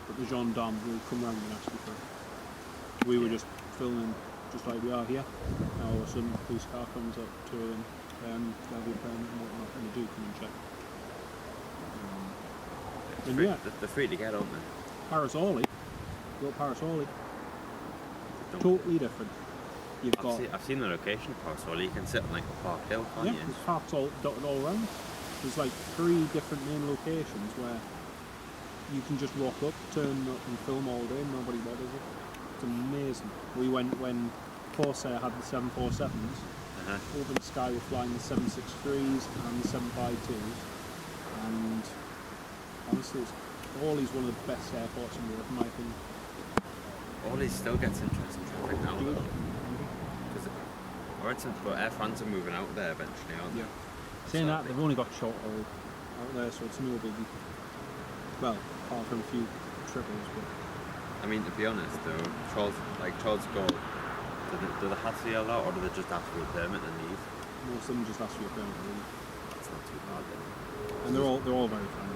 but the gendarmes will come round and ask you for it. We were just filming just like we are here. Now all of a sudden the police car comes up to them, they'll be permit and whatnot, and they do come and check. They're free to get, aren't they? Paris Orly, totally different. I've seen the location of Paris Orly. You can sit on like a park hill, can't you? Yeah, there's parks all dotted all around. There's like 3 different main locations where you can just walk up, turn up and film all day, nobody bothers it. It's amazing. We went when Corsair had the 747s, over the sky were flying the 763s and the 752s, and honestly, Orly's one of the best airports in Europe, in my opinion. Orly still gets interesting traffic now, though. But Air France are moving out there eventually, aren't they? Yeah. Saying that, they've only got short haul out there, so it's no biggie. Well, apart from a few triples, but... I mean, to be honest though, Charles de Gaulle, do they hassle you a lot, or do they just ask for a permit and leave? Most of them just ask for a permit and leave. That's not too bad then. And they're all very friendly.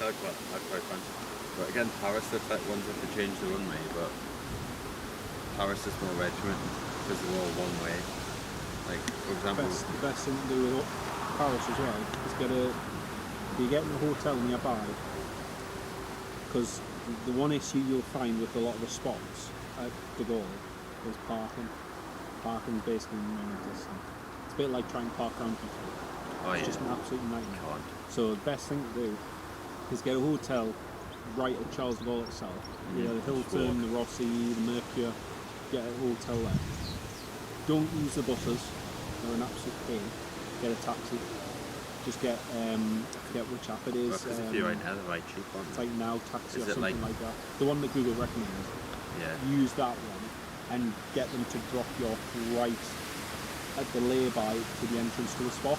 I'd quite fancy. But again, Paris looks like ones have to change the runway, but Paris is more regimented because they're all one way. Like, for example... The best thing to do with Paris as well is you get in a hotel nearby, because the one issue you'll find with a lot of the spots at de Gaulle is parking. Parking basically non-existent. It's a bit like trying to park around Heathrow. It's just an absolute nightmare. So the best thing to do is get a hotel right at Charles de Gaulle itself. The Hilton, the Rossi, the Mercure, get a hotel there. Don't use the buses, they're an absolute pain. Get a taxi. Just get, I forget which app it is. Because if you're right now, they're right cheap, aren't it's like Now Taxi is or something like that. The one that Google recommends. Yeah. Use that one and get them to drop you off right at the lay-by to the entrance to the spot.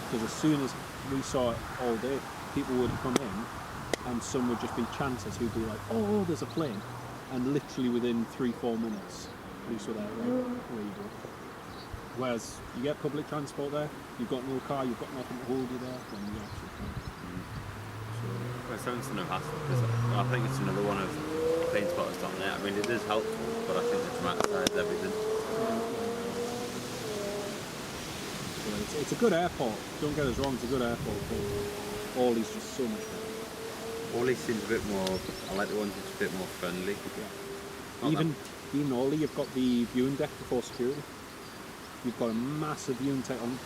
Because as soon as we saw it all day, people would come in and some would just be chancers who'd be like, oh, there's a plane. And literally within 3-4 minutes, police were there, right, where you go. Whereas you get public transport there, you've got no car, you've got nothing to hold you there, then you actually can't. Well, it sounds no hassle, because I think it's another one of plane spotters on there. I mean, it is helpful, but I think it dramatisises everything. So it's a good airport, don't get us wrong, it's a good airport, but Orly's just so much better. Orly seems a bit more, I like the ones that's a bit more friendly. Yeah. Even Orly, you've got the viewing deck before security. You've got a massive viewing deck on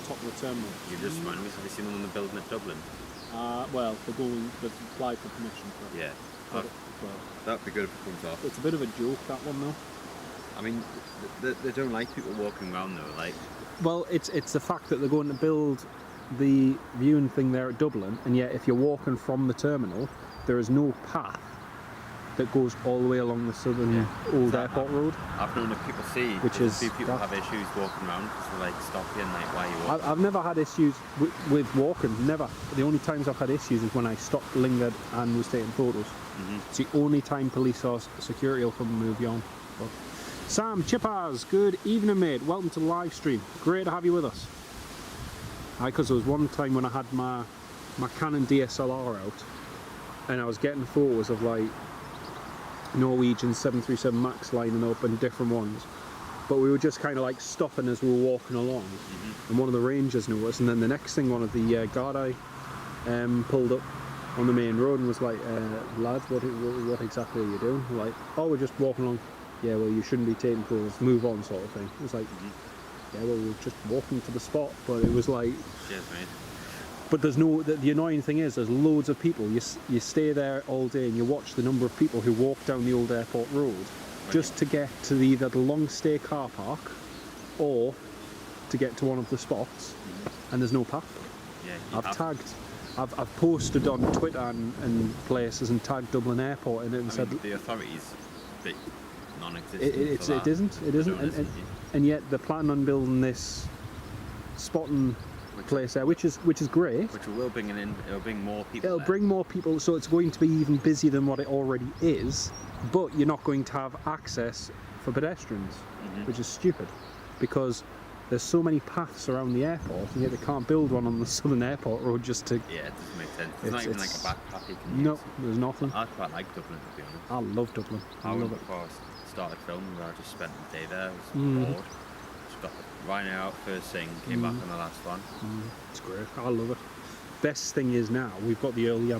top of the terminal. You just reminded me, have you seen the one they're building at Dublin? Well, they've applied for permission for it. Yeah. That'd be good if it comes off. It's a bit of a joke, that one though. I mean, they don't like people walking around though, like... Well, it's the fact that they're going to build the viewing thing there at Dublin, and yet if you're walking from the terminal, there is no path that goes all the way along the southern old airport road. I've known that people see, people have issues walking around because they like stop you and like, why are you walking? I've never had issues with walking, never. The only times I've had issues is when I stopped, lingered and was taking photos. It's the only time police or security will come and move you on. But Sam Chippers, good evening mate, welcome to the live stream. Great to have you with us. Because there was one time when I had my my Canon DSLR out, and I was getting photos of like Norwegian 737 Max lining up and different ones, but we were just kind of like stopping as we were walking along, and one of the rangers knew us, and then the next thing one of the Gardai pulled up on the main road and was like, lads, what exactly are you doing? We're like, oh, we're just walking along. Yeah, well, you shouldn't be taking photos, move on, sort of thing. It was like, yeah, well, we're just walking to the spot, but it was like, cheers, mate. but there's no, the annoying thing is there's loads of people. You stay there all day and you watch the number of people who walk down the old airport road just to get to either the long stay car park or to get to one of the spots, and there's no path. Yeah, I've posted on Twitter and places and tagged Dublin Airport in it and said the authorities bit non-existent. It isn't, and yet they're planning on building this spotting place there, which is great. Which will bring it'll bring more people. It'll bring more people, so it's going to be even busier than what it already is. But you're not going to have access for pedestrians, which is stupid, because there's so many paths around the airport, and yet they can't build one on the Southern Airport Road just to. Yeah, it doesn't make sense. There's not even like a back path you can use. No, there's nothing. I quite like Dublin, to be honest. I love Dublin. I love it. Before I started filming, where I just spent the day there. I was bored. Just got Ryanair out first thing, came back on the last one. It's great. I love it. Best thing is now we've got the early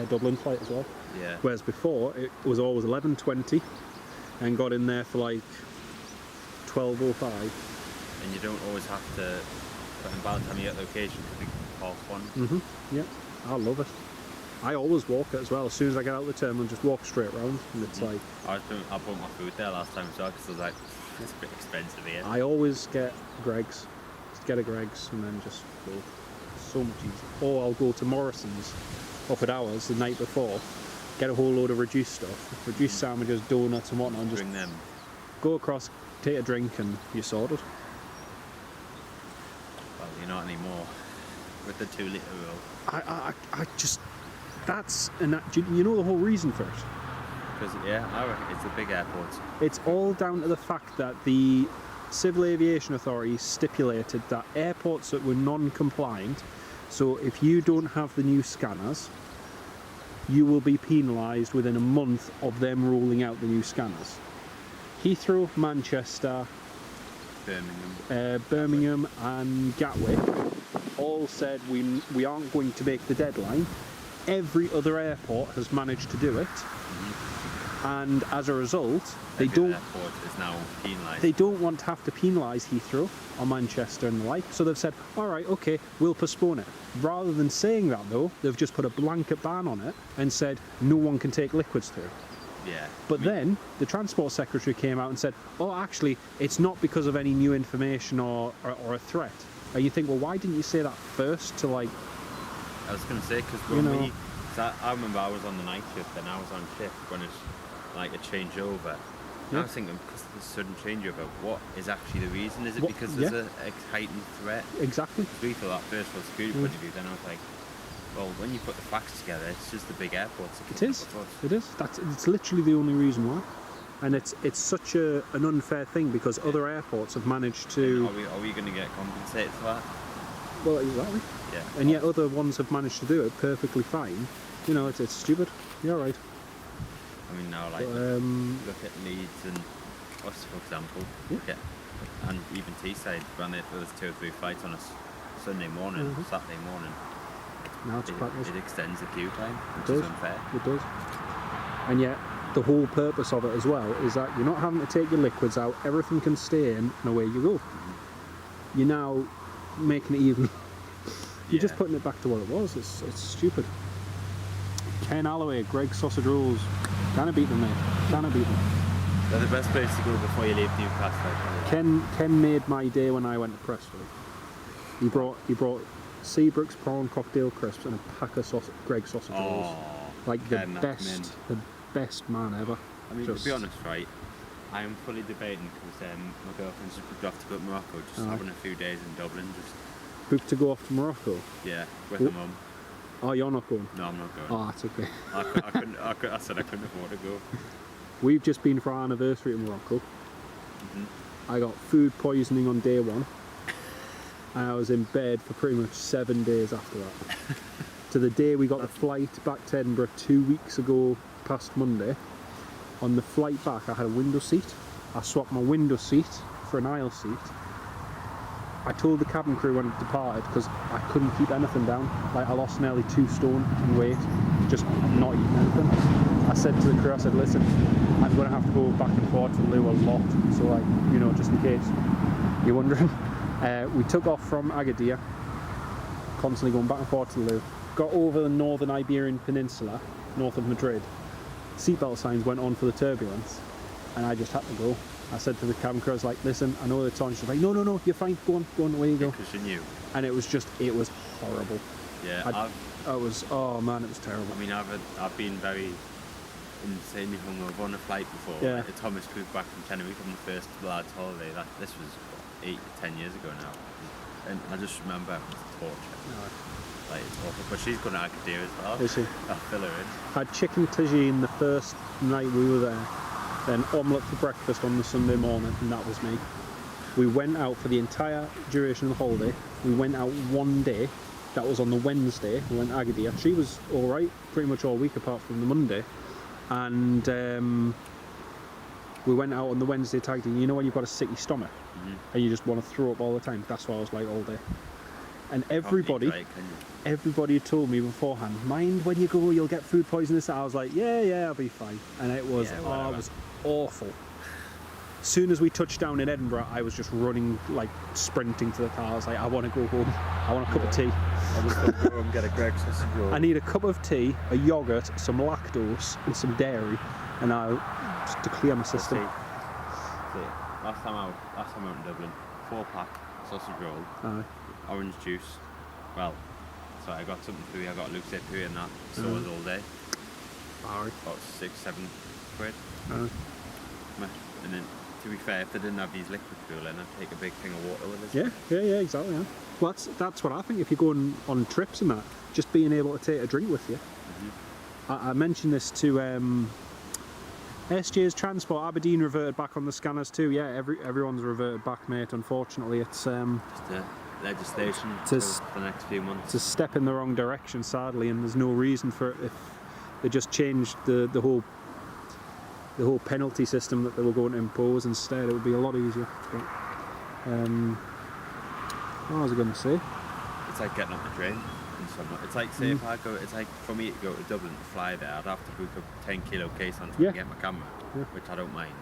Dublin flight as well. Yeah. Whereas before it was always 11:20, and got in there for like 12:05. And you don't always have to put in by the time you get location to be half one. Yeah, I love it. I always walk it as well. As soon as I get out of the terminal, just walk straight round, and it's like. I bought my food there last time as well because I was like, it's a bit expensive here. I always get Greg's. Just get a Greg's and then just go. So much easier. Or I'll go to Morrison's up at ours the night before, get a whole load of reduced stuff, reduced sandwiches, donuts and whatnot, and just bring them. Go across, take a drink, and you're sorted. Well, you're not anymore with the 2 litre rule. I just, that's, and that, you know the whole reason for it? Because, yeah, I reckon it's a big airport. It's all down to the fact that the Civil Aviation Authority stipulated that airports that were non-compliant, so if you don't have the new scanners, you will be penalised within a month of them rolling out the new scanners. Heathrow, Manchester, Birmingham and Gatwick all said we aren't going to make the deadline. Every other airport has managed to do it, and as a result, they don't want to have to penalise Heathrow or Manchester and the like. So they've said, all right, okay, we'll postpone it. Rather than saying that though, they've just put a blanket ban on it and said no one can take liquids through. Yeah. But then the Transport Secretary came out and said, oh, actually, it's not because of any new information or a threat. And you think, well, why didn't you say that first to like... I was going to say, because I remember I was on the night shift and I was on shift when it's like a changeover. Yeah. I was thinking, because of the sudden changeover, what is actually the reason? Is it because there's a heightened threat? Exactly. We thought that first from a security point of view, then I was like, well, when you put the facts together, it's just the big airports. It is. It's literally the only reason why. And it's such an unfair thing because other airports have managed to... Are we going to get compensated for that? Well, exactly. Yeah. And yet other ones have managed to do it perfectly fine. You know, it's stupid. You're right. I mean, now, like, look at Leeds and us, for example. Yeah. And even Teesside, when there was 2 or 3 flights on a Sunday morning, Saturday morning. Now it's it extends the queue time, which is unfair. It does. And yet, the whole purpose of it as well is that you're not having to take your liquids out, everything can stay in, and away you go. You're now making it even... You're just putting it back to what it was. It's stupid. Ken Alloway, Greg Sausage Rolls. Can't beat them, mate. Can't beat them. They're the best place to go before you leave Newcastle. Ken made my day when I went to Prestwick. He brought Seabrook's prawn cocktail crisps and a pack of Greg Sausage Rolls. Like the best man ever. I mean, to be honest, right, I am fully debating because my girlfriend's just booked off to go to Morocco, just having a few days in Dublin. Just booked to go off to Morocco? Yeah, with her mum. Oh, you're not going? No, I'm not going. Oh, that's okay. I said I couldn't afford to go. We've just been for our anniversary in Morocco. I got food poisoning on day 1. And I was in bed for pretty much 7 days after that. to the day we got the flight back to Edinburgh 2 weeks ago, past Monday. On the flight back, I had a window seat. I swapped my window seat for an aisle seat. I told the cabin crew when it departed, because I couldn't keep anything down. Like, I lost nearly 2 stone in weight, just not eating anything. I said to the crew, I said, listen, I'm going to have to go back and forth to the loo a lot, so like, you know, just in case you're wondering. We took off from Agadir, constantly going back and forth to the loo. Got over the northern Iberian Peninsula, north of Madrid. Seatbelt signs went on for the turbulence, and I just had to go. I said to the cabin crew, I was like, listen, I know it's on. She's like, no, you're fine, go on, away you go. Because you knew. And it was horrible. Yeah, oh man, it was terrible. I mean, I've been very insanely hungover on a flight before. Yeah. Like the Thomas Cook back from Tenerife on the first lads holiday. This was 8, 10 years ago now. And I just remember it was torture. No. Like, it's awful. But she's going to Agadir as well. Is she? I'll fill her in. Had chicken tagine the first night we were there. Then omelette for breakfast on the Sunday morning, and that was me. We went out for the entire duration of the holiday. We went out one day, that was on the Wednesday. We went to Agadir. She was alright pretty much all week apart from the Monday. And we went out on the Wednesday tag team. You know when you've got a sicky stomach and you just want to throw up all the time? That's what I was like all day. And everybody had told me beforehand, mind when you go, you'll get food poisoning. I was like, yeah, I'll be fine. And it was, it was awful. As soon as we touched down in Edinburgh, I was just running, like sprinting to the car. I was like, I want to go home. I want a cup of tea. I just want to go and get a Greg's sausage roll. I need a cup of tea, a yoghurt, some lactose, and some dairy, and I'll just to clear my system. Last time out in Dublin, 4-pack sausage roll, orange juice. Well, so I got something through. I got Luke's through and that stores all day. About 6-7 quid. And then, to be fair, if they didn't have these liquid fuel in, I'd take a big thing of water with us. Yeah, exactly. Yeah. Well, that's what I think. If you're going on trips and that, just being able to take a drink with you. I mentioned this to SJ's Transport. Aberdeen reverted back on the scanners too. Yeah, everyone's reverted back, mate. Unfortunately, it's just legislation for the next few months. It's a step in the wrong direction, sadly, and there's no reason for it. If they just changed the whole penalty system that they were going to impose instead, it would be a lot easier. But, what was I going to say? It's like getting on the train in summer. It's like, say, if I go, it's like for me to go to Dublin to fly there, I'd have to book a 10-kilo case on to get my camera, which I don't mind.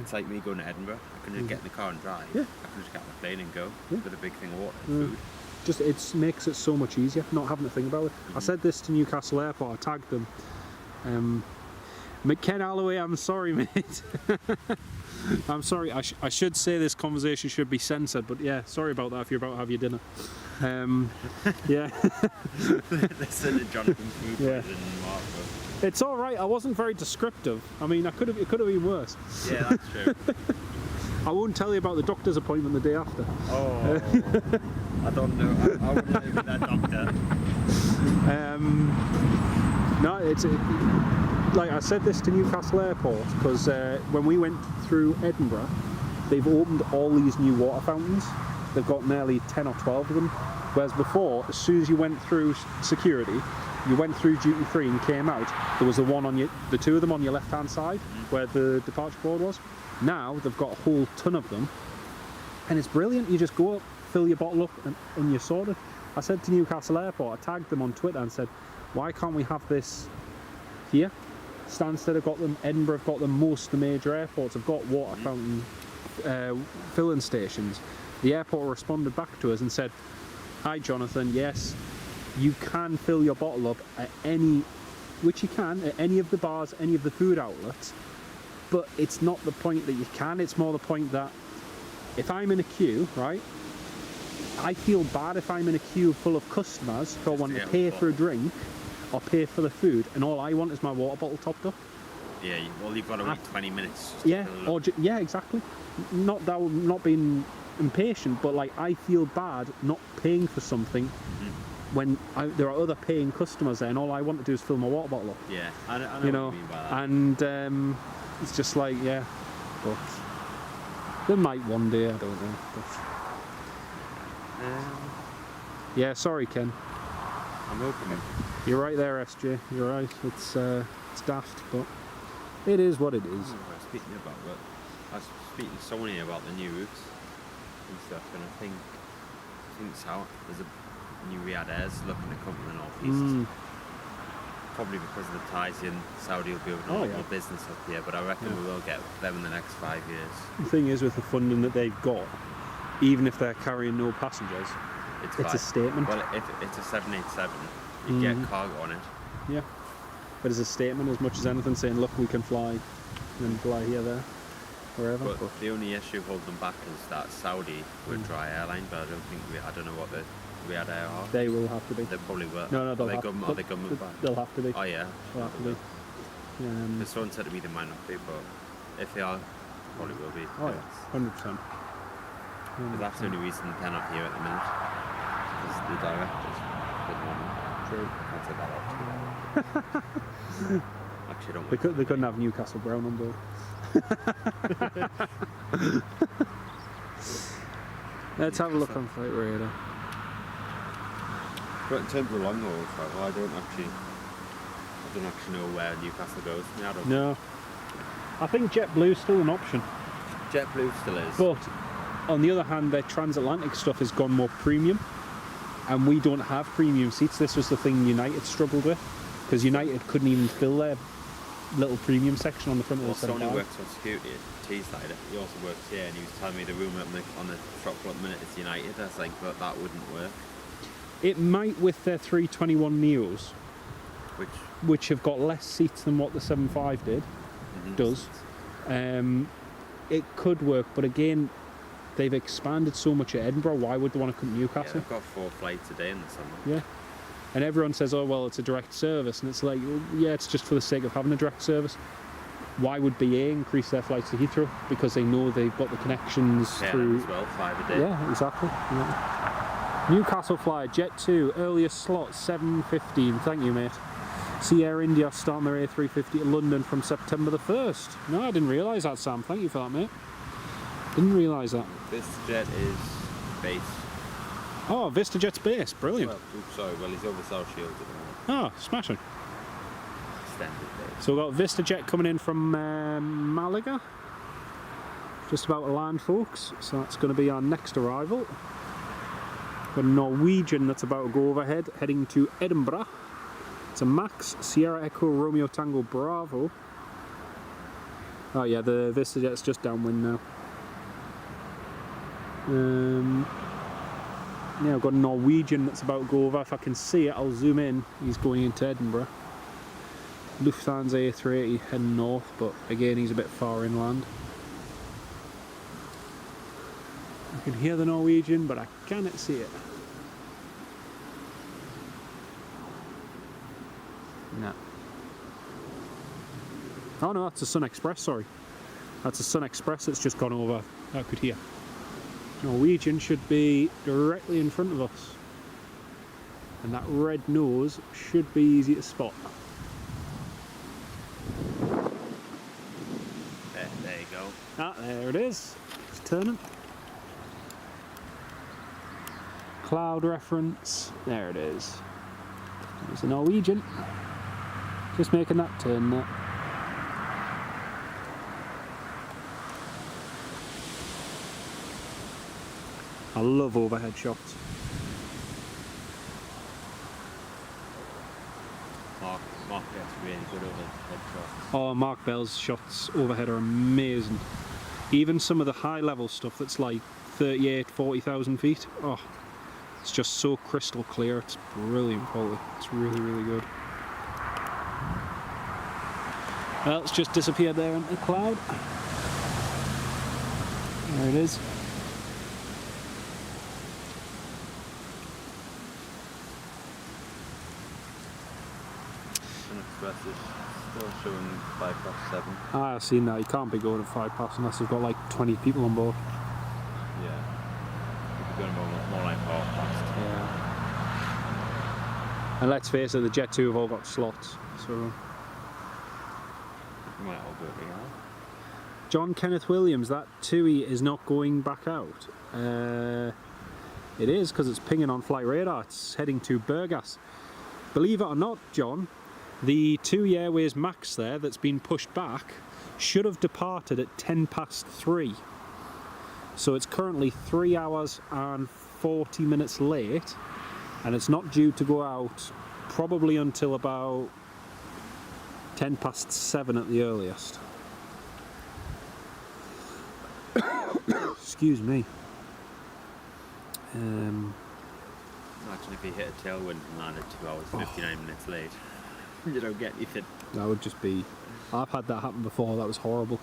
It's like me going to Edinburgh. I can just get in the car and drive. I can just get on the plane and go with a big thing of water and food. Just it makes it so much easier not having to think about it. I said this to Newcastle Airport. I tagged them. Ken Alloway, I'm sorry, mate. I'm sorry. I should say this conversation should be censored, but yeah, sorry about that if you're about to have your dinner. Yeah. Listen to Jonathan's food poisoning and Mark. It's all right. I wasn't very descriptive. I mean, it could have been worse. Yeah, that's true. I won't tell you about the doctor's appointment the day after. Oh, I don't know. I wouldn't know with that doctor. No, it's like I said this to Newcastle Airport because when we went through Edinburgh, they've opened all these new water fountains. They've got nearly 10 or 12 of them. Whereas before, as soon as you went through security, you went through duty free and came out, there was the two of them on your left hand side where the departure board was. Now they've got a whole ton of them, and it's brilliant. You just go up, fill your bottle up, and you're sorted. I said to Newcastle Airport, I tagged them on Twitter and said, why can't we have this here? Stansted have got them, Edinburgh have got them, most of the major airports have got water fountain filling stations. The airport responded back to us and said, hi Jonathan, yes, you can fill your bottle up at any of the bars, any of the food outlets, but it's not the point that you can, it's more the point that if I'm in a queue, right, I feel bad if I'm in a queue full of customers who want to pay for a drink or pay for the food, and all I want is my water bottle topped up. Yeah, well, you've got to wait 20 minutes. Yeah, exactly. Not being impatient, but like I feel bad not paying for something when there are other paying customers there, and all I want to do is fill my water bottle up. Yeah, I know what you mean by that. And it's just like, yeah, but they might one day, I don't know. But, yeah, sorry, Ken. I'm hoping. You're right there, SJ. You're right. It's daft, but it is what it is. I was speaking to someone here about the new routes and stuff, and I think so. There's a new Riyadh Airs looking to come to the northeast. Probably because of the ties in, Saudi will be able to do more business up here, but I reckon we will get them in the next 5 years. The thing is, with the funding that they've got, even if they're carrying no passengers, it's a statement. Well, if it's a 787, you get cargo on it. Yeah, but it's a statement as much as anything, saying, look, we can fly, and fly here, there, wherever. But the only issue holding them back is that Saudi were a dry airline, but I don't know what the Riyadh Air are. They will have to be. They probably will. No, they'll are have they government backed? They'll have to be. Oh yeah. They'll have to be. Because someone said to me they might not be, but if they are, probably will be. Oh yeah, 100%. But that's the only reason they're not here at the minute. Because the directors didn't want them. True. I can't say that out. Actually, don't. They couldn't have Newcastle Brown on board. Let's have a look on Flight Radar. But in terms of long haul travel, I don't actually know where Newcastle goes. No. I think JetBlue's still an option. JetBlue still is. But on the other hand, their transatlantic stuff has gone more premium, and we don't have premium seats. This was the thing United struggled with, because United couldn't even fill their little premium section on the front of the 75. Someone who works on security at Teesside, he also works here, and he was telling me the room on the shop floor at the minute is United. I was like, but that wouldn't work. It might with their 321 Neos, which have got less seats than what the 75 does. It could work, but again, they've expanded so much at Edinburgh. Why would they want to come to Newcastle? Yeah, they've got 4 flights a day in the summer. Yeah. And everyone says, oh, well, it's a direct service. And it's like, well, yeah, it's just for the sake of having a direct service. Why would BA increase their flights to Heathrow? Because they know they've got the connections through... as well, 5 a day. Yeah, exactly. Yeah. Newcastle flyer, Jet 2, earliest slot, 7:15. Thank you, mate. See Air India starting their A350 to London from September the 1st. No, I didn't realise that, Sam. Thank you for that, mate. Didn't realise that. This jet is based. Oh, VistaJet's base. Brilliant. Well, he's over South Shields at the moment. Oh, smashing. Extended base. So we've got VistaJet coming in from Malaga. Just about to land, folks. So that's going to be our next arrival. Got a Norwegian that's about to go overhead, heading to Edinburgh. It's a Max Sierra Echo Romeo Tango Bravo. Oh yeah, the VistaJet's just downwind now. Yeah, I've got a Norwegian that's about to go over. If I can see it, I'll zoom in. He's going into Edinburgh. Lufthansa A380 heading north, but again, he's a bit far inland. I can hear the Norwegian, but I cannot see it. No. Oh no, that's a Sun Express, sorry. That's a Sun Express that's just gone over. I could hear. Norwegian should be directly in front of us. And that red nose should be easy to spot. There you go. Ah, there it is. It's turning. Cloud reference. There it is. There's a Norwegian. Just making that turn there. I love overhead shots. Mark gets really good overhead shots. Oh, Mark Bell's shots overhead are amazing. Even some of the high level stuff that's like 38, 40,000 feet. Oh, it's just so crystal clear. It's brilliant quality. It's really, really good. Well, it's just disappeared there into the cloud. There it is. Sun Express is still showing 7:05. Ah, I've seen that. You can't be going at 5 past unless you've got like 20 people on board. Yeah. You'd be going more like 4:30. Yeah. And let's face it, the Jet 2 have all got slots, so... You might all do it again. John Kenneth Williams, that TUI is not going back out. It is, because it's pinging on flight radar. It's heading to Burgas. believe it or not, John, the TUI Airways Max there that's been pushed back should have departed at 3:10. So it's currently 3 hours and 40 minutes late, and it's not due to go out probably until about 7:10 at the earliest. Excuse me. Imagine if you hit a tailwind and landed 2 hours 59 minutes late. You don't get anything. That would just be... I've had that happen before, that was horrible.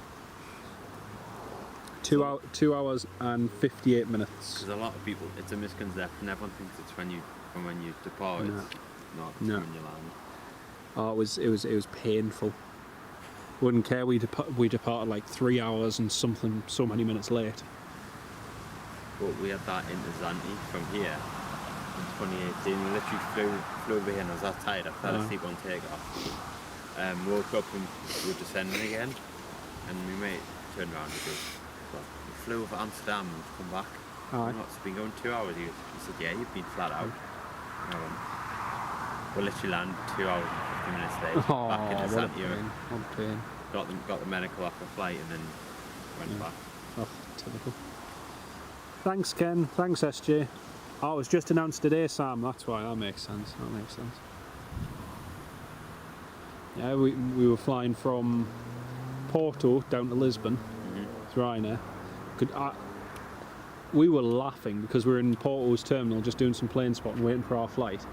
2 hours and 58 minutes. Because a lot of people, it's a misconception, everyone thinks it's when you depart, No. it's not No. when you land. Oh, it was painful. Wouldn't care, we departed like 3 hours and so many minutes late. But we had that into Zante from here in 2018. We literally flew over here and I was that tired, I fell asleep on takeoff. Woke up and we were descending again, and my mate turned around and goes, "Well, we flew over Amsterdam and we've come back. Aye. It's been going 2 hours." He said, "Yeah, you've been flat out." And I went, we literally landed 2 hours and 50 minutes late. Back into what a Zante. pain, what a pain. Got the medical off the flight and then went back. Oh, typical. Thanks, Ken. Thanks, SJ. Oh, it was just announced today, Sam. That's why. That makes sense. That makes sense. Yeah, we were flying from Porto down to Lisbon through Ryanair. We were laughing because we were in Porto's terminal just doing some plane spotting, waiting for our flight.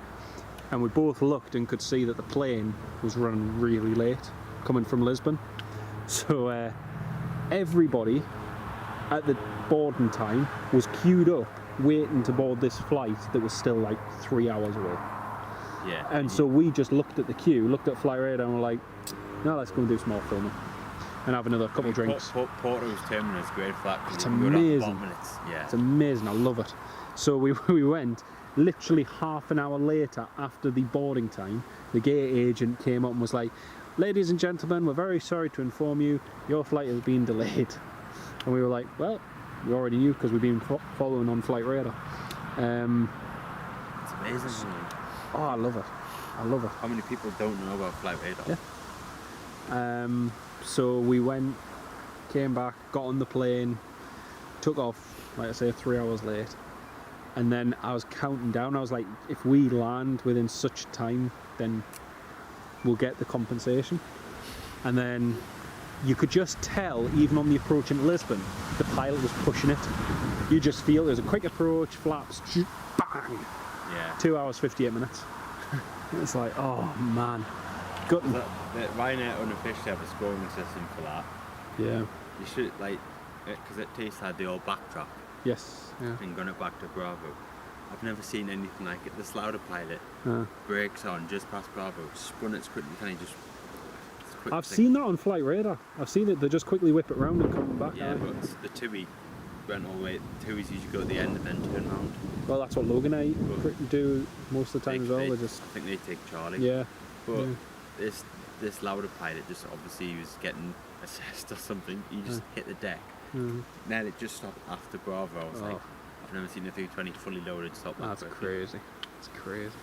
And we both looked and could see that the plane was running really late, coming from Lisbon. So everybody at the boarding time was queued up, waiting to board this flight that was still like 3 hours away. Yeah. And so we just looked at the queue, looked at Flight Radar, and were like, "No, let's go and do some more filming and have another couple of drinks." Porto's terminal is great for that. It's we were at amazing. minutes. Yeah. It's amazing. I love it. So we went. Literally half an hour later, after the boarding time, the gate agent came up and was like, "Ladies and gentlemen, we're very sorry to inform you, your flight has been delayed." And we were like, "Well, we already knew because we've been following on Flight Radar." It's amazing. Isn't it? Oh, I love it. I love it. How many people don't know about Flight Radar? Yeah. So we went, came back, got on the plane, took off, like I say, 3 hours late. And then I was counting down. I was like, if we land within such time, then we'll get the compensation. And then you could just tell, even on the approach into Lisbon, the pilot was pushing it. You just feel there's a quick approach, flaps, bang. Yeah. 2 hours, 58 minutes. It's like, oh man. Gutting. The Ryanair unofficially have a scoring system for that. Yeah. You should, like, because at Taste had the old backtrack. Yes. Yeah. And gone it back to Bravo. I've never seen anything like it. The Slouder pilot brakes on just past Bravo, spun it quickly, kind of just. I've seen that on Flight Radar. I've seen it. They just quickly whip it round and come back. Yeah, but the TUI went all the way. The TUI's usually go at the end and then turn round. Well, that's what Logan and I do most of the time as well. They just. I think they take Charlie. Yeah. But this Lauda pilot just obviously he was getting assessed or something. He just hit the deck. Then it just stopped after Bravo. I was like, I've never seen a 320 fully loaded stop. That's crazy. It's crazy.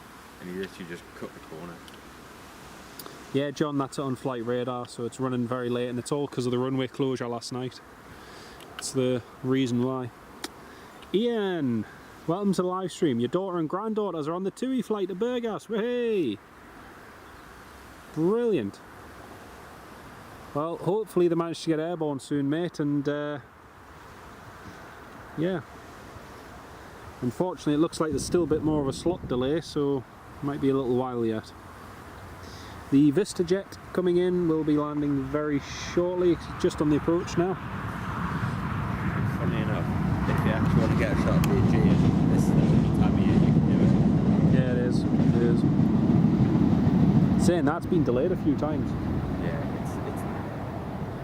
And he literally just cut the corner. Yeah, John, that's on Flight Radar, so it's running very late, and it's all because of the runway closure last night. It's the reason why. Ian, welcome to the live stream. Your daughter and granddaughters are on the TUI flight to Burgas. Hey! Brilliant. Well, hopefully they manage to get airborne soon, mate, and yeah. Unfortunately, it looks like there's still a bit more of a slot delay, so it might be a little while yet. The VistaJet coming in will be landing very shortly, just on the approach now. Funny enough, if you actually want to get a shot of the Aviation, this is the only time of year you can do it. Yeah, it is. It is. Saying that's been delayed a few times. Yeah,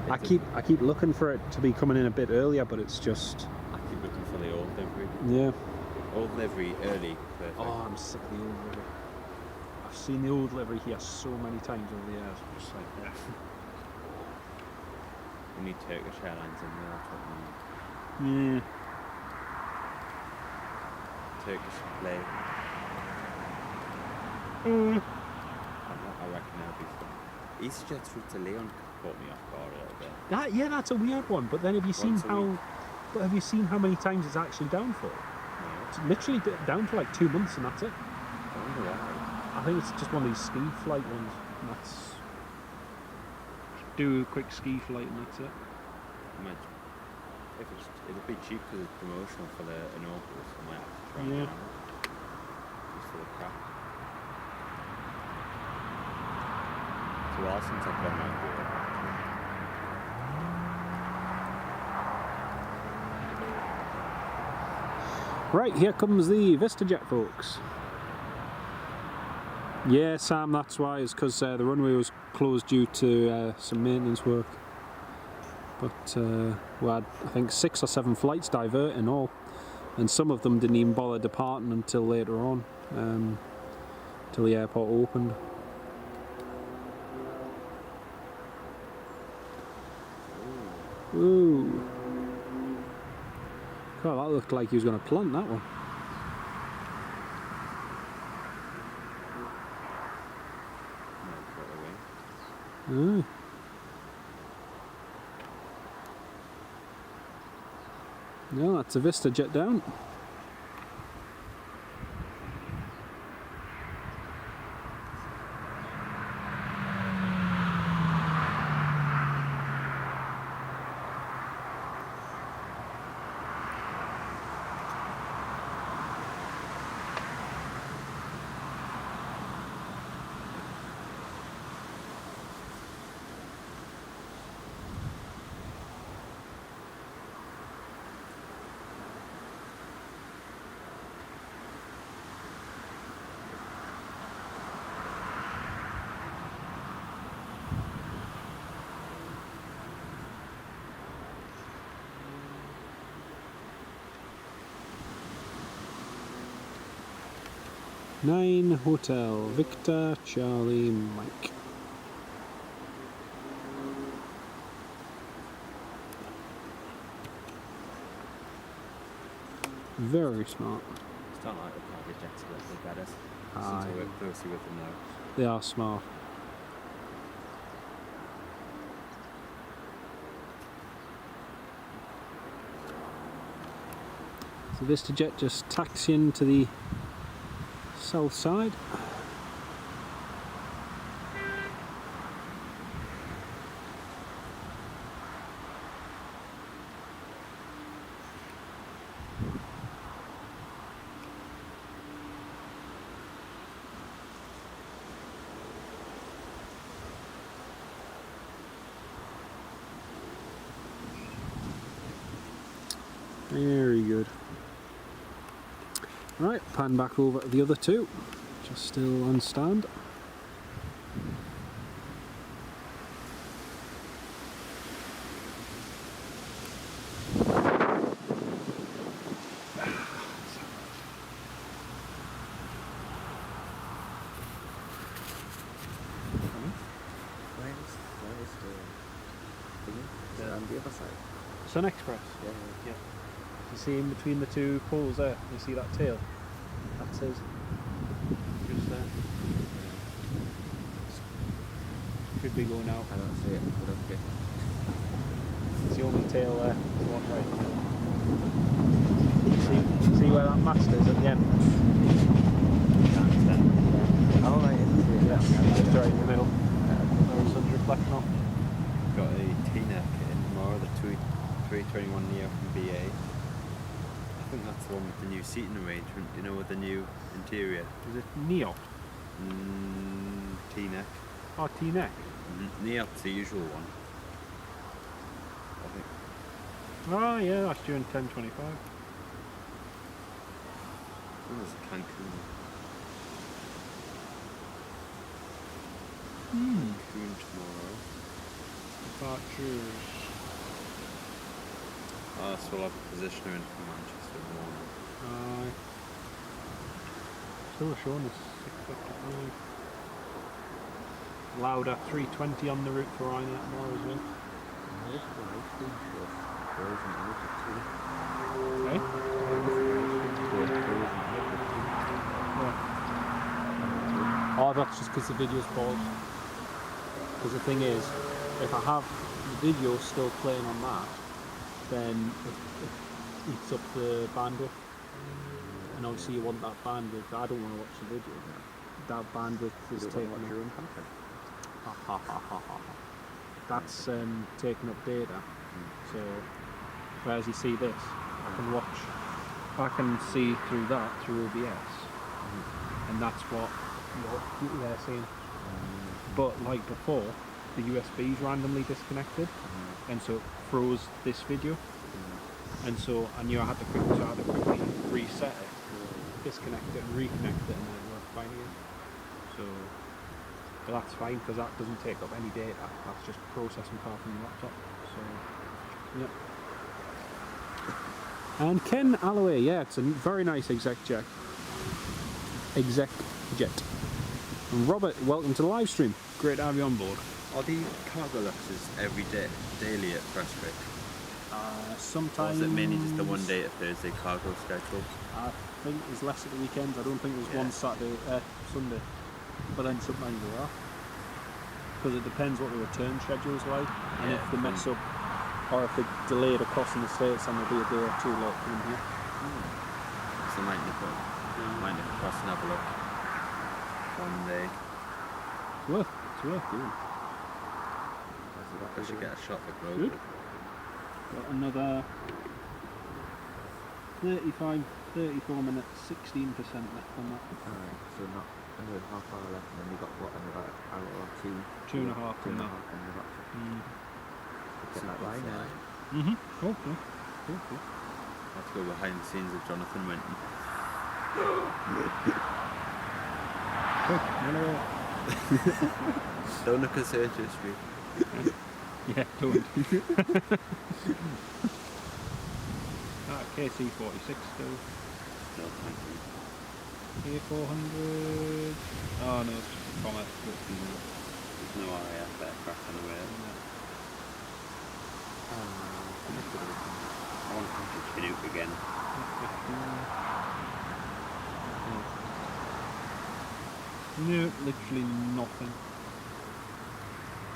I keep looking for it to be coming in a bit earlier, but it's just. I keep looking for the old livery. Yeah. Old livery early. Perfect. Oh, I'm sick of the old livery. I've seen the old livery here so many times over the years. I'm just like, yeah. We need Turkish Airlines in there. That's what we need. Yeah. Turkish play. I reckon that'll be fun. EasyJet's route to Leon caught me off guard a little bit. Yeah, that's a weird one. But then have you seen how many times it's actually down for? No. It's literally down for like 2 months and that's it. I wonder why. I think it's just one of these ski flight ones. And that's do a quick ski flight and that's it. It'll be cheap because it's promotional for the inaugurals. I might have to try it out. Just for the crap. It's a while since I've gone out here. Right, here comes the VistaJet, folks. Yeah, Sam, that's why. It's because the runway was closed due to some maintenance work. But we had, I think, 6 or 7 flights divert in all, and some of them didn't even bother departing until later on, till the airport opened. Ooh. God, that looked like he was going to plant that one. Oh. No, that's a VistaJet down. Nine Hotel Victor Charlie Mike. Very smart. It's not like the private jets a little better. Aye. Since I work closely with them now. They are smart. So VistaJet just taxiing to the south side. Very good. Right, pan back over to the other two, just still on stand. On the other side. Sun Express. Yeah. You see in between the two poles there, you see that tail? That's his. Just there. Could be going out. I don't see it, but okay. It's the only tail there, it's one way. See where that mast is at the end? Oh, right, Yeah, just right in the middle. Where the sun's reflecting off. Got a T-neck in tomorrow, the 321 Neo from BA. I think that's the one with the new seating arrangement, you know, with the new interior. Is it Neo? T-neck. Oh, T-neck. Neo's the usual one. I think. Oh yeah, that's due in 1025. There's a Cancun. Cancun tomorrow. Departures. So we'll have a positioner in from Manchester in the morning. Still showing us 6:55. Lauda 320 on the route for Ryanair tomorrow as well. Okay. Oh, that's just because the video's paused. Because the thing is, if I have the video still playing on that, then it eats up the bandwidth. And obviously you want that bandwidth. I don't want to watch the video. That bandwidth is taking up your own content. That's taking up data. So, whereas you see this, I can see through that through OBS, and that's what they're seeing. But like before, the USB is randomly disconnected, and so it froze this video, and so I knew I had to quickly reset it, disconnect it, and reconnect it, and then it worked fine again. So, but that's fine because that doesn't take up any data. That's just processing power from the laptop. So, yeah. And Ken Alloway, yeah, it's a very nice exec jet. And Robert, welcome to the live stream. Great to have you on board. Are the cargo luxes every day, daily at Prestwick? Sometimes. Or is it mainly just the one day at Thursday cargo schedule? I think there's less at the weekends. I don't think there's one Saturday, Sunday. But then sometimes there are. Because it depends what the return schedule's like. And if they mess up, or if they delay it across in the States, then there'll be a day or two late coming here. So might nip across and have a look one day. It's worth doing. I should get a shot for global. Good. Got another 34 minutes, 16% left on that. Alright, so not half hour left, and then we got what, another hour or two? 2.5 2.5 on that. and we're about to get that line now. Hopefully. I have to go behind the scenes of Jonathan Winton. Don't look at search history. Yeah, don't. KC-46 still. No, thank you. A400. Oh no, it's just a Comet. There's no RAF aircraft on the way. I want to come to Chinook again. No, literally nothing.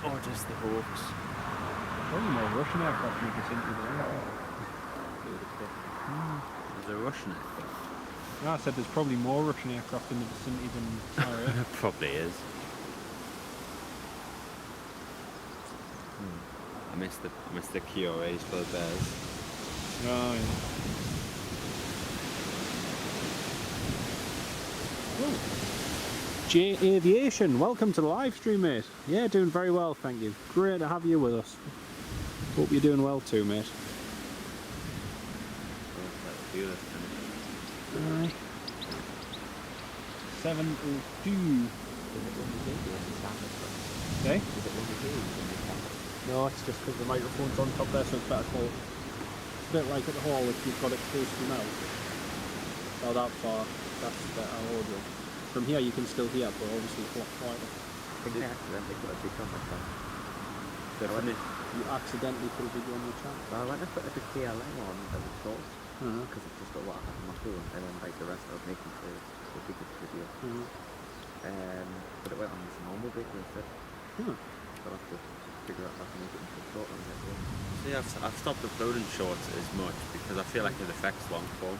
Or just the Hawks. Probably more Russian aircraft in the vicinity there. Is there a Russian aircraft? No, I said there's probably more Russian aircraft in the vicinity than RAF. Probably is. I missed the QRAs for the Bears. Oh, yeah. J Aviation, welcome to the live stream, mate. Yeah, doing very well, thank you. Great to have you with us. Hope you're doing well too, mate. Aye. 702. Okay? No, it's just because the microphone's on top there, so it's better quality. It's a bit like at the hall if you've got it close to your mouth. Oh, that far, that's better audio. From here you can still hear, but obviously it's a lot quieter. I think I accidentally put a video on my channel. You accidentally put a video on your channel? Well, I went to put the KLM on as a short, because it's just got what I have on my phone, and then like the rest I was making for the biggest video. But it went on this normal video instead. So I'll have to figure out how to make it into a short one. See, I've stopped uploading shorts as much because I feel like it affects long form.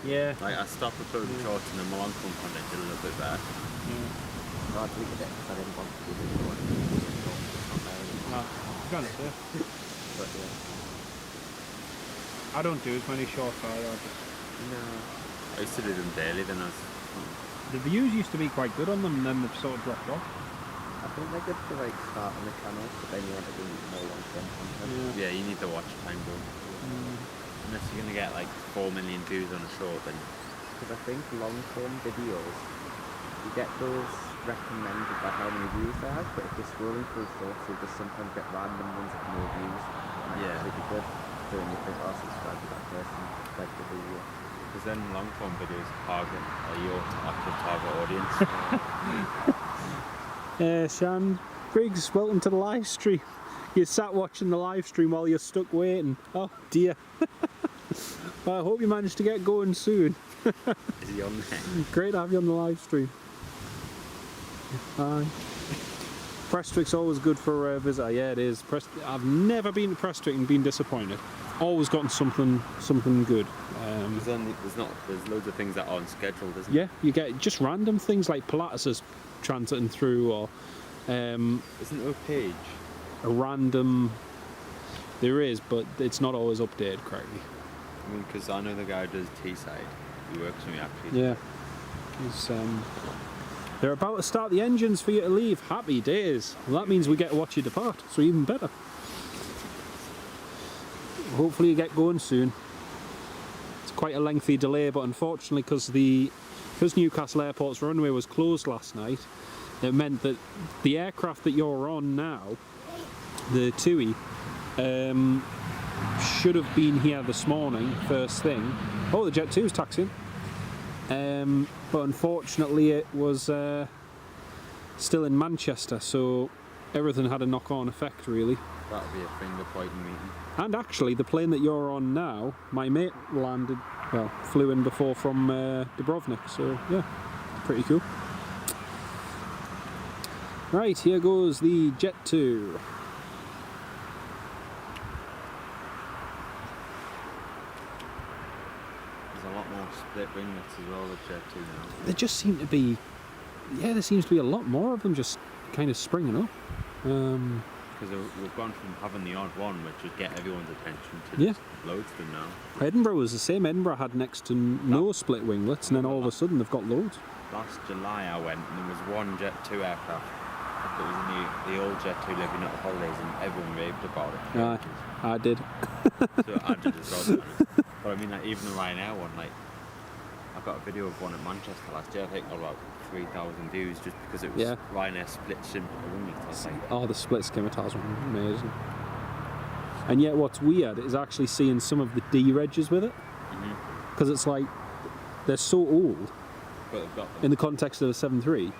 Yeah. Like I stopped uploading shorts and then my long form content did a little bit better. So I deleted it because I didn't want to do the short. It's not there anymore. But yeah. I don't do as many shorts either. No. I used to do them daily, then I was... The views used to be quite good on them, and then they've sort of dropped off. I think they're good to like start on the channel, but then you want to do more long-term content. Yeah, you need to watch time though. Unless you're going to get like 4 million views on a short, then... Because I think long-form videos, you get those recommended by how many views they have, but if you're scrolling through shorts, you'll just sometimes get random ones with no views. Yeah. Which is good. So then you think, oh, subscribe to that person, like the video. Because then long form videos target your active target audience. Sean Briggs, welcome to the live stream. You sat watching the live stream while you're stuck waiting. Oh dear. Well, I hope you managed to get going soon. Is he on there? Great to have you on the live stream. Aye. Prestwick's always good for a visitor. Yeah, it is. I've never been to Prestwick and been disappointed. Always gotten something good. There's loads of things that aren't scheduled, isn't Yeah, you get just random things like Pilates is transiting through, or isn't there a page? a random. There is, but it's not always updated correctly. I mean, because I know the guy who does Teesside. He works for me actually. Yeah. He's, they're about to start the engines for you to leave. Happy days. Well, that means we get to watch you depart, so even better. Hopefully you get going soon. It's quite a lengthy delay, but unfortunately because Newcastle Airport's runway was closed last night, it meant that the aircraft that you're on now, the TUI, should have been here this morning, first thing. Oh, the Jet 2's taxiing. But unfortunately it was still in Manchester, so everything had a knock-on effect really. That'll be a finger-pointing meeting. And actually the plane that you're on now, my mate flew in before from Dubrovnik, so yeah, pretty cool. Right, here goes the Jet 2. There's a lot more split winglets as well with Jet 2 now. There just seem to be, there seems to be a lot more of them just kind of springing up. Because we've gone from having the odd one, which would get everyone's attention, to just loads of them now. Edinburgh was the same. Edinburgh had next to no split winglets, and then all of a sudden they've got loads. Last July I went, and there was one Jet 2 aircraft. It was in the old Jet 2 living at the holidays, and everyone raved about it. Aye, I did. So I did as well, to be honest. But I mean, like, even the Ryanair one, like, I got a video of one at Manchester last year. I think got about 3,000 views just because it was Ryanair split winglets. Oh, the split scimitars were amazing. And yet, what's weird is actually seeing some of the D regs with it, because it's like they're so old, but they've got them. In the context of a 7.3.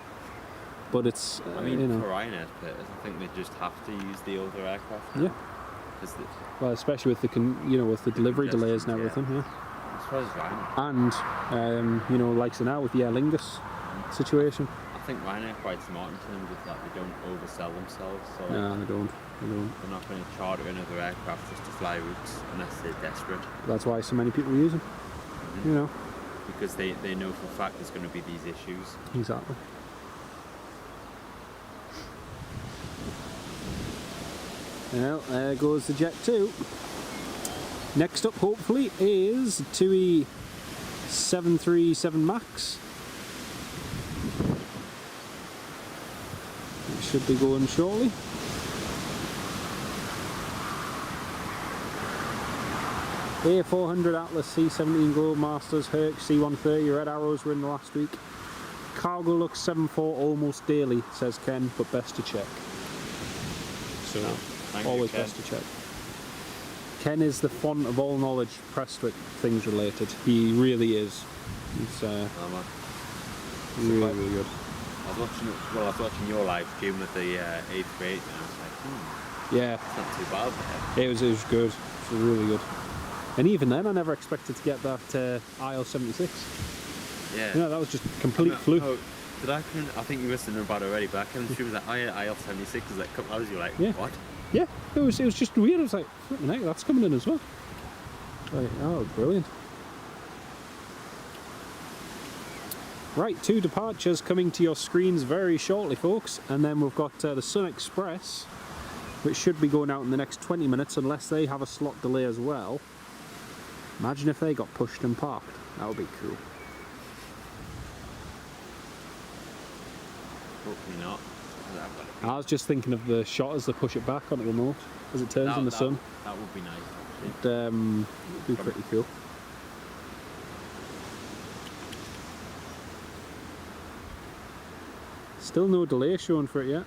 But it's I mean, for Ryanair's players, I think they just have to use the older aircraft now. Yeah. Well, especially with the with the delivery delays and everything. Yeah. As far as Ryanair. And likes it now with the Aer Lingus situation. I think Ryanair are quite smart in terms of that they don't oversell themselves. So no, they don't. They're not going to charter another aircraft just to fly routes unless they're desperate. That's why so many people use them. You know. Because they know for a fact there's going to be these issues. Exactly. Well, there goes the Jet 2. Next up, hopefully, is TUI 737 MAX. It should be going shortly. A400 Atlas, C17 Globemasters, Herc C130, Red Arrows were in the last week. Cargo looks 7.4 almost daily, says Ken, but best to check. So, always best to check. Ken is the font of all knowledge, Prestwick things related. He really is. He's really good. I was watching your live stream with the 838 and I was like, yeah, it's not too bad. It was good. It was really good. And even then, I never expected to get that IL-76. Yeah. That was just complete fluke. Oh, I think you must have known about it already, but I came through was like, IL-76 is like a couple hours, you're like, what? Yeah, it was just weird. I was like, flipping heck, that's coming in as well. Like, oh, brilliant. Right, 2 departures coming to your screens very shortly, folks. And then we've got the Sun Express, which should be going out in the next 20 minutes, unless they have a slot delay as well. Imagine if they got pushed and parked. That would be cool. Hopefully not. I was just thinking of the shot as they push it back onto the remote as it turns in the sun. That would be nice, actually. It'd be pretty cool. Still no delay showing for it yet.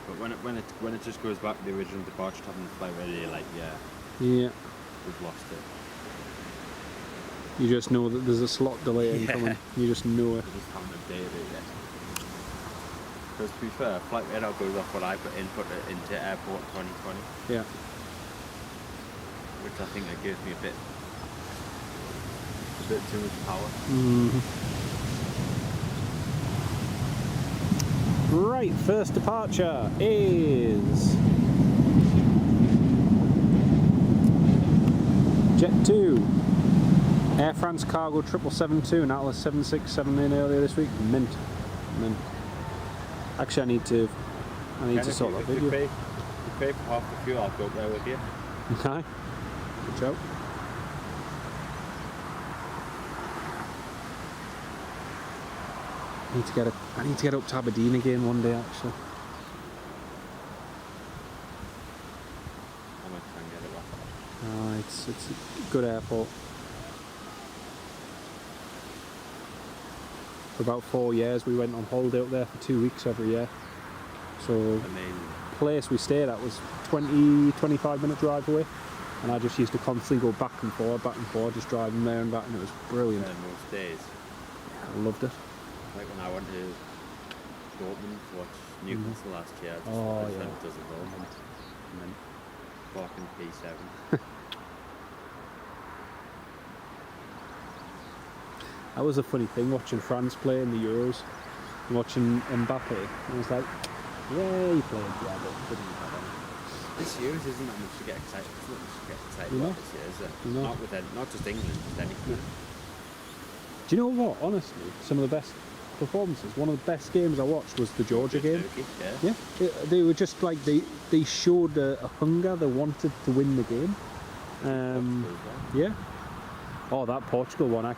But when it just goes back to the original departure having the flight ready, you're like, yeah, we've lost it. You just know that there's a slot delay incoming. You just know it. You just haven't updated it yet. Because to be fair, flight radar goes off what I put it into airport 2020. Yeah. Which I think that gives me a bit too much power. Right, first departure is Jet 2, Air France Cargo 772, and Atlas 767 in earlier this week. Mint. Actually, I need to sort that video. If you pay for half the fuel, I'll go up there with you. Okay. Good job. I need to get up to Aberdeen again one day, actually. I'm gonna try and get it back. Oh, it's a good airport. For about 4 years, we went on holiday up there for 2 weeks every year. So Amazing. the place we stayed at was 20-25 minute drive away, and I just used to constantly go back and forth, just driving there and back, and it was brilliant. Most days. I loved it. Like when I went to Dortmund to watch Newcastle last year, I just does it all. And then walking P7. That was a funny thing, watching France play in the Euros, and watching Mbappe. I was like, yeah, he played, yeah, but didn't have any. This Euros isn't that much to get excited. It's not much to get excited You know? about this year, is it? You know? Not just England, just anything. Do you know what? Honestly, some of the best performances. One of the best games I watched was the Georgia game. Turkey, Yeah, they were just like they showed a hunger. They wanted to win the game. Yeah. Oh, that Portugal one!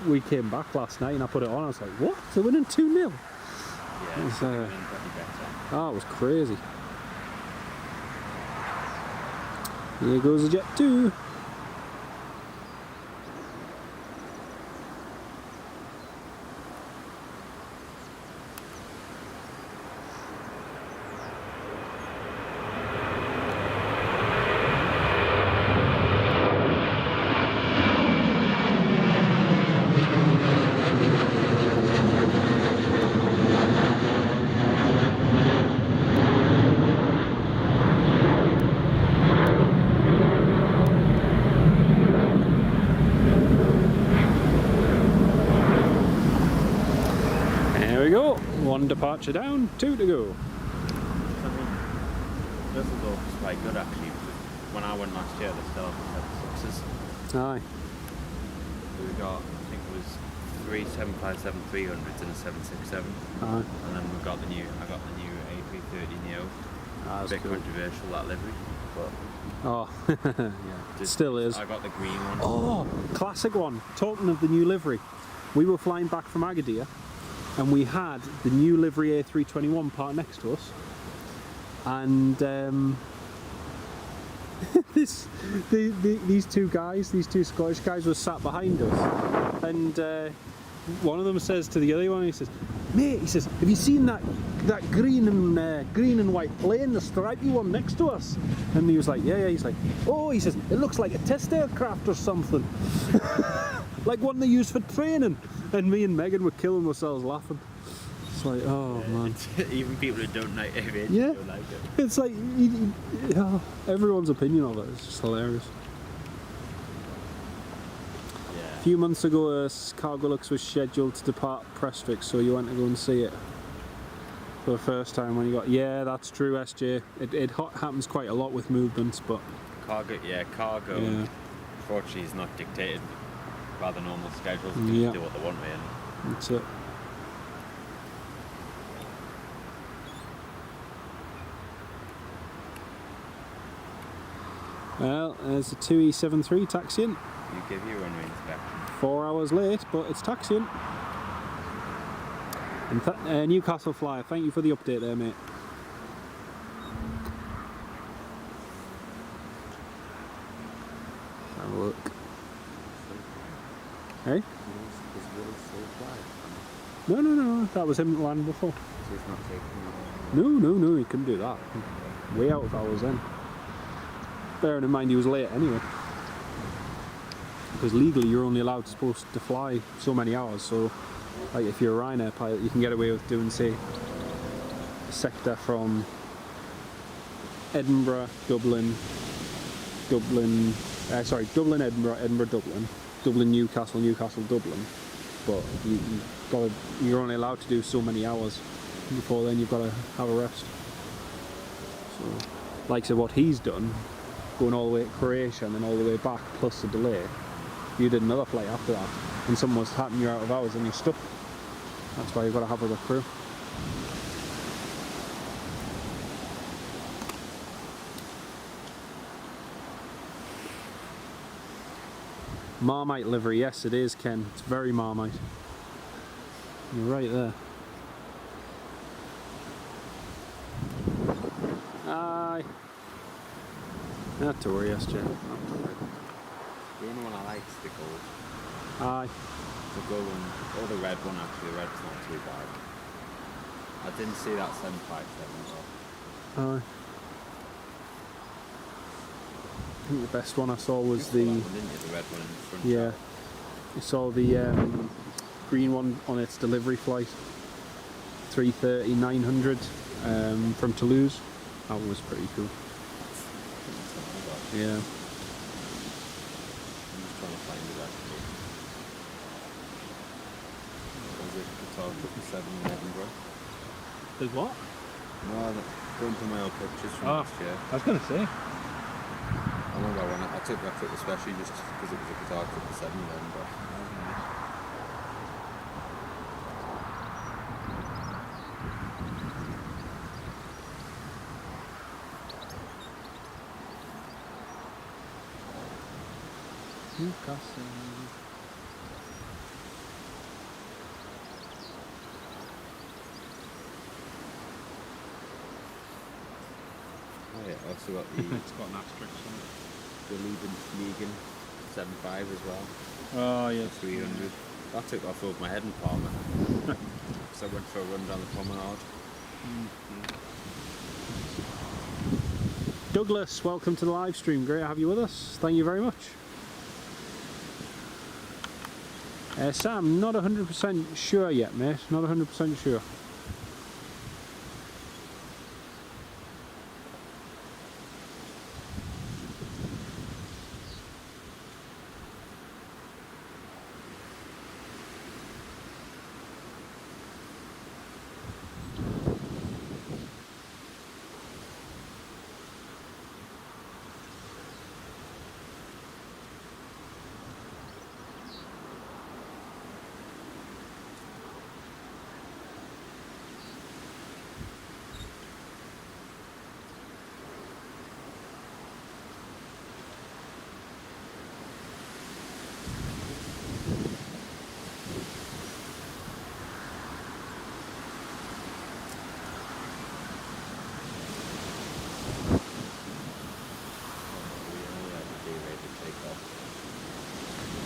We came back last night and I put it on. I was like, "What? They're winning 2-0." Yeah, It was, better. oh, it was crazy. Here goes the Jet 2. There we go. 1 departure down, 2 to go. Düsseldorf's quite good actually. When I went last year, they still have the 767s. Aye. We got, I think it was 3 757-300s and a 767. Aye. And then I got the new A330 Neo. Ah, A bit controversial, that livery, but Oh, yeah. Still is. I got the green one. Oh, classic one. Talking of the new livery, we were flying back from Agadir, and we had the new livery A321 parked next to us, and these two Scottish guys were sat behind us, and one of them says to the other one, he says, "Mate," he says, "have you seen that green and white plane, the stripy one next to us?" And he was like, yeah. He's like, "Oh," he says, "it looks like a test aircraft or something." Like one they use for training. And me and Megan were killing ourselves laughing. It's like, oh man. Even people who don't like aviation don't like it. It's like, everyone's opinion of it is just hilarious. Yeah. A few months ago, Cargolux was scheduled to depart Prestwick, so you went to go and see it for the first time when you got. Yeah, that's true, SJ. It happens quite a lot with movements, but Cargo. Yeah. Unfortunately, is not dictated by the normal schedules. They Yeah. just do what they want, really. that's it. Well, there's a 2E73 taxiing. You give your runway inspection. 4 hours late, but it's taxiing. And Newcastle Flyer, thank you for the update there, mate. Have a look. Hey? Is Will still flying? No, that was him land before. So he's not taking No, he couldn't do that. Way out of hours then. Bearing in mind he was late anyway. Because legally you're only supposed to fly so many hours, so like if you're a Ryanair pilot you can get away with doing, say, a sector from Edinburgh, Dublin, Edinburgh, Dublin, Newcastle, Dublin. But you're only allowed to do so many hours before then you've got to have a rest. So, like I said, what he's done, going all the way to Croatia and then all the way back plus the delay, you did another flight after that, and something was happening, you're out of hours and you're stuck. That's why you've got to have other crew. Marmite livery, yes it is, Ken. It's very Marmite. You're right there. Aye. Not to worry, yes, Jim. The only one I like is the gold. Aye. The gold one, or the red one actually, the red's not too bad. I didn't see that 757 though. Aye. I think the best one I saw was the... That one, didn't you? The red one in the front. Yeah. I saw the green one on its delivery flight. 330-900 from Toulouse. That one was pretty cool. Yeah. I'm just trying to find it actually. Was it the Guitar 7 in Edinburgh? There's what? No, going to my old pictures from last year. I was going to say. I remember when I took the special just because it was a Guitar 7 in Edinburgh. Newcastle. Oh yeah, also got the It's got an asterisk on it. the Legan 75 as well. Oh yeah. 300. That took off over my head in Parliament. So I went for a run down the promenade. Douglas, welcome to the live stream. Great to have you with us. Thank you very much. Sam, not 100% sure yet, mate. Not 100% sure.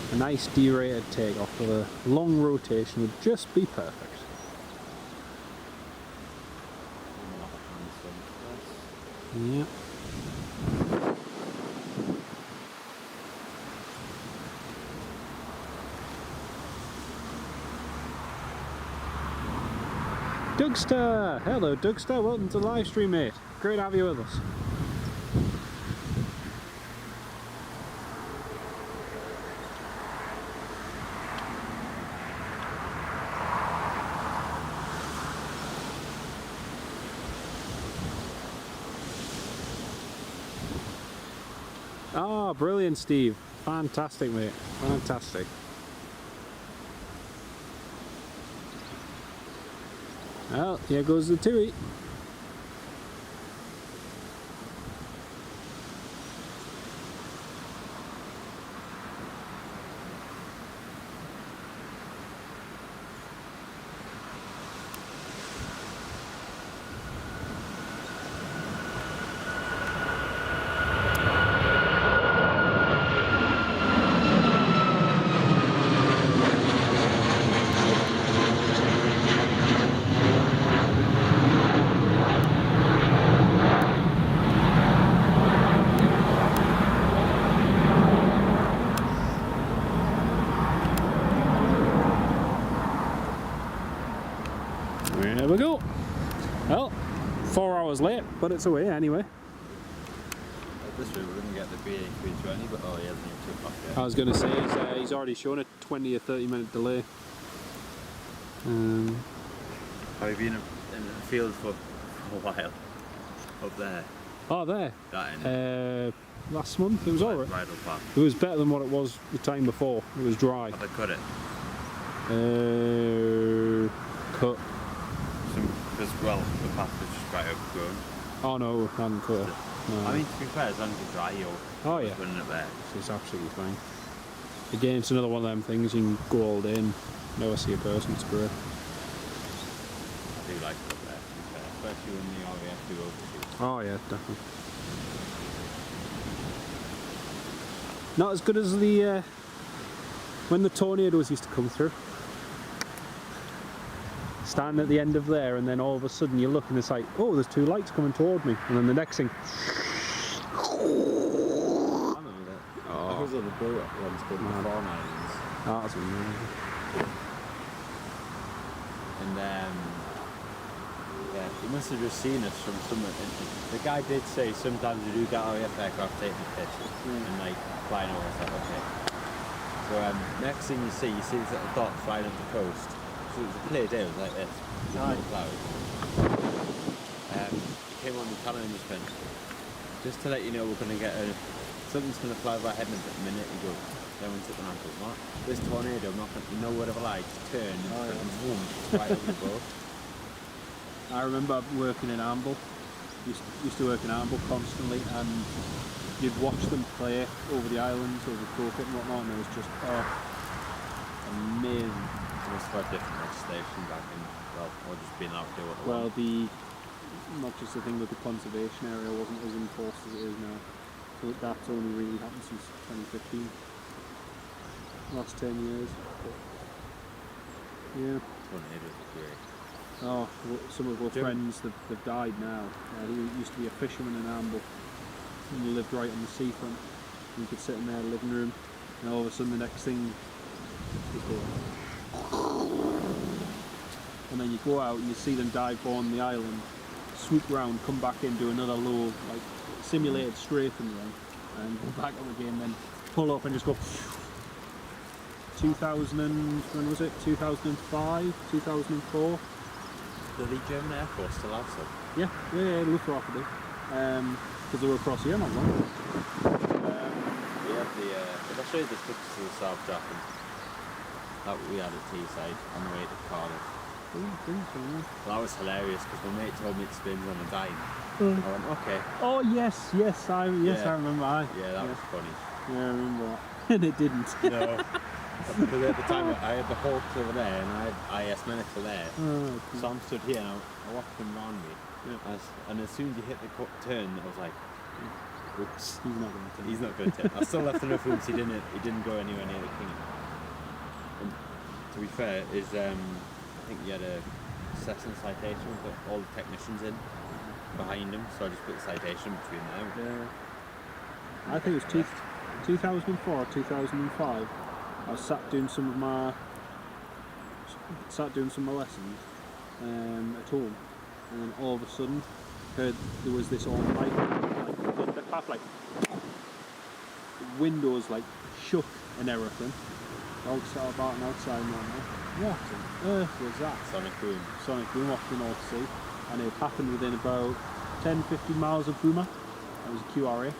A nice D-rated takeoff with a long rotation would just be perfect. Yeah. Dougster! Hello Dougster, welcome to the live stream, mate. Great to have you with us. Oh, brilliant, Steve. Fantastic, mate. Fantastic. Well, here goes the TUI. There we go. Well, 4 hours late, but it's away anyway. At this rate, we're going to get the BA320, but oh, he hasn't even took off yet. I was going to say, he's already shown a 20 or 30 minute delay. Have you been in a field for a while up there. Oh, there. That end. Last month it was alright. Bridle path. It was better than what it was the time before. It was dry. Have they cut it? Cut. Because, well, the path was just quite overgrown. Oh no, I haven't cut it. No. I mean, to be fair, as long as it's dry, you're running it there. So it's absolutely fine. Again, it's another one of them things you can go all day and never see a person. It's great. I do like it up there, to be fair, especially when the RAF do overshoot. Oh yeah, definitely. Not as good as the when the tornadoes used to come through. Standing at the end of there, and then all of a sudden you look and it's like, oh, there's two lights coming toward me, and then the next thing. I remember that. Oh. I was on the boat once called the Farm Islands. That was amazing. And yeah, he must have just seen us from somewhere. The guy did say sometimes you do get RAF aircraft taking a piss and like flying over. It's like, okay. So next thing you see these little dots flying up the coast. So it was a clear day, it was like this. No clouds. Came on the calendar and just went, just to let you know we're going to get something's going to fly overhead in a minute. You go, then we took an ankle. What? This tornado, I'm not going to, you know, whatever lights turn and boom, right over the boat. I remember working in Amble. Used to work in Amble constantly, and you'd watch them play over the islands, over Croquet and whatnot, and it was just amazing. It must have had different legislation back in, well, or just being allowed to do what they Well, want. not just the thing with the conservation area wasn't as enforced as it is now. So that's only really happened since 2015. Last 10 years. But yeah. Tornadoes are great. Oh, some of our friends, they've died now. He used to be a fisherman in Amble, and he lived right on the seafront. And you could sit in their living room, and all of a sudden the next thing is going. And then you go out and you see them dive on the island, swoop round, come back in, do another low, like simulated strafing run, and go back up again, then pull up and just go. 2000 and, when was it? 2005, 2004. Do the German Air Force still have some? Yeah, Luftwaffe do. Because they were across here not long. We had if I show you the pictures of the South Dragon that we had at Teesside on the way to Cardiff. Well, that was hilarious because my mate told me it spins on a dime. I went, okay. Oh yes, I remember. Yeah, that was funny. Yeah, I remember that. And it didn't. No. Because at the time I had the Hawks over there and I had IS Medical there. Oh, cool. So I'm stood here and I watched him round me. Yeah. And as soon as he hit the turn, I was like, oops. He's not going to turn. I still left enough room so he didn't go anywhere near the king. And to be fair, I think he had a Cessna citation with all the technicians in behind him, so I just put the citation between them. Yeah. I think it was 2004 or 2005. I was sat doing some of my lessons at home, and then all of a sudden heard there was this on light, like the path, like the windows like shook and everything. Dogs sat about and outside and what on earth was that? Sonic boom off the North Sea, and it happened within about 10-15 miles of Boomer. It was a QRA,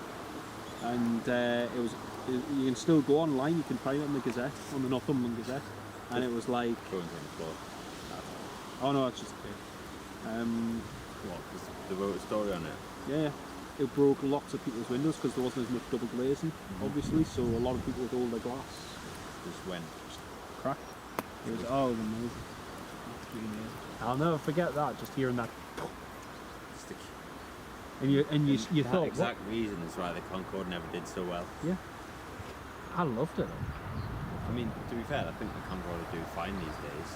and it was. You can still go online, you can find it on the Gazette, on the Northumberland Gazette, and it was like... Phones on the floor. Oh no, that's just a bit. What, because they wrote a story on it? Yeah, it broke lots of people's windows because there wasn't as much double glazing, obviously, so a lot of people with all their glass Just cracked. It was amazing. I'll never forget that, just hearing that. And you that thought, exact reason is why the Concorde never did so well. Yeah. I loved it. I mean, to be fair, I think the Concorde will do fine these days.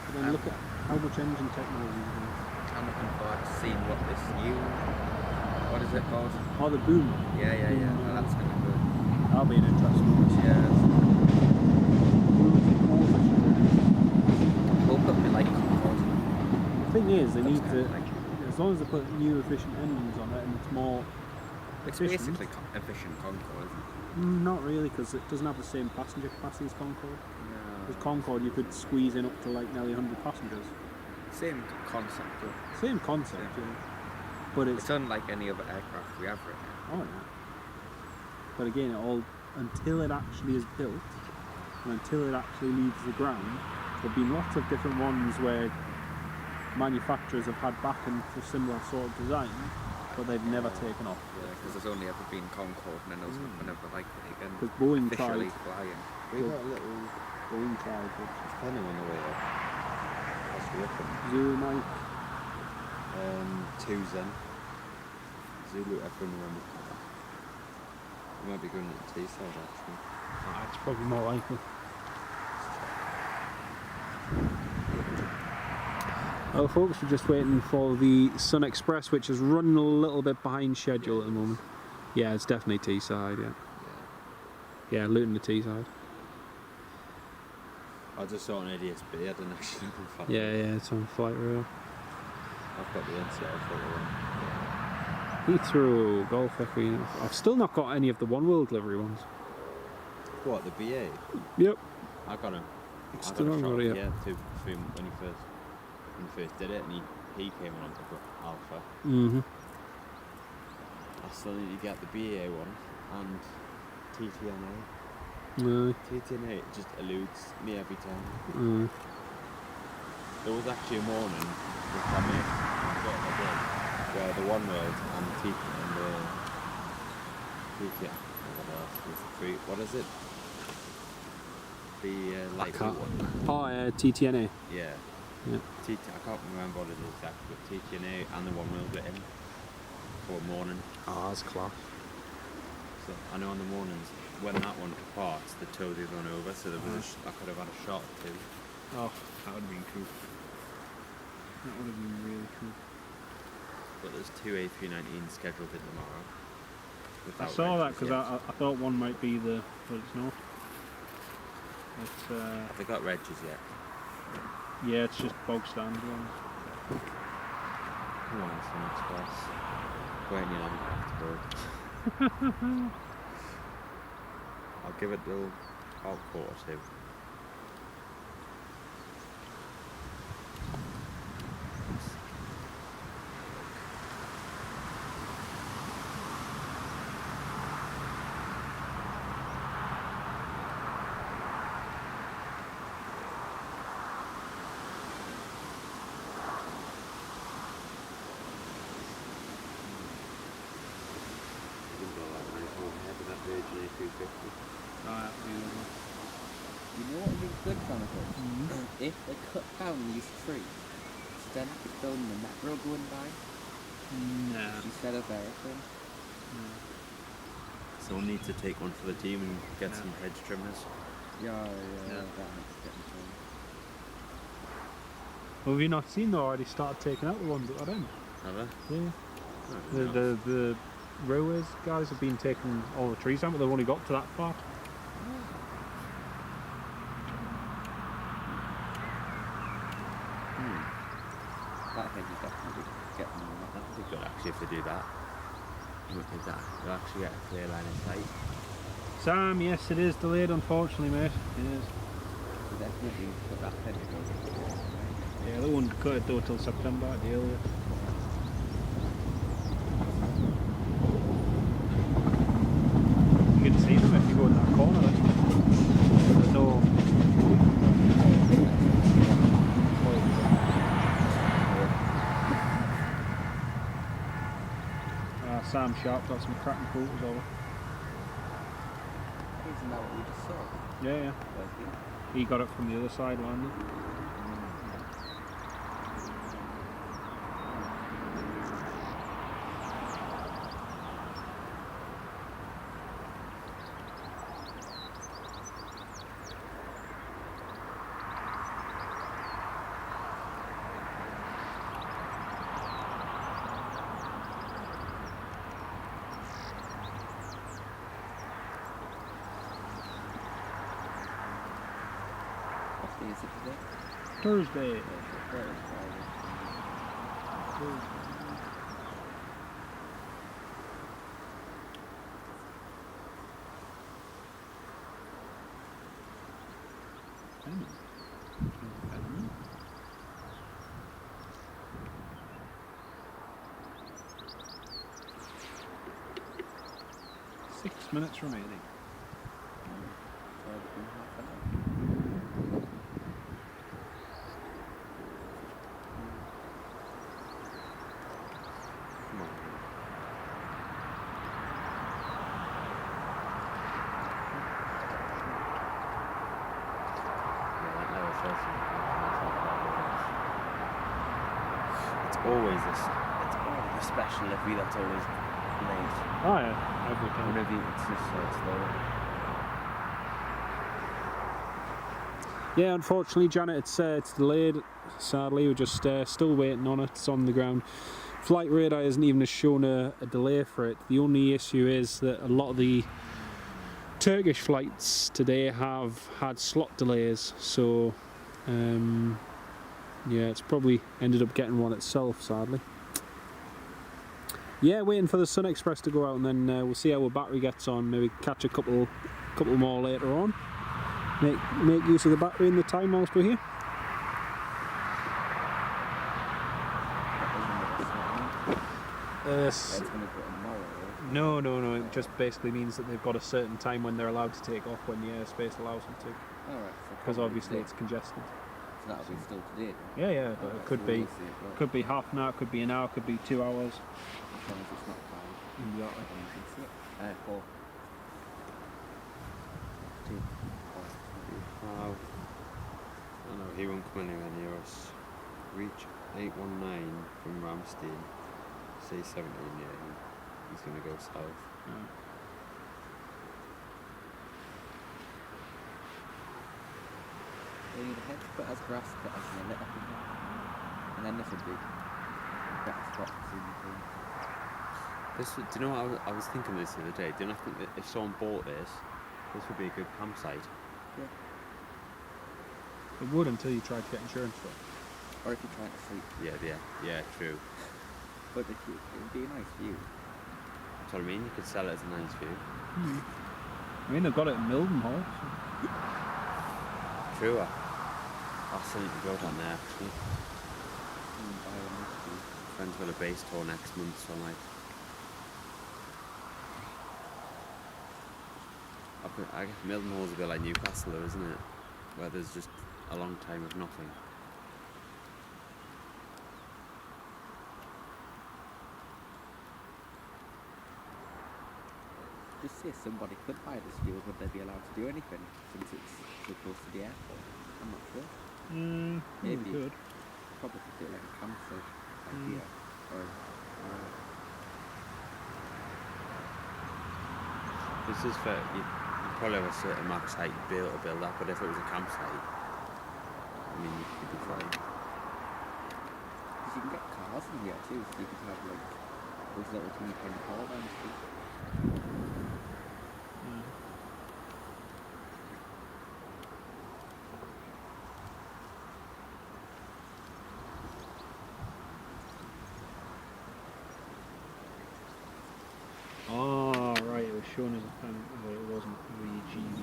But then look at how much engine technology you have. I'm looking forward to seeing what this new, what is it called? Oh, the boom. Yeah. Well, that's going to be good. That'll be an interesting one. Yeah. Hope it'll be like Concorde. The thing is, they need to, as long as they put new efficient engines on it and it's more It's efficient. basically efficient Concorde, isn't it? Not really, because it doesn't have the same passenger capacity as Concorde. No. With Concorde, you could squeeze in up to like nearly 100 passengers. Same concept, though. Same concept, yeah. But It's unlike any other aircraft we have right now. Oh yeah. But again, until it actually is built, and until it actually leaves the ground, there've been lots of different ones where manufacturers have had backing for similar sort of design, but they've never taken off. Yeah, because there's only ever been Concorde, and then there's nothing ever like it again. Because Boeing Officially tried. flying. We got a little Boeing tried, but penny on the way up. That's ripping. Zulu Mike. 2 Zen. Zulu F1 November. We might be going to the T-side actually. That's probably more likely. Well folks, we're just waiting for the Sun Express, which is running a little bit behind schedule at the moment. Yeah, it's definitely T-side, yeah. Yeah, Luton to T-side. I just saw an ADSB, I didn't actually know. Yeah, it's on flight rail. I've got the NCL photo one. Heathrow, Golf Equine. I've still not got any of the One World livery ones. What, the BA? Yep. I got him. Still haven't got it yet. Yeah, when he first did it, and he came on the Alpha. Mm-hmm. I still need to get the BA one and TTNA. No. TTNA just eludes me every time. There was actually a morning which I missed where the One World and the TTN, what else was the three? What is it? The light blue one. Oh, TTNA. Yeah. Yeah. I can't remember what it is exactly, but TTNA and the One World were in for a morning. Oh, that's class. So I know on the mornings when that one departs, the tow they run over, so there was I could have had a shot or two. Oh, that would have been cool. That would have been really cool. But there's 2 A319s scheduled in tomorrow. I saw that because I thought one might be the, but it's not. It's Have they got Regis yet? yeah, it's just bog standard ones. Come on, Sun Express. When you're not back to road. I'll give it till about 4 or 2. You know what would be good, Jonathan? If they cut down these trees, instead of building the metro going by, instead of everything. So we'll need to take one for the team and get some hedge trimmers. Yeah. That's getting through. Well, have you not seen they already started taking out the ones at that end? Have they? Yeah. Oh, The railways guys have been taking all the trees down, but they've only got to that far. That thing is definitely getting on that. That'd be good actually if they do that. You'll actually get a clear line of sight. Sam, yes, it is delayed, unfortunately, mate. It is. So definitely put that thing together. Yeah, they wouldn't cut it though till September at the earliest. You can see them if you go in that corner. There's no. Sam Sharp got some cracking photos over. Isn't that what we just saw? Yeah. He got it from the other side, landed. What day is it today? Thursday. 6 minutes remaining. It's always this. It's always the special livery that's always late. Oh yeah, every time. Whenever it's just so slow. Yeah, unfortunately, Janet, it's delayed. Sadly, we're just still waiting on it. It's on the ground. Flight radar isn't even shown a delay for it. The only issue is that a lot of the Turkish flights today have had slot delays, so yeah, it's probably ended up getting one itself, sadly. Yeah, waiting for the Sun Express to go out, and then we'll see how our battery gets on. Maybe catch a couple more later on. Make use of the battery in the time whilst we're here. No. It just basically means that they've got a certain time when they're allowed to take off when the airspace allows them to. Alright. Because obviously it's congested. So that'll be still today. Yeah, but it could be half an hour, could be an hour, could be 2 hours. As long as it's not time. Exactly. You can see it. 4. 2. 4. Oh no, he won't come anywhere near us. Reach 819 from Ramstein. Say 17, yeah, he's going to go south. Yeah. They need a hedge cut as grass cut as a lit up in there. And then this would be better spot to see the thing. Do you know what I was thinking this the other day? Do you not think that if someone bought this would be a good campsite? Yeah. It would until you try to get insurance for it. Or if you're trying to sleep. Yeah, true. But it would be a nice view. That's what I mean, you could sell it as a nice view. I mean, they've got it in Mildenhall. So. True, I'll still need to go down there actually. Friends got a base tour next month, so I'm like... I guess Mildenhall's a bit like Newcastle though, isn't it? Where there's just a long time of nothing. Just say somebody could buy this field, would they be allowed to do anything since it's so close to the airport? I'm not sure. Maybe could. Probably could do like a campsite idea. Or This is fair. You probably have a certain max height you'd be able to build that, but if it was a campsite, I mean, you'd be fine. Because you can get cars in here too, so you could have like those little teeny tiny caravans too. Oh, right, it was shown as a fan, but it wasn't VGV.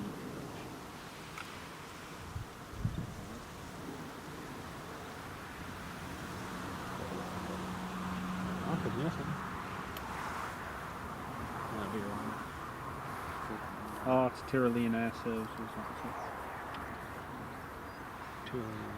I could miss it. Might be wrong. Oh, it's Tyrolean Air Services. Tyrolean.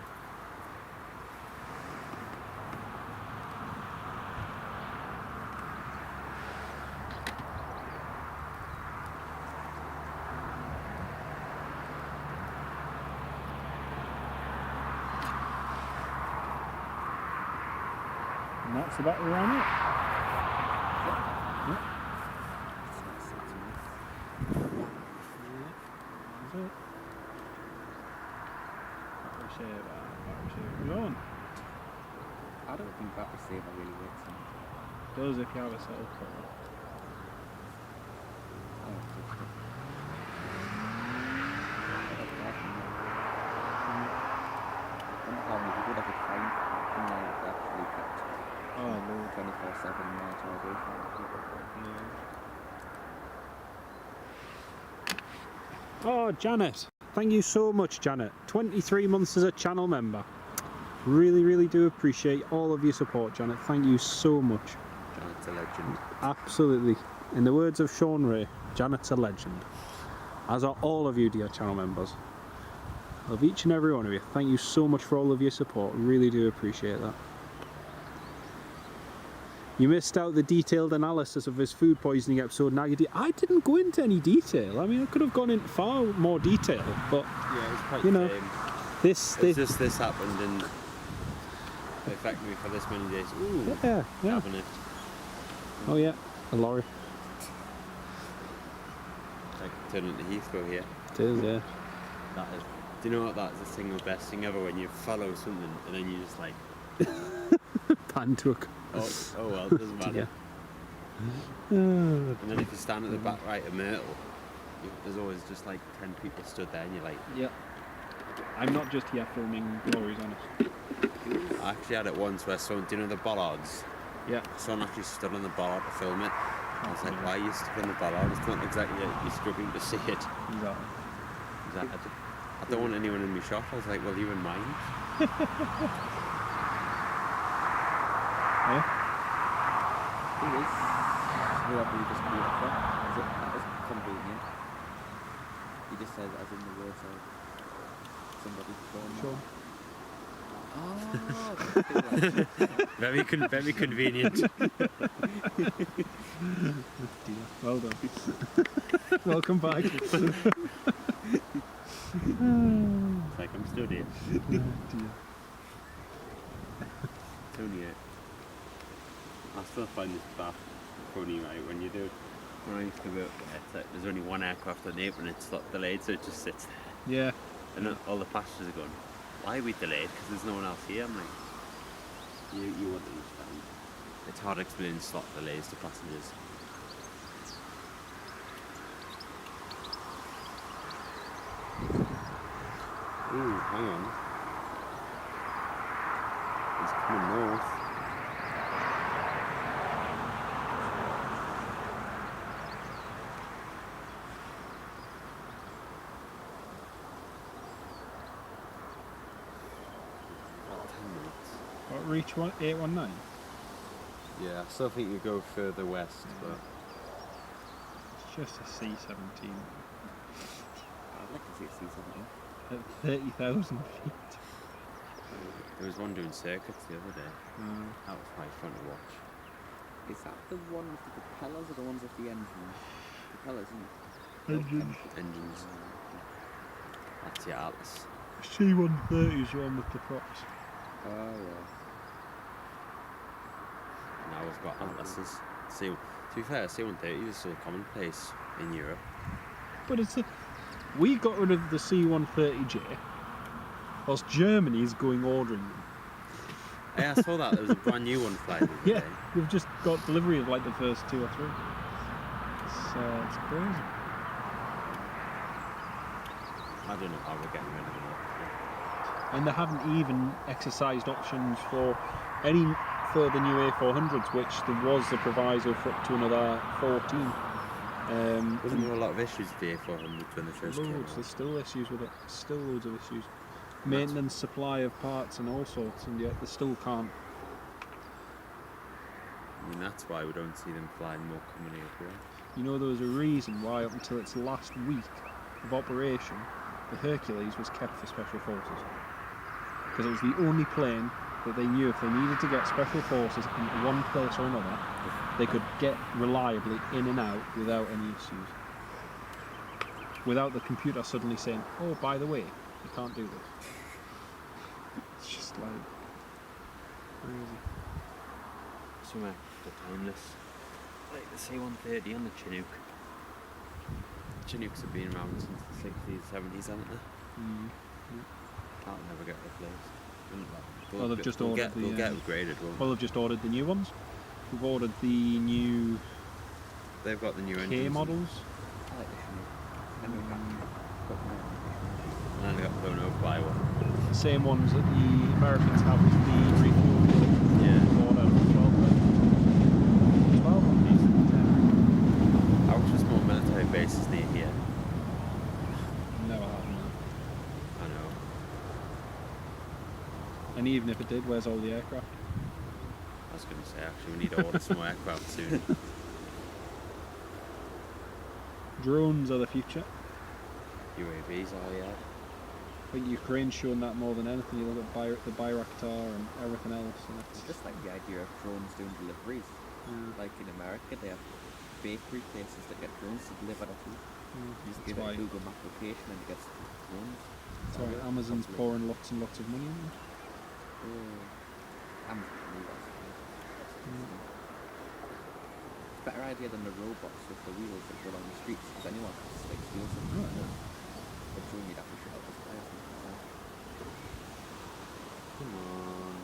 And that's the battery on it. Yep. That's it. Battery saver on. I don't think battery saver really works on it. Does if you have a cell phone. Oh, no, 24/7 monitorization. Oh, Janet. Thank you so much, Janet. 23 months as a channel member. Really, really do appreciate all of your support, Janet. Thank you so much. Janet's a legend. Absolutely. In the words of Sean Ray, Janet's a legend. As are all of you, dear channel members. Love each and every one of you. Thank you so much for all of your support. Really do appreciate that. You missed out the detailed analysis of his food poisoning episode, Nagady. I didn't go into any detail. I mean, I could have gone into far more detail, but Yeah, it's quite you know, It's just this happened and it affected me for this many days. Ooh, yeah. cabinet. Oh yeah, a lorry. Like turning into Heathrow here. It is, yeah. That is. Do you know what? That's the single best thing ever when you follow something and then you just like. Pan truck. Oh well, it doesn't matter. Yeah. And then if you stand at the back right of Myrtle, there's always just like 10 people stood there and you're like. Yeah. I'm not just here filming lorries, honest. I actually had it once where someone, do you know the bollards? Yeah. Someone actually stood on the bollard to film it. I was like, why are you stuck on the bollard? It's not exactly it. You're struggling to see it. Exactly. I don't want anyone in my shot. I was like, well, you in mine? Yeah. It is. Whoever you just bought it from. That was convenient. He just says as in the words of somebody from. Sure. Oh, Very convenient. Well done. Welcome back. It's like I'm still here. It's only it. I still find this bath funny, right? When you do, when I used to work there, it's like there's only one aircraft on the apron, it's not delayed, so it just sits there. Yeah. And then all the passengers are going, why are we delayed? Because there's no one else here. I'm like, you won't understand. It's hard explaining slot delays to passengers. Ooh, hang on. He's coming north. About 10 minutes. What, reach 819? Yeah, I still think you go further west, but It's just a C-17 I'd like to see a C-17. at 30,000 feet. there was one doing circuits the other day. That was quite fun to watch. Is that the one with the propellers or the ones with the engine? Propellers, isn't it? Engines. Engines. That's your Atlas. C-130 is the one with the props. Oh, yeah. Now we've got Atlases. To be fair, C-130 is still commonplace in Europe. But we got rid of the C-130J, whilst Germany's going ordering them. Yeah, I saw that. There was a brand new one flying the other Yeah, day. we've just got delivery of like the first 2 or 3. It's crazy. I don't know how we're getting rid of them all. And they haven't even exercised options for any further new A400s, which there was the proviso for up to another 14. Wasn't there a lot of issues with the A400 when they first came Loads, out? there's still issues with it. Still loads of issues. Maintenance, supply of parts and all sorts, and yet they still can't. I mean, that's why we don't see them flying more commonly abroad. You know, there was a reason why up until its last week of operation, the Hercules was kept for Special Forces. Because it was the only plane that they knew if they needed to get Special Forces into one place or another, they could get reliably in and out without any issues. Without the computer suddenly saying, oh, by the way, you can't do this. It's just like crazy. Somewhere the timeless. Like the C-130 and the Chinook. Chinooks have been around since the 60s, 70s, haven't they? That'll never get replaced. Well, they've just ordered they'll get upgraded, won't Well, they've just ordered the new ones. We've ordered the new they? They've got the new K engines. models. I like the Chinook. I know that. And then they got blown up by one. The same ones that the Americans have with the refuel. Yeah. Order as well. How much more military bases near here? Never happened. I know. And even if it did, where's all the aircraft? I was going to say, actually, we need to order some more aircraft soon. Drones are the future. UAVs, oh yeah. I think Ukraine's showing that more than anything. You look at the Bayraktar and everything else. And It's just like the idea of drones doing deliveries. Like in America, they have bakery places that get drones to deliver their food. You just give it a Google Map location and it gets drones. That's why Amazon's pouring lots and lots of money in it. Better idea than the robots with the wheels that go along the streets, because anyone can just like steal something. But showing you that we should help us buy something. Come on.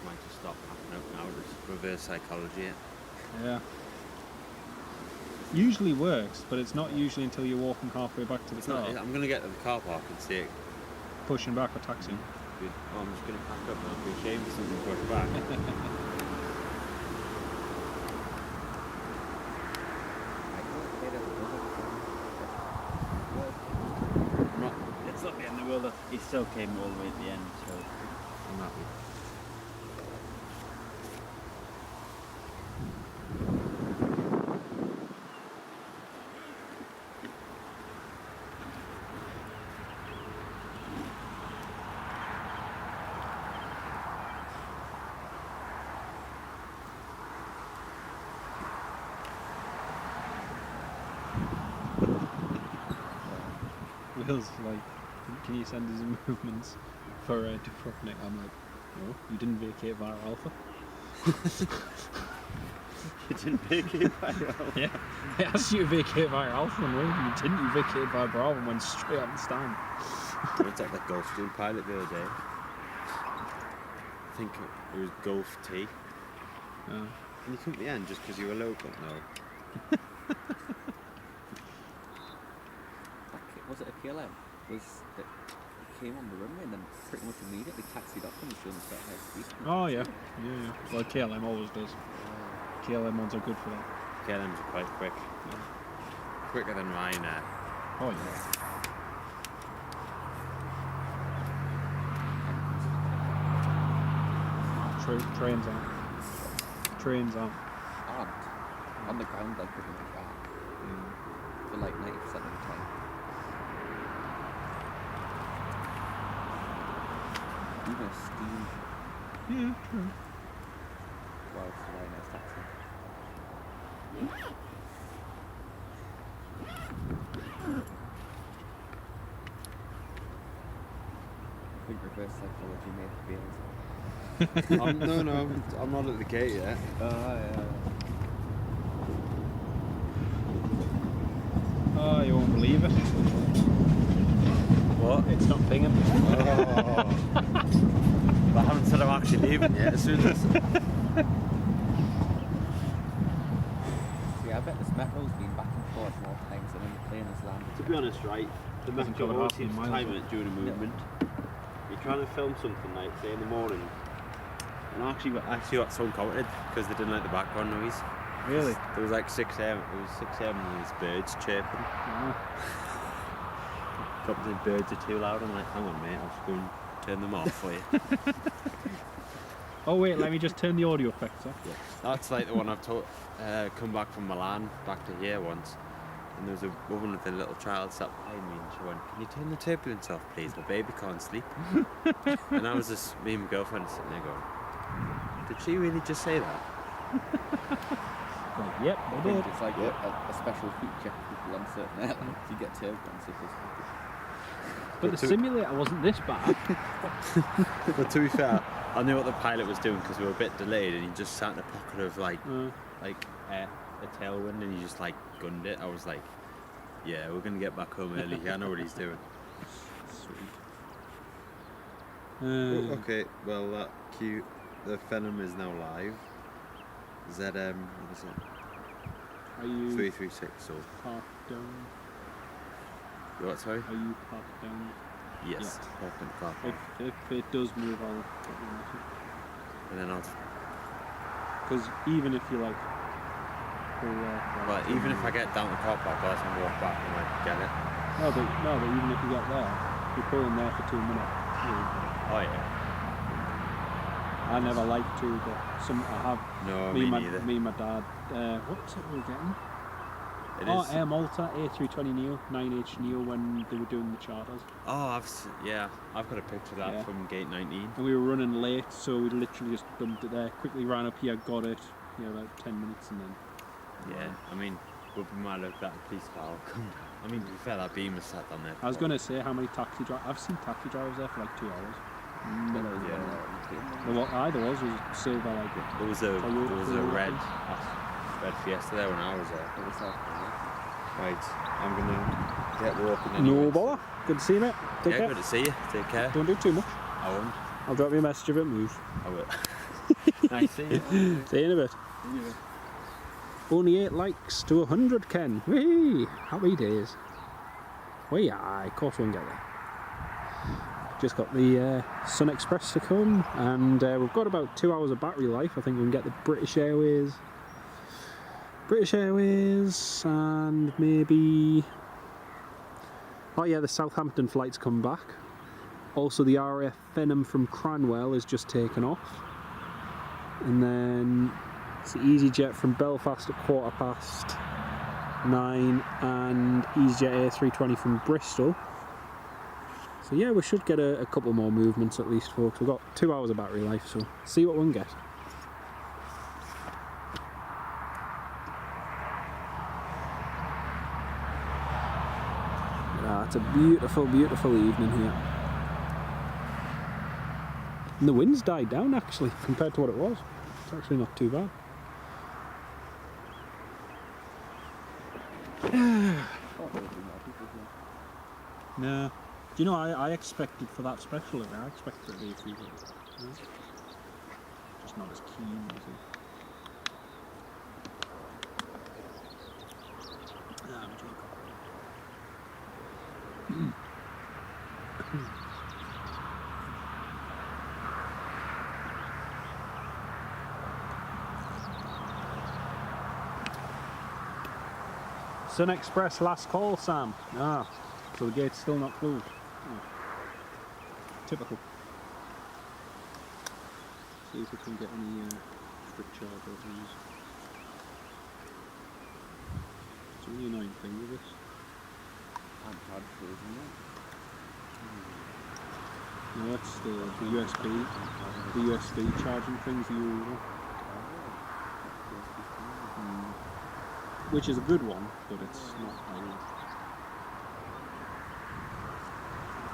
Might just stop happening out now. It's reverse psychology. Yeah. Usually works, but it's not usually until you're walking halfway back to the car. I'm going to get to the car park and see it. Pushing back or taxiing. Good. Oh, I'm just going to pack up and I'll be ashamed of something push back. It's not the end of the world. He still came all the way at the end, so I'm happy. Will's like, can you send us movements for defrocking it? I'm like, no, you didn't vacate via Alpha. You didn't vacate via Alpha? Yeah, I asked you to vacate via Alpha and you didn't. You vacated via Bravo and went straight on the stand. I looked at the Gulfstream pilot the other day. I think it was Gulf T. Oh. Can you come at the end just because you were local? No. Was it a KLM? Was that came on the runway and then pretty much immediately taxied up and was doing quite high speed? Oh yeah. Well, KLM always does. KLM ones are good for that. KLMs are quite quick. Yeah. Quicker than Ryanair. Oh yeah. Trains aren't. Trains aren't. On the ground like within the car. For like 90% of the time. Even steam. Yeah, true. Wow, it's a very nice taxi. I think reverse psychology may have failed. I'm not at the gate yet. Yeah. Oh, you won't believe it. What? It's not pinging. Oh. But I haven't said I'm actually leaving yet. As soon as Yeah, I bet this metro's been back and forth more times than the plane has landed. to be honest, right, the Doesn't metro cover always half seems the to miles, time though. it during a movement. You're trying to film something like say in the morning, and I actually got so incompetid because they didn't like the background noise. Really? There was like 6 a.m. It was 6 a.m. and there was birds chirping. Couple of birds are too loud. I'm like, hang on, mate, I'll just go and turn them off for you. Oh wait, let me just turn the audio effects off. Yeah. That's like the one I've come back from Milan back to here once, and there was a woman with a little child sat behind me, and she went, "Can you turn the turbulence off, please? My baby can't sleep." And I was just me and my girlfriend sitting there going, "Did she really just say that?" Like, yep, I I did. think it's like a special feature for people on certain airlines. You get turbulence if it's But the simulator wasn't this bad. But to be fair, I knew what the pilot was doing because we were a bit delayed, and he just sat in a pocket of like a tailwind, and he just like gunned it. I was like, "Yeah, we're gonna get back home early. I know what he's doing." Sweet. Okay, well that the Phenom is now live. ZM, what is it? Are you 336 or parked down? what? Sorry. Are you parked down? Yes. Parked in the car park. If it does move, I'll get you a message. And then I'll. Because even if you like, Well, even if I get down the car park, I'll just walk back and like get it. no, but even if you get there, You pull in there for 2 minutes. Oh yeah. I never like to, but I have. No, me neither. Me and my dad. What's it we were getting? It Oh, is. Air Malta A320 Neo, 9H Neo when they were doing the charters. Oh, I've got a picture of that from Gate 19. And we were running late, so we literally just dumped it there. Quickly ran up here, got it. About 10 minutes, and then. Yeah, I mean, we'll be mad if that police car will come down. I mean, to be fair, that beam was sat on there. I was going to say how many taxi drivers. I've seen taxi drivers there for like 2 hours. Yeah. There was silver like it. There was a red Fiesta there when I was there. It was that. Right, I'm gonna get walking No anyway. bother. Good to see you, mate. Take care. Good to see you. Take care. Don't do too much. I won't. I'll drop you a message if it moves. I will. Nice to see you. See you in a bit. Only 8 likes to 100, Ken. Whee! Happy days. Whee! Aye, of course we can get there. Just got the Sun Express to come, and we've got about 2 hours of battery life. I think we can get the British Airways, and maybe. Oh yeah, the Southampton flight's come back. Also, the RAF Venom from Cranwell is just taken off, and then it's the EasyJet from Belfast at 9:15, and EasyJet A320 from Bristol. So yeah, we should get a couple more movements at least, folks. We've got 2 hours of battery life, so see what we can get. It's a beautiful, beautiful evening here. And the wind's died down actually, compared to what it was. It's actually not too bad. No. Do you know, I expected for that special event, I expected it to be a few days. Just not as keen, is it? I'm joking. Sun Express last call, Sam. Ah, so the gate's still not closed. Oh. Typical. See if we can get any strict charge over these. It's a really annoying thing with this. I'm hard freezing it. No, that's the USB charging things you order. Which is a good one, but it's not ideal.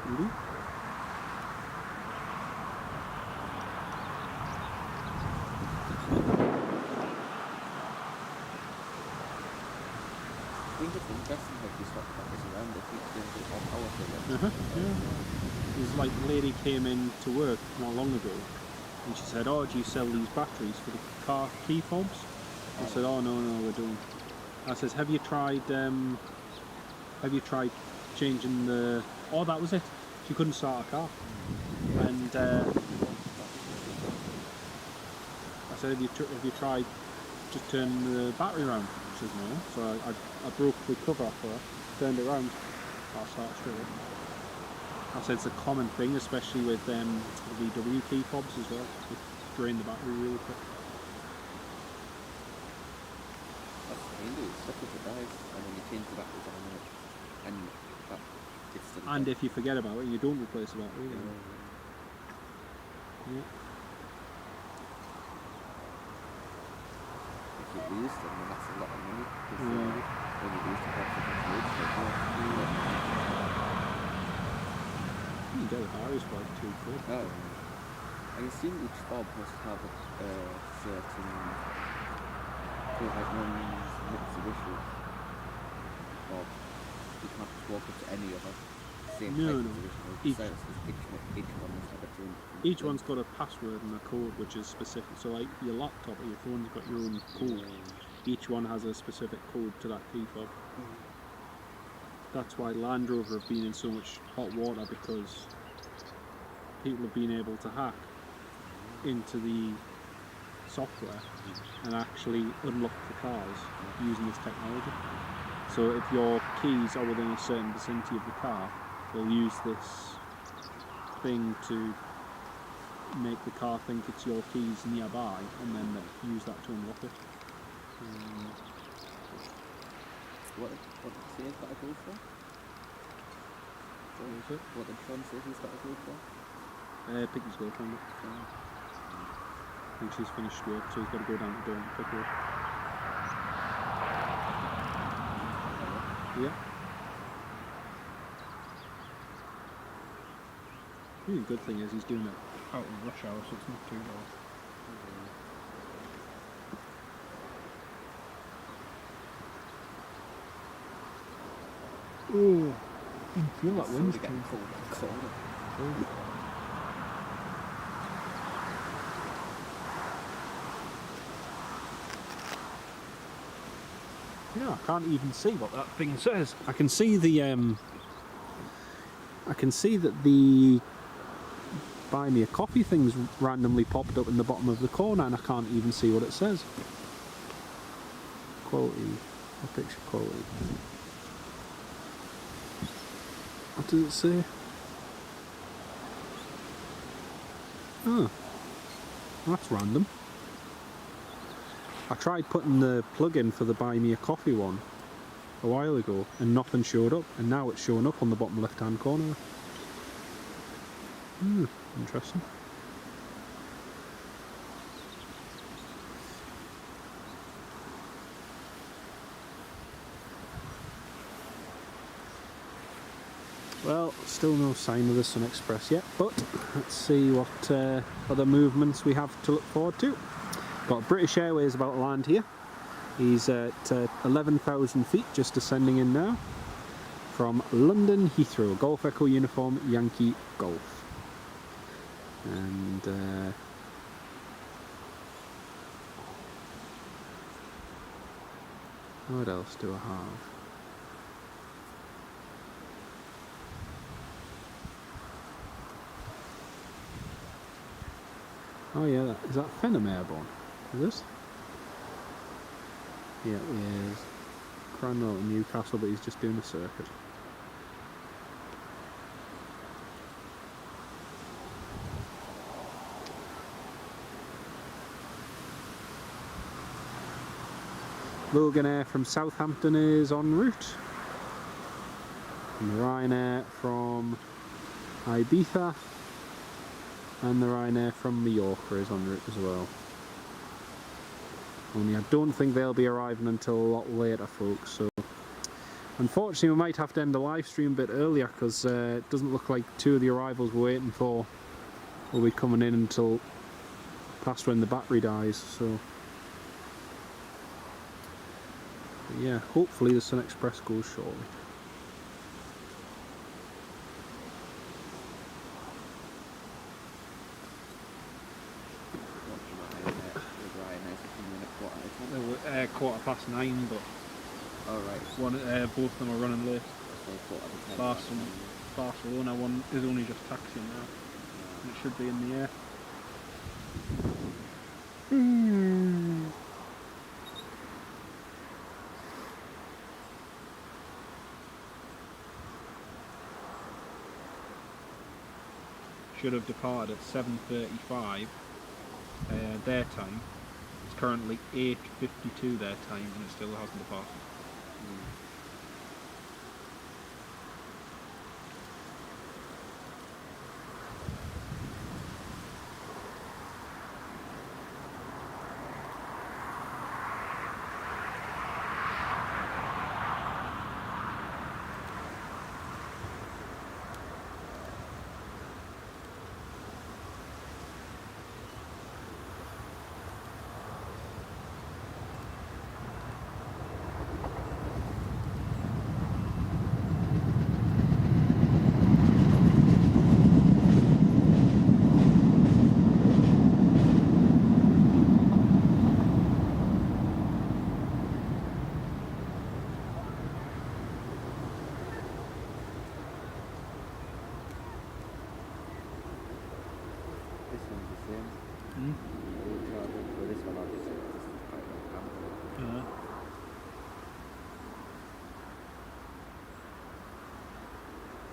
Really? I think it's interesting how you swap packets around. They keep doing it on power for them. Yeah. There's like a lady came in to work not long ago, and she said, "Oh, do you sell these batteries for the car key fobs?" I said, "Oh no, we don't." I says, "Have you tried changing the?" Oh, that was it. She couldn't start a car, and I said, "Have you tried just turning the battery around?" She says, "No." So I broke the cover off her, turned it around. I'll start straight away. I said it's a common thing, especially with the VW key fobs as well. It drain the battery really quick. That's what you do, stuff with the dice, and then you change the batteries on it, and that gets to the And if you forget about it, you don't replace the battery. yeah. If you lose them, then that's a lot of money. Because when you lose the battery, You get the batteries for like £2. oh, I assume each fob must have a certain, so like one's Mitsubishi fob, you can't just walk up to any other same No, type no. Mitsubishi. Each- So each one must have a different. Each one's got a password and a code which is specific. So like your laptop or your phone's got your own code. Each one has a specific code to that key fob. That's why Land Rover have been in so much hot water, because people have been able to hack into the software and actually unlock the cars using this technology. So if your keys are within a certain vicinity of the car, they'll use this thing to make the car think it's your keys nearby, and then they use that to unlock it. What did you say he's got to go for? What is it? What did Sean say he's got to go for? Pick his girlfriend up. I think she's finished work, so he's got to go down to door and pick her up. Yeah. The good thing is he's doing it out of rush hour, so it's not too bad. Oh, you can feel that wind getting colder and colder. Yeah, I can't even see what that thing says. I can see the I can see that the buy me a coffee thing's randomly popped up in the bottom of the corner, and I can't even see what it says. Quality, a picture quality. What does it say? Oh, that's random. I tried putting the plug in for the buy me a coffee one a while ago and nothing showed up, and now it's showing up on the bottom left hand corner. Interesting. Well, still no sign of the Sun Express yet, but let's see what other movements we have to look forward to. Got British Airways about to land here. He's at 11,000 feet, just descending in now, from London Heathrow, Golf Echo Uniform Yankee Golf. And what else do I have? Oh yeah, is that Fenham Airborne? Is this? Yeah, it is. Cranwell and Newcastle, but he's just doing a circuit. Logan Air from Southampton is en route. And the Ryanair from Ibiza. And the Ryanair from Mallorca is en route as well. Only I don't think they'll be arriving until a lot later, folks, so unfortunately we might have to end the live stream a bit earlier, because it doesn't look like two of the arrivals we're waiting for will be coming in until past when the battery dies. So but yeah, hopefully the Sun Express goes shortly. Quarter past 9, but alright. Both of them are running late. Barcelona one is only just taxiing now. And it should be in the air. Should have departed at 7:35 their time. It's currently 8:52 their time, and it still hasn't departed.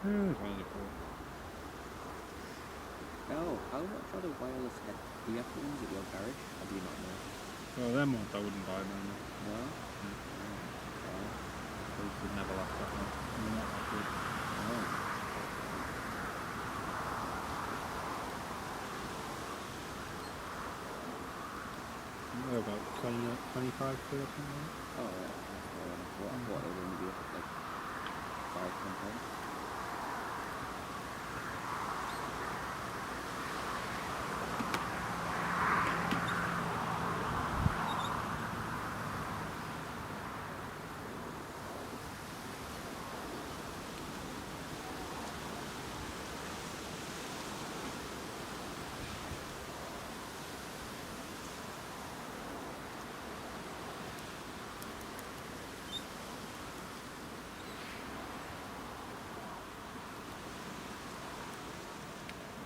There's one of the four. Oh, how much are the wireless earphones at your garage? Or do you not know? Well, them ones I wouldn't buy them. No? Those would never last that long. They're not that good. Oh. They're about 25 quid or something like that. Oh, yeah. That's fair enough. What would it only be like 5-10 pounds?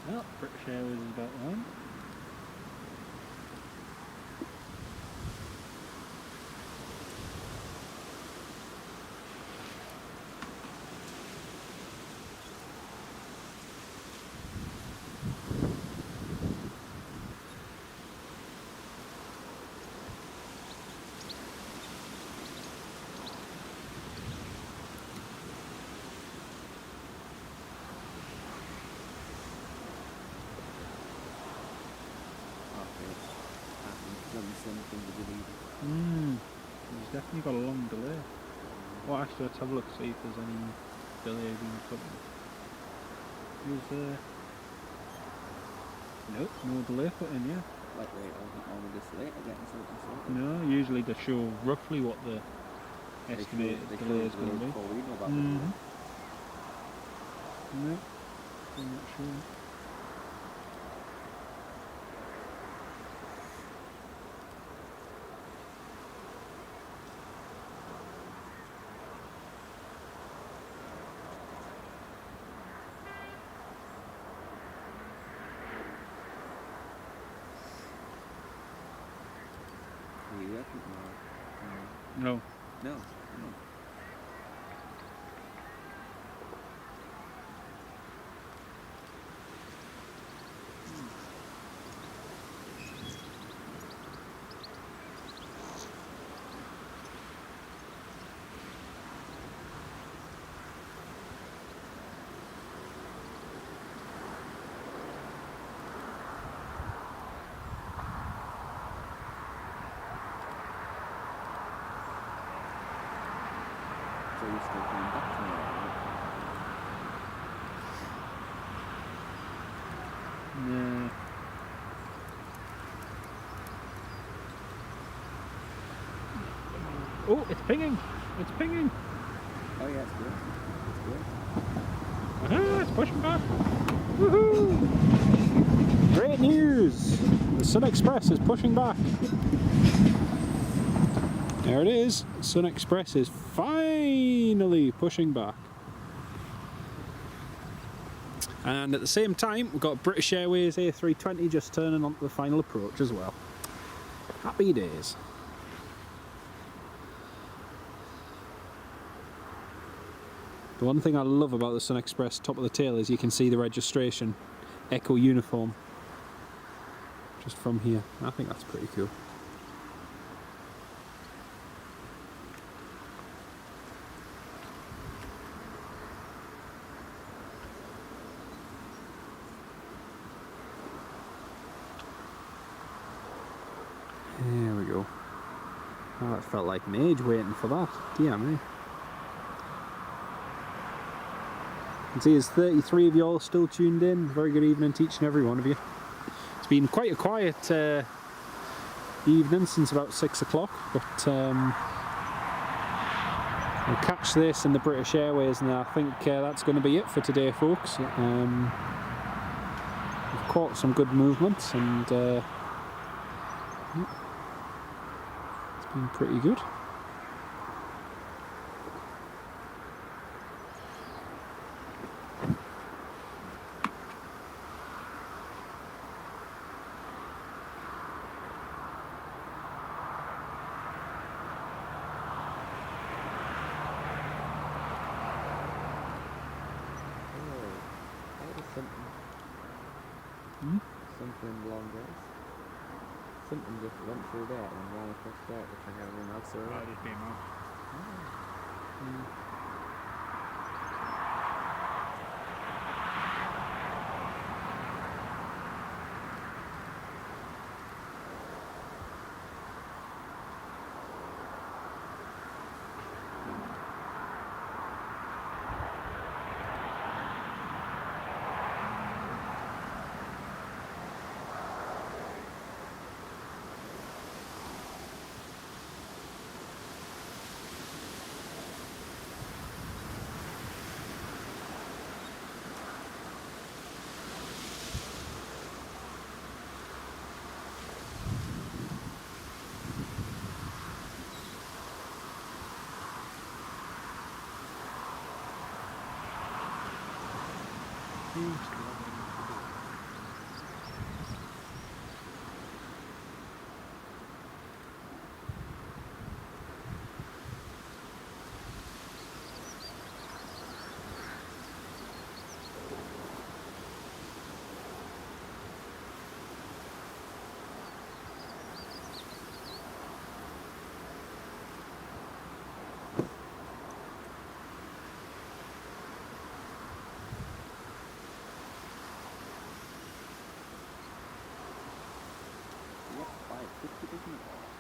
Well, British Airways is about one. He's definitely got a long delay. Well, actually, let's have a look, see if there's any delay being put in. Is there? Nope, no delay put in yet. Like they on this late getting something. No, usually they show roughly what the estimated delay is going to be. No, I'm not sure. No. No. So you're still coming back tomorrow, No. Oh, it's pinging! It's pinging! Oh yeah, it's good. It's good. Ah, it's pushing back! Woohoo! Great news! The Sun Express is pushing back. There it is. Sun Express is finally pushing back. And at the same time, we've got British Airways A320 just turning onto the final approach as well. Happy days. The one thing I love about the Sun Express top of the tail is you can see the registration, Echo uniform, just from here. I think that's pretty cool. There we go. Oh, that felt like an age waiting for that. Dear me. You can see there's 33 of you all still tuned in. Very good evening to each and every one of you. It's been quite a quiet evening since about 6 o'clock, but we'll catch this in the British Airways, and I think that's going to be it for today, folks. We've caught some good movements, and it's been pretty good. Something along this. Something just went through there and ran across there, which I never run out, so... Just came out.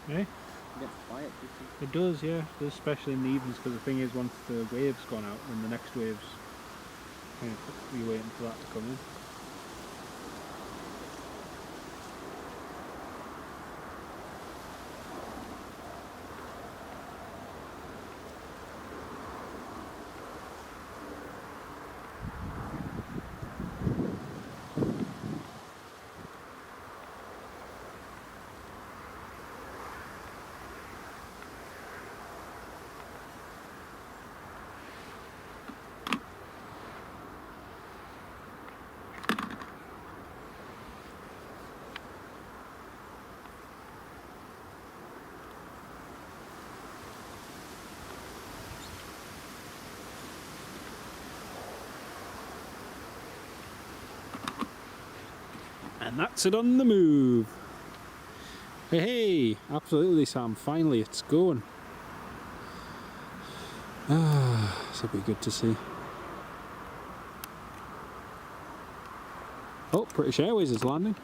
Eh? It gets quiet, It does, yeah. It does, especially in the evenings, because the thing is, once the wave's gone out, then the next wave's kind of you're waiting for that to come in. And that's it on the move. Hey, absolutely, Sam. Finally, it's going. This will be good to see. Oh, British Airways is landing.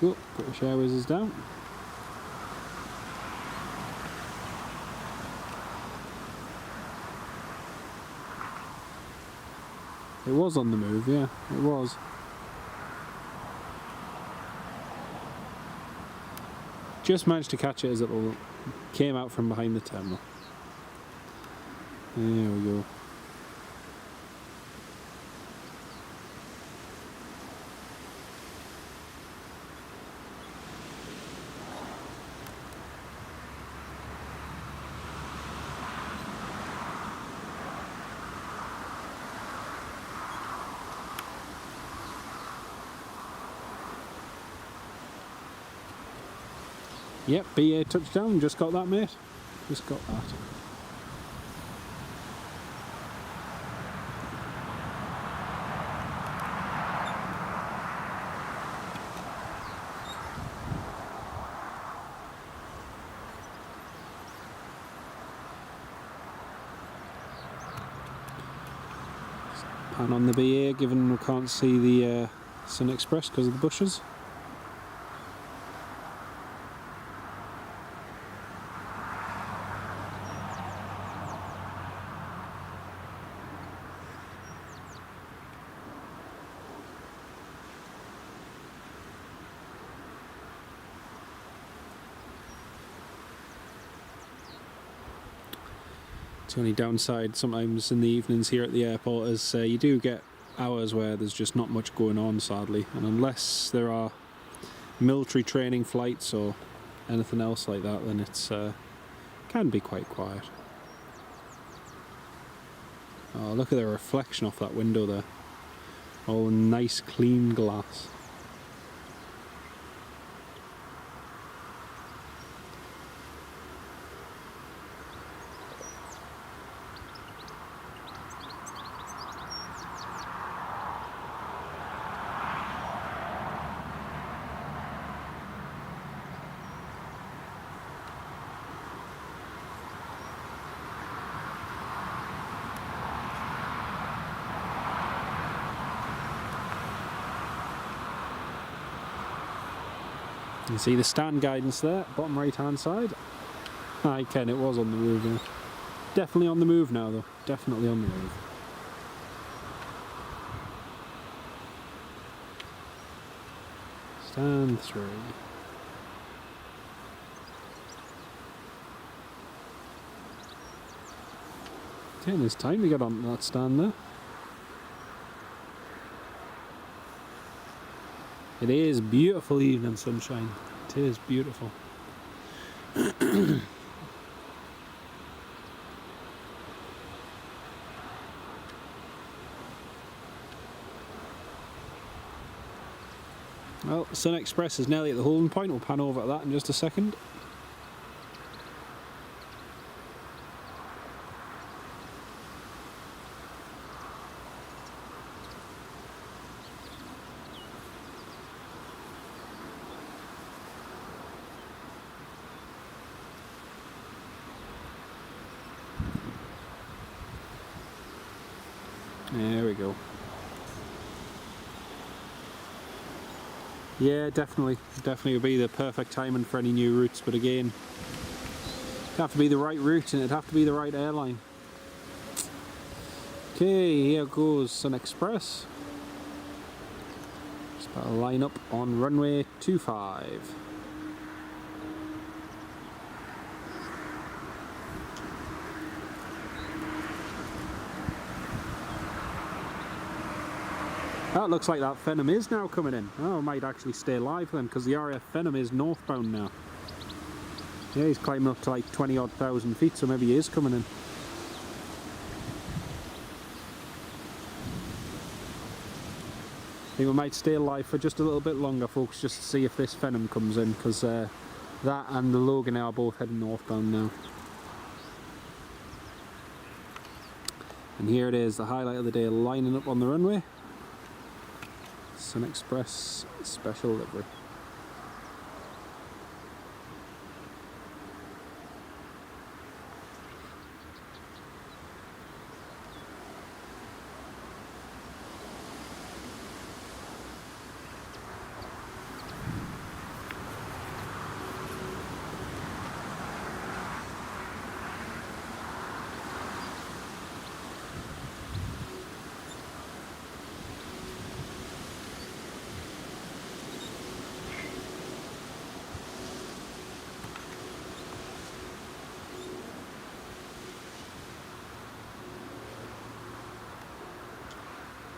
Oh, British Airways is down. It was on the move, yeah, it was. Just managed to catch it as it came out from behind the terminal. There we go. Yep, BA touchdown, just got that, mate. Just got that. Pan on the BA, given we can't see the Sun Express because of the bushes. The only downside sometimes in the evenings here at the airport is you do get hours where there's just not much going on, sadly, and unless there are military training flights or anything else like that, then it's can be quite quiet. Oh, look at the reflection off that window there. Oh, nice clean glass. You see the stand guidance there, bottom right hand side. Aye, Ken, it was on the move now. Definitely on the move now though, definitely on the move. Stand 3. Taking his time to get on that stand there. It is beautiful evening sunshine. It is beautiful. Well, Sun Express is nearly at the holding point. We'll pan over to that in just a second. There we go. Yeah, definitely would be the perfect timing for any new routes, but again, it'd have to be the right route and it'd have to be the right airline. Okay, here goes Sun Express. Just about to line up on runway 25. That looks like that Phenom is now coming in. Oh, I might actually stay live then, because the RAF Phenom is northbound now. Yeah, he's climbing up to like 20 odd thousand feet, so maybe he is coming in. I think we might stay live for just a little bit longer, folks, just to see if this Phenom comes in, because that and the Logan are both heading northbound now. And here it is, the highlight of the day, lining up on the runway. Sun Express Special Livery.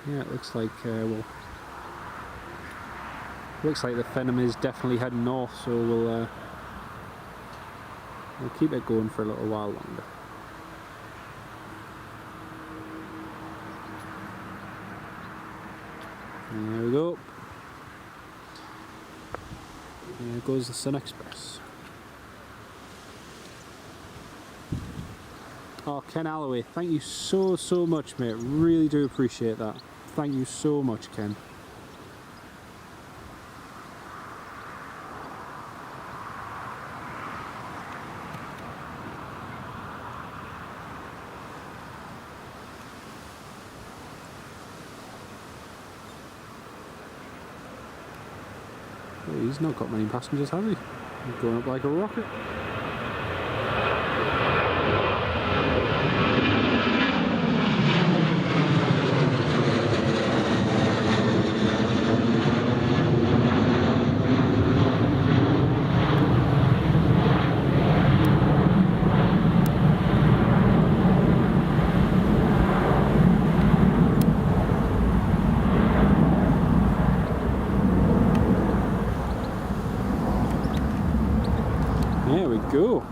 Yeah, it looks like well, looks like the Phenom is definitely heading north, so we'll keep it going for a little while longer. There we go. There goes the Sun Express. Oh, Ken Alloway, thank you so much, mate. Really do appreciate that. Thank you so much, Ken. Oh, he's not got many passengers, has he? He's going up like a rocket. There we go.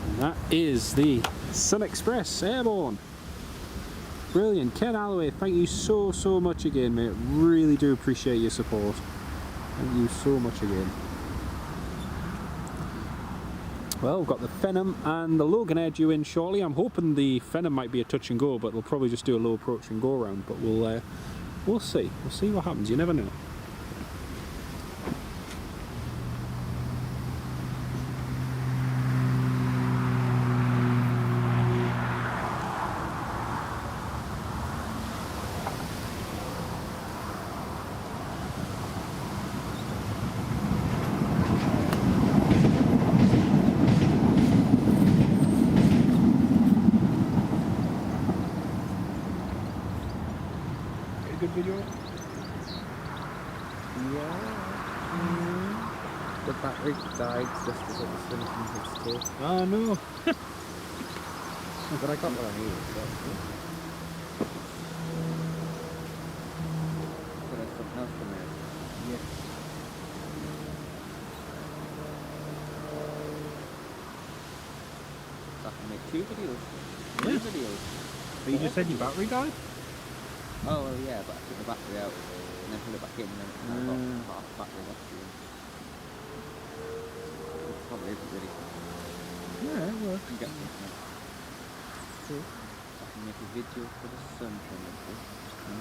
And that is the Sun Express Airborne. Brilliant. Ken Alloway, thank you so much again, mate. Really do appreciate your support. Thank you so much again. Well, we've got the Phenom and the Logan Air due in shortly. I'm hoping the Phenom might be a touch and go, but they'll probably just do a low approach and go around. But we'll see. We'll see what happens. You never know. battery died just as it was finishing his tape. Oh no. But I got what I needed, so that's good. But there's something else from there. Yes. So I can make 2 videos. Yeah. 2 videos. But you just said your battery died? Oh, well, yeah, but I took the battery out and then put it back in and then I got half the battery left in. It probably isn't really. Yeah, it works. You get something else. Cool. I can make a video for the sun chemistry,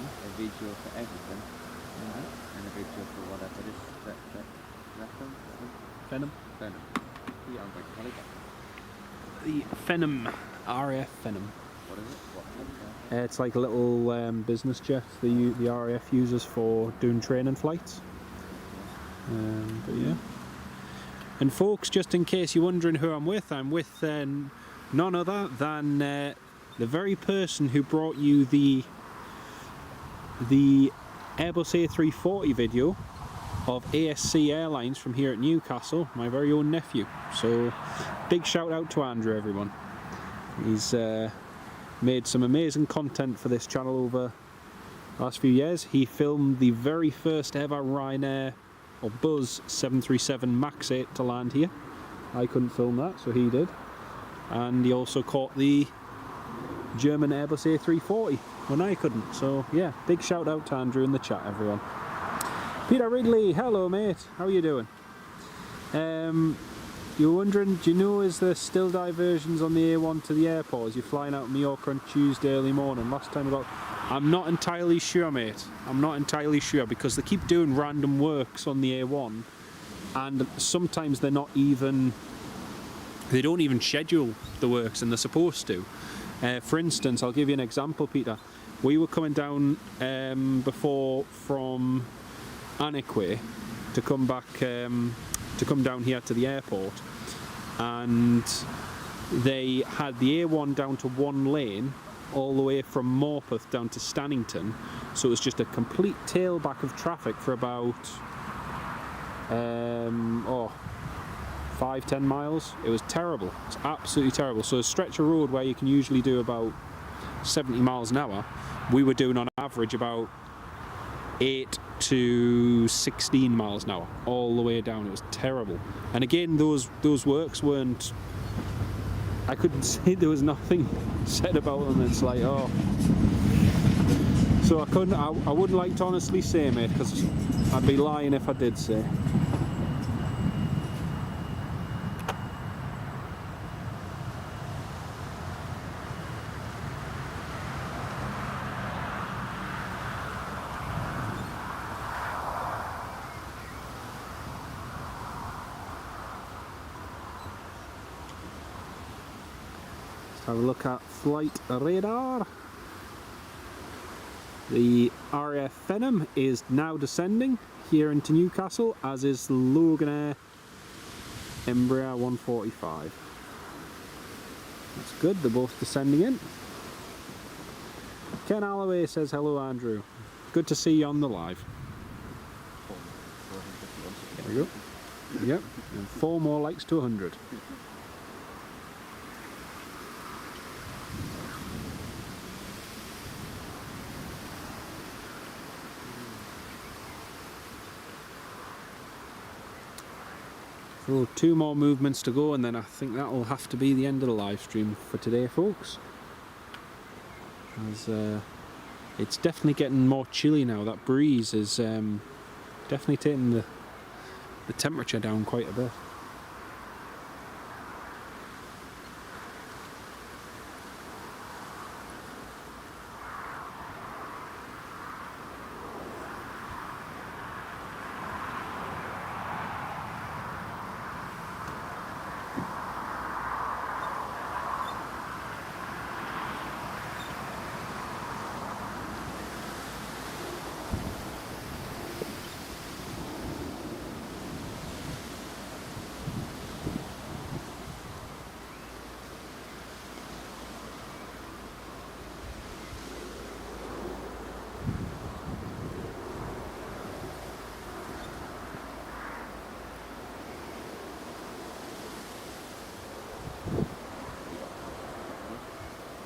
a video for everything, and a video for whatever this Venom. Venom. Yeah, I'm going to helicopter. The Venom, RAF Venom. What is it? What It's like a little business jet the RAF uses for doing training flights. But yeah. And folks, just in case you're wondering who I'm with none other than the very person who brought you the Airbus A340 video of ASC Airlines from here at Newcastle, my very own nephew. So big shout out to Andrew, everyone. He's made some amazing content for this channel over the last few years. He filmed the very first ever Ryanair or Buzz 737 MAX 8 to land here. I couldn't film that, so he did. And he also caught the German Airbus A340 when I couldn't. So yeah, big shout out to Andrew in the chat, everyone. Peter Ridley, hello mate, how are you doing? You're wondering, do you know is there still diversions on the A1 to the airport as you're flying out of Mallorca on Tuesday early morning? Last time about, I'm not entirely sure mate, I'm not entirely sure because they keep doing random works on the A1 and sometimes they're not even, they don't even schedule the works and they're supposed to. For instance, I'll give you an example, Peter. We were coming down before from Annequay to come back, to come down here to the airport, and they had the A1 down to 1 lane all the way from Morpeth down to Stannington, so it was just a complete tailback of traffic for about 5-10 miles. It was terrible. It's absolutely terrible. So a stretch of road where you can usually do about 70 miles an hour, we were doing on average about 8 to 16 miles an hour all the way down. It was terrible. And again, those works weren't, I couldn't say, there was nothing said about them. It's like, oh, so I wouldn't like to honestly say mate, because I'd be lying if I did say. Have a look at flight radar. The RAF Venom is now descending here into Newcastle, as is the Loganair Embraer 145. That's good, they're both descending in. Ken Alloway says hello Andrew. Good to see you on the live. There we go. Yep, and 4 more likes to 100. So 2 more movements to go and then I think that will have to be the end of the live stream for today folks. As it's definitely getting more chilly now. That breeze is definitely taking the temperature down quite a bit.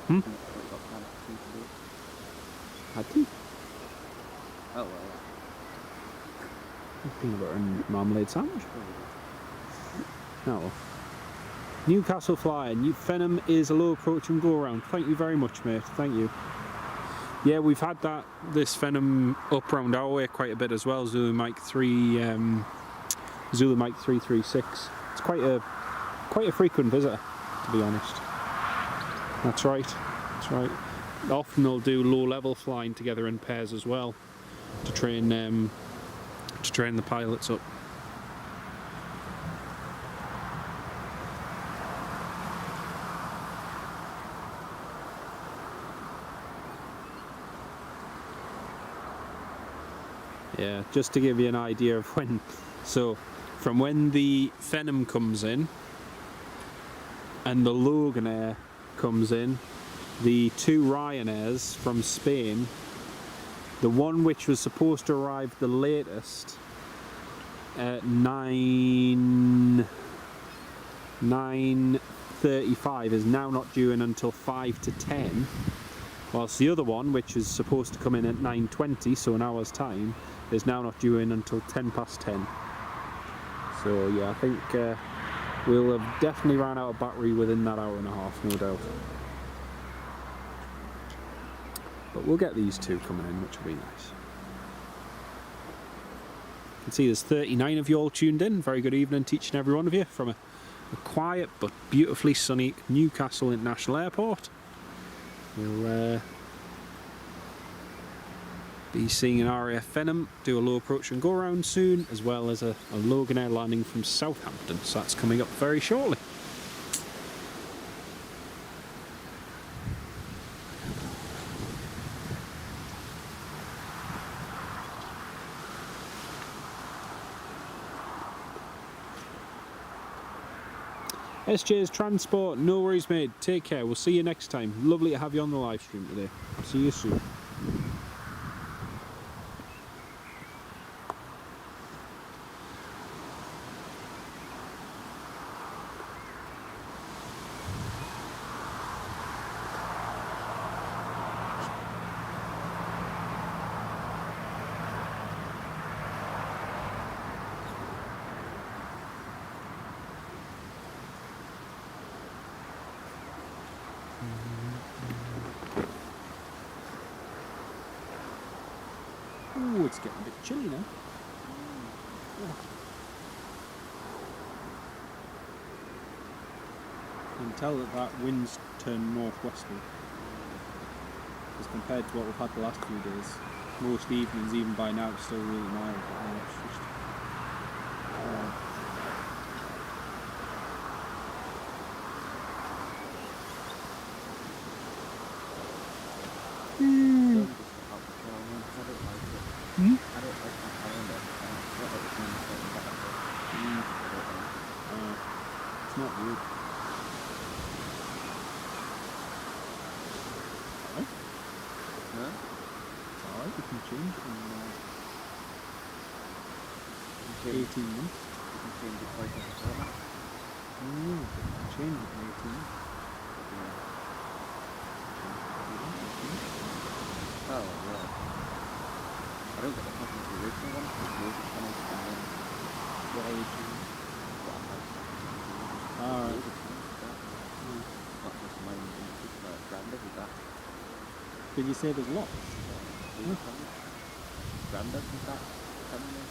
Hmm? Had to? Oh well. Peanut butter and marmalade sandwich. Oh. Newcastle Flyer, Fenham is a low approach and go around. Thank you very much, mate. Thank you. Yeah, we've had this Fenham up round our way quite a bit as well. Zulu Mike 336. It's quite a frequent visitor, to be honest. That's right. That's right. Often they'll do low-level flying together in pairs as well to train the pilots up. Yeah, just to give you an idea of when, so from when the Fenham comes in and the Loganair comes in, the two Ryanairs from Spain, the one which was supposed to arrive the latest at 9:35 is now not due in until 5 to 10, whilst the other one, which is supposed to come in at 9:20, so an hour's time, is now not due in until 10 past 10. So yeah, I think we'll have definitely run out of battery within that hour and a half, no doubt. But we'll get these two coming in, which will be nice. You can see there's 39 of you all tuned in. Very good evening to each and every one of you from a quiet but beautifully sunny Newcastle International Airport. We'll be seeing an RAF Fenham do a low approach and go around soon, as well as a Loganair landing from Southampton, so that's coming up very shortly. SJ's Transport, no worries mate, take care, we'll see you next time. Lovely to have you on the live stream today. See you soon. Ooh, it's getting a bit chilly now. You can tell that wind's turned northwesterly. As compared to what we've had the last few days. Most evenings, even by now, it's still really mild. But it's just, it's not weird. Alright. Huh? It's alright, we can change it in 18 months. You can change it quite a bit. We can change it in 18 months. Oh, yeah. I don't get the problem with the original one, because most of the channels and then What original? Alright. Not just mine, it's Grandad with that. Did you say there's lots? Grandad with that channel.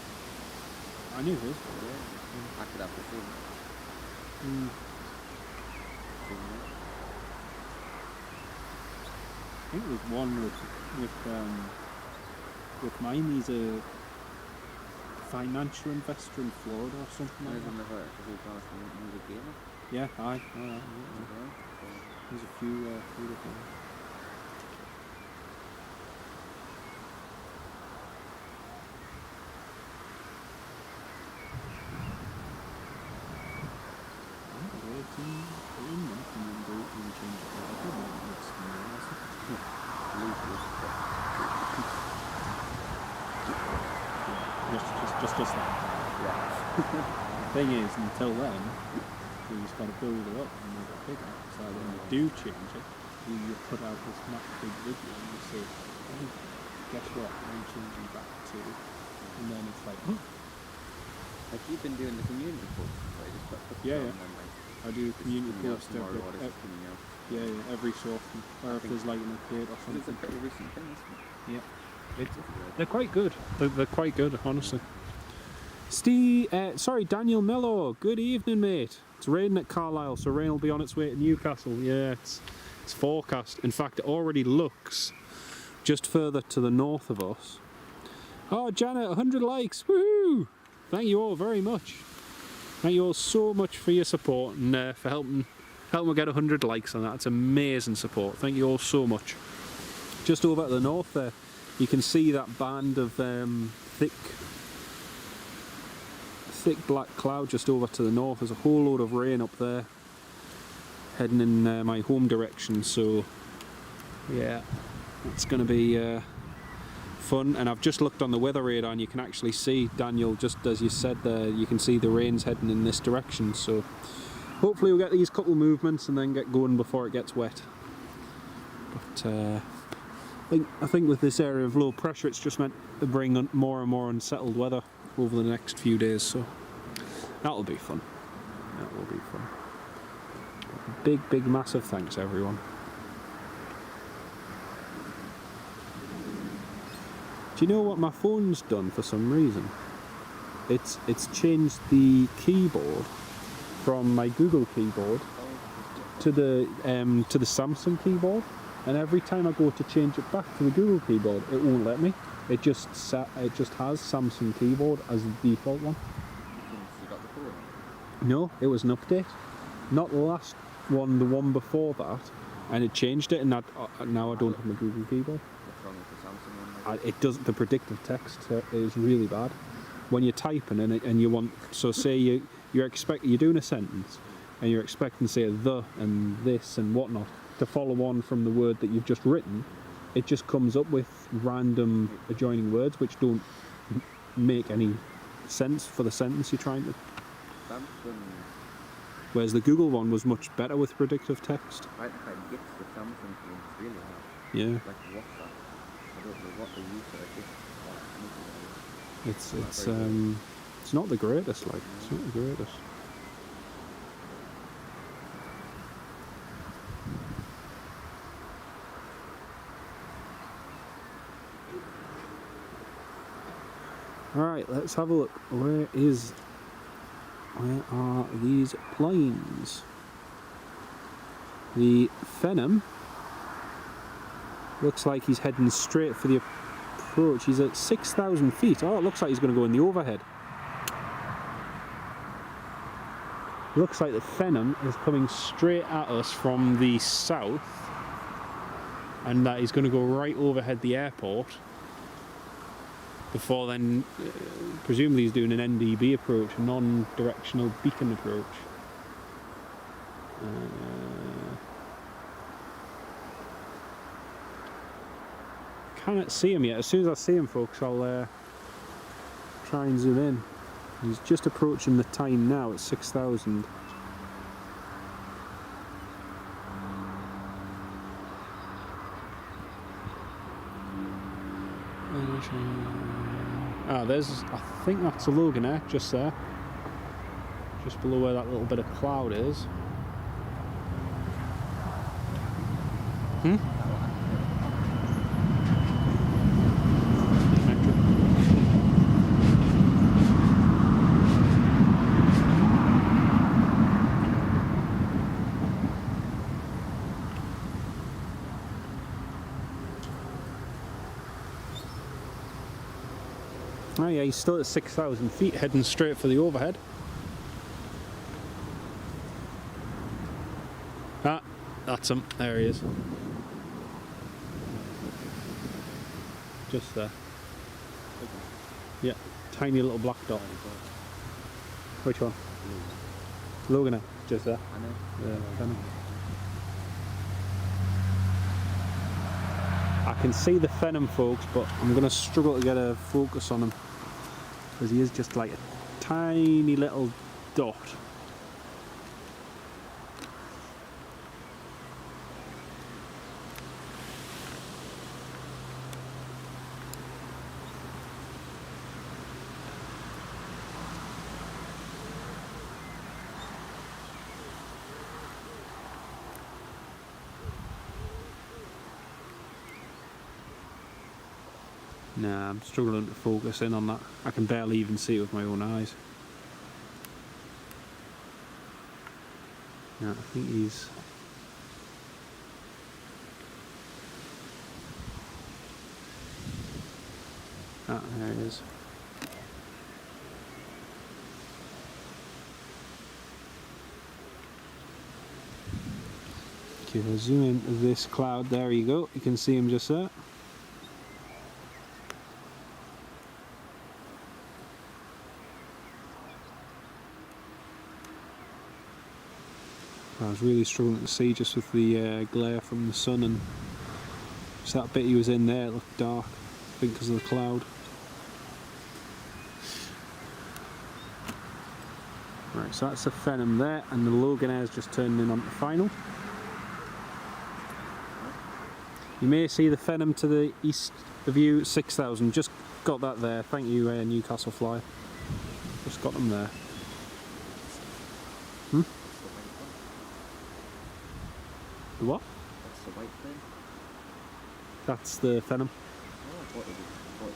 I knew his. Yeah. I could have the same. I think there's one with mine. He's a financial investor in Florida or something like that. Yeah, aye. There's a few different ones. Just that. Yeah. The thing is, until then, we just got to build it up and make it bigger. So when we do change it, you put out this big video and you say, oh, guess what, I'm changing back to, and then it's like, huh. Like you've been doing the community posts, right? Just put Yeah, them yeah. on and, like, I do community posts yeah, every so often, or if there's like an update or something. It's a pretty recent thing, isn't it? Yeah, they're quite good. They're quite good, honestly. Steve, Daniel Mello. Good evening, mate. It's raining at Carlisle, so rain will be on its way to Newcastle. Yeah, it's forecast. In fact, it already looks just further to the north of us. Oh, Janet, 100 likes. Woohoo! Thank you all very much. Thank you all so much for your support and for helping me get 100 likes on that. It's amazing support. Thank you all so much. Just over at the north there, you can see that band of thick black cloud just over to the north. There's a whole load of rain up there heading in my home direction, so yeah, it's going to be fun. And I've just looked on the weather radar and you can actually see, Daniel, just as you said there, you can see the rain's heading in this direction, so hopefully we'll get these couple movements and then get going before it gets wet. But I think with this area of low pressure, it's just meant to bring more and more unsettled weather over the next few days, so that'll be fun. That will be fun. Big massive thanks everyone. Do you know what my phone's done for some reason? It's changed the keyboard from my Google keyboard to the Samsung keyboard, and every time I go to change it back to the Google keyboard, it won't let me. It just has Samsung keyboard as the default one. You got the phone? No, it was an update. Not the last one, the one before that, and it changed it, and now I don't have my Google keyboard. What's wrong with the Samsung one? It does. The predictive text is really bad when you're typing and you want. So say you're doing a sentence and you're expecting, say, the and this and whatnot to follow on from the word that you've just written. It just comes up with random adjoining words which don't make any sense for the sentence you're trying to. Samsung. Whereas the Google one was much better with predictive text. I think I get the Samsung phone really hard. Yeah. Like WhatsApp. I don't know what they use for it. It's not the greatest, like, it's not the greatest. Alright, let's have a look. Where are these planes? The Phenom looks like he's heading straight for the approach. He's at 6,000 feet. Oh, it looks like he's going to go in the overhead. Looks like the Phenom is coming straight at us from the south, and that he's going to go right overhead the airport. Before then, presumably he's doing an NDB approach, a non-directional beacon approach. Cannot see him yet. As soon as I see him, folks, I'll try and zoom in. He's just approaching the time now at 6,000. I think that's a Loganair just there, just below where that little bit of cloud is. Oh yeah, he's still at 6,000 feet, heading straight for the overhead. Ah, that's him. There he is. Just there. Yeah, tiny little black dot. Which one? Loganair. Just there. I know. Yeah, I know. I can see the Phenom, folks, but I'm going to struggle to get a focus on him because he is just like a tiny little dot. Nah, I'm struggling to focus in on that. I can barely even see it with my own eyes. Yeah, I think he's... Ah, there he is. Okay, if I zoom into this cloud, there you go. You can see him just there. I was really struggling to see just with the glare from the sun, and just that bit he was in there, it looked dark, I think because of the cloud. Right, so that's the Phenom there, and the Loganair's just turned in onto final. You may see the Phenom to the east of you, 6,000, just got that there, thank you Newcastle Fly. Just got them there. The what? That's the white thing. That's the Phenom. Oh, I thought it was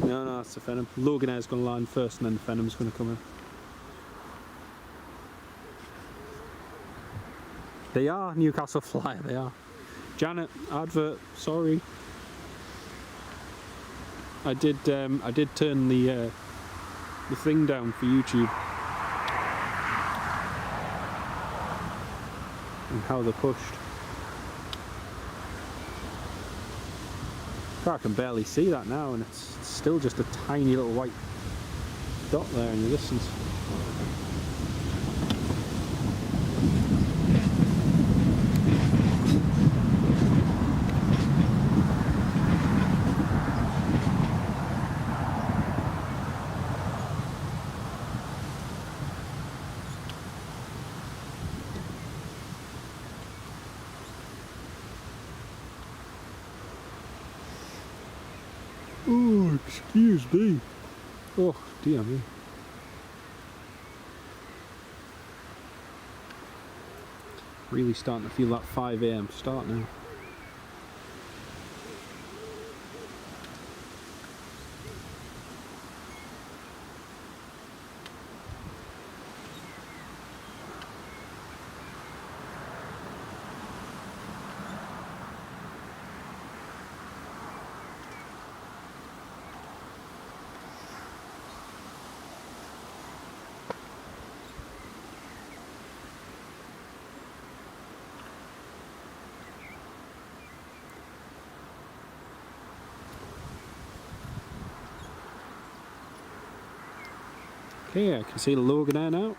green. No, that's the Phenom. Loganair's going to land first, and then the Phenom's going to come in. They are Newcastle Fly, they are. Janet, advert, sorry. I did turn the thing down for YouTube. And how they're pushed. I can barely see that now, and it's still just a tiny little white dot there in the distance. Oh, excuse me. Oh, dear me. Really starting to feel that 5 AM start now. Okay, I can see the Loganair now.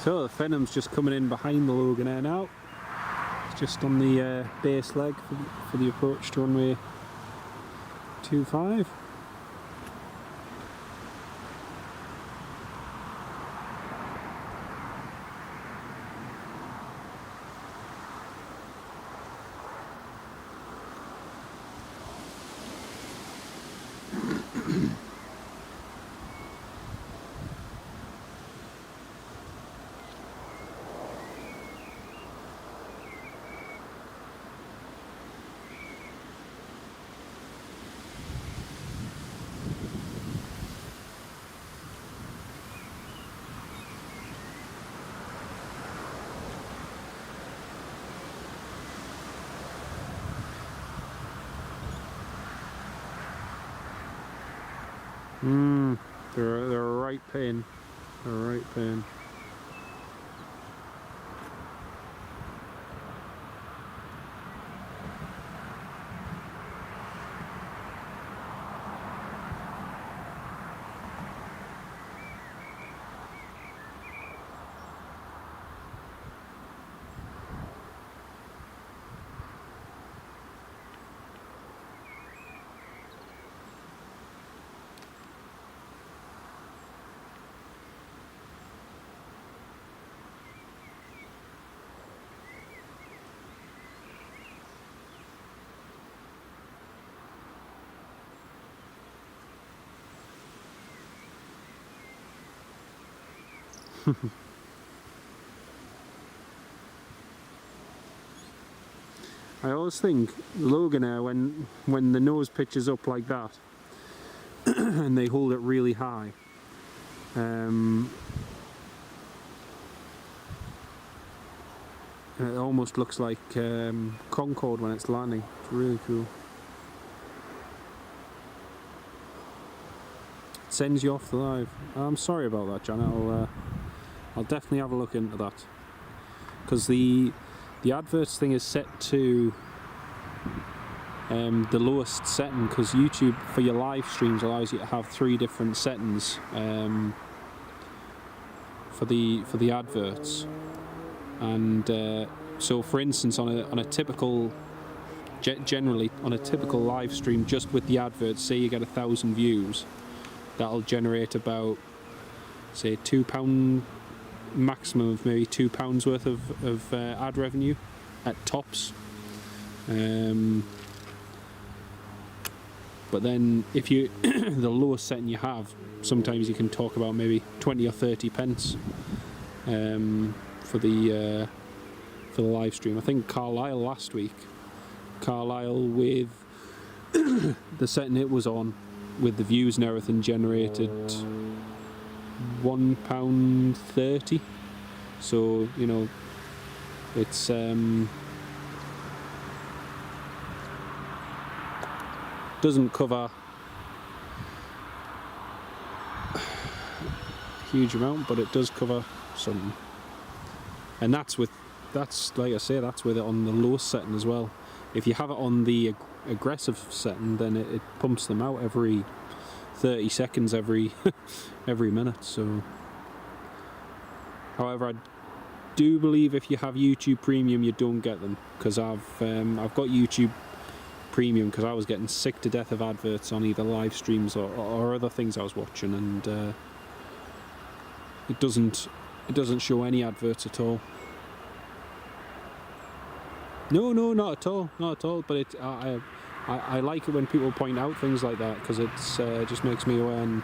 So the Phenom's just coming in behind the Loganair now. It's just on the base leg for the approach to runway 25. They're a right pain. They're a right pain. I always think Loganair, when the nose pitches up like that and they hold it really high, it almost looks like Concorde when it's landing. It's really cool. It sends you off the live. I'm sorry about that, John. I'll definitely have a look into that, because the adverts thing is set to the lowest setting, because YouTube for your live streams allows you to have 3 different settings for the adverts. And so, for instance, on a typical, generally on a typical live stream, just with the adverts, say you get 1,000 views, that'll generate about, say, £2, maximum of maybe £2 worth of ad revenue at tops. But then if you the lowest setting you have, sometimes you can talk about maybe 20 or 30 pence for the live stream. I think Carlisle last week, with the setting it was on, with the views and everything, generated £1.30. So, you know, it's doesn't cover a huge amount, but it does cover some. And that's like I say, that's with it on the lowest setting as well. If you have it on the aggressive setting, then it pumps them out every 30 seconds every minute. So, however, I do believe if you have YouTube Premium, you don't get them, because I've got YouTube Premium because I was getting sick to death of adverts on either live streams or other things I was watching, and it doesn't show any adverts at all. No, not at all. But I like it when people point out things like that, because it just makes me aware and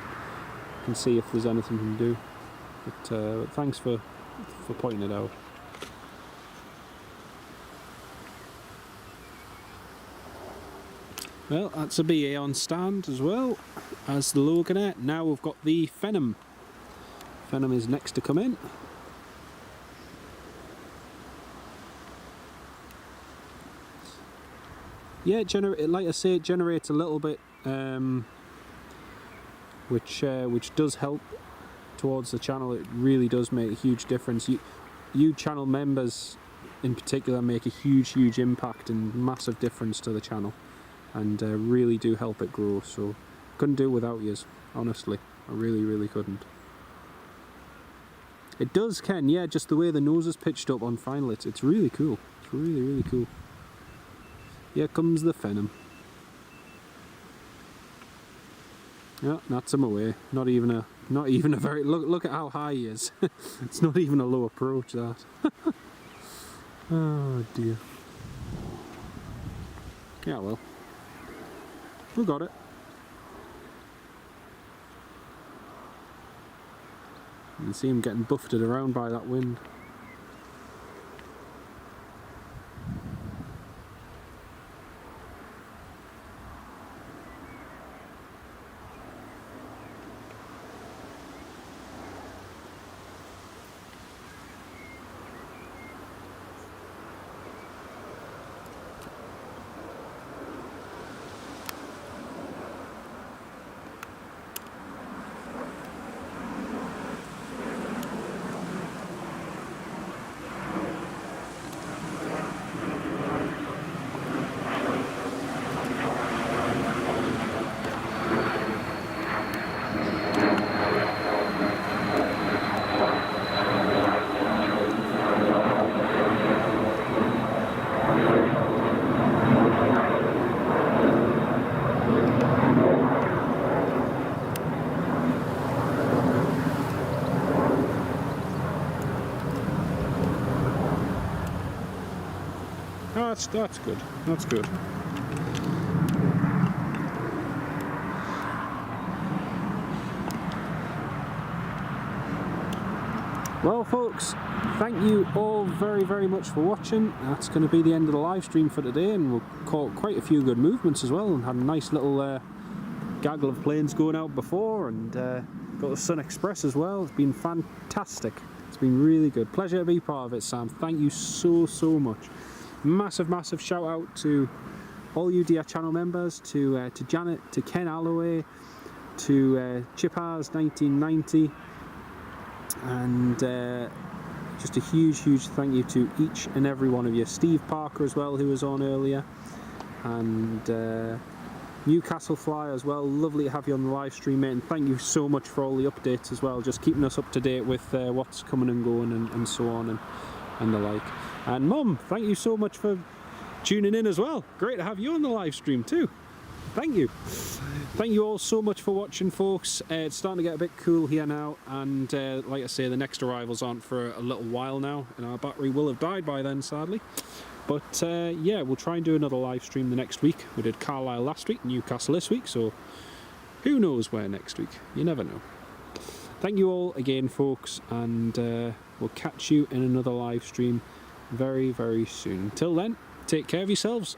can see if there's anything we can do. But thanks for pointing it out. Well, that's a BA on stand as well as the Loganair. Now we've got the Phenom. Phenom is next to come in. Yeah, like I say, it generates a little bit, which does help towards the channel. It really does make a huge difference. You channel members in particular make a huge impact and massive difference to the channel, and really do help it grow. So couldn't do it without yous, honestly. I really couldn't. It does, Ken, yeah, just the way the nose is pitched up on final, it's really cool. It's really cool. Here comes the Phenom. Yeah, that's him away. Not even a very, look at how high he is. It's not even a low approach, that. Oh dear. Yeah, well, we got it. You can see him getting buffeted around by that wind. That's good. That's good. Well folks, thank you all very, very much for watching. That's going to be the end of the live stream for today, and we've caught quite a few good movements as well, and had a nice little gaggle of planes going out before, and got the Sun Express as well. It's been fantastic. It's been really good. Pleasure to be part of it, Sam. Thank you so, so much. Massive, massive shout out to all you dear channel members, to Janet, to Ken Alloway, to Chipars 1990, and just a huge, huge thank you to each and every one of you. Steve Parker as well, who was on earlier, and Newcastle Fly as well. Lovely to have you on the live stream, mate, and thank you so much for all the updates as well, just keeping us up to date with what's coming and going, and so on, and the like. And Mum, thank you so much for tuning in as well. Great to have you on the live stream too. Thank you. Thank you all so much for watching, folks. It's starting to get a bit cool here now, and like I say, the next arrivals aren't for a little while now, and our battery will have died by then, sadly. But yeah, we'll try and do another live stream the next week. We did Carlisle last week, Newcastle this week, so who knows where next week. You never know. Thank you all again, folks, and we'll catch you in another live stream very, very soon. Until then, take care of yourselves.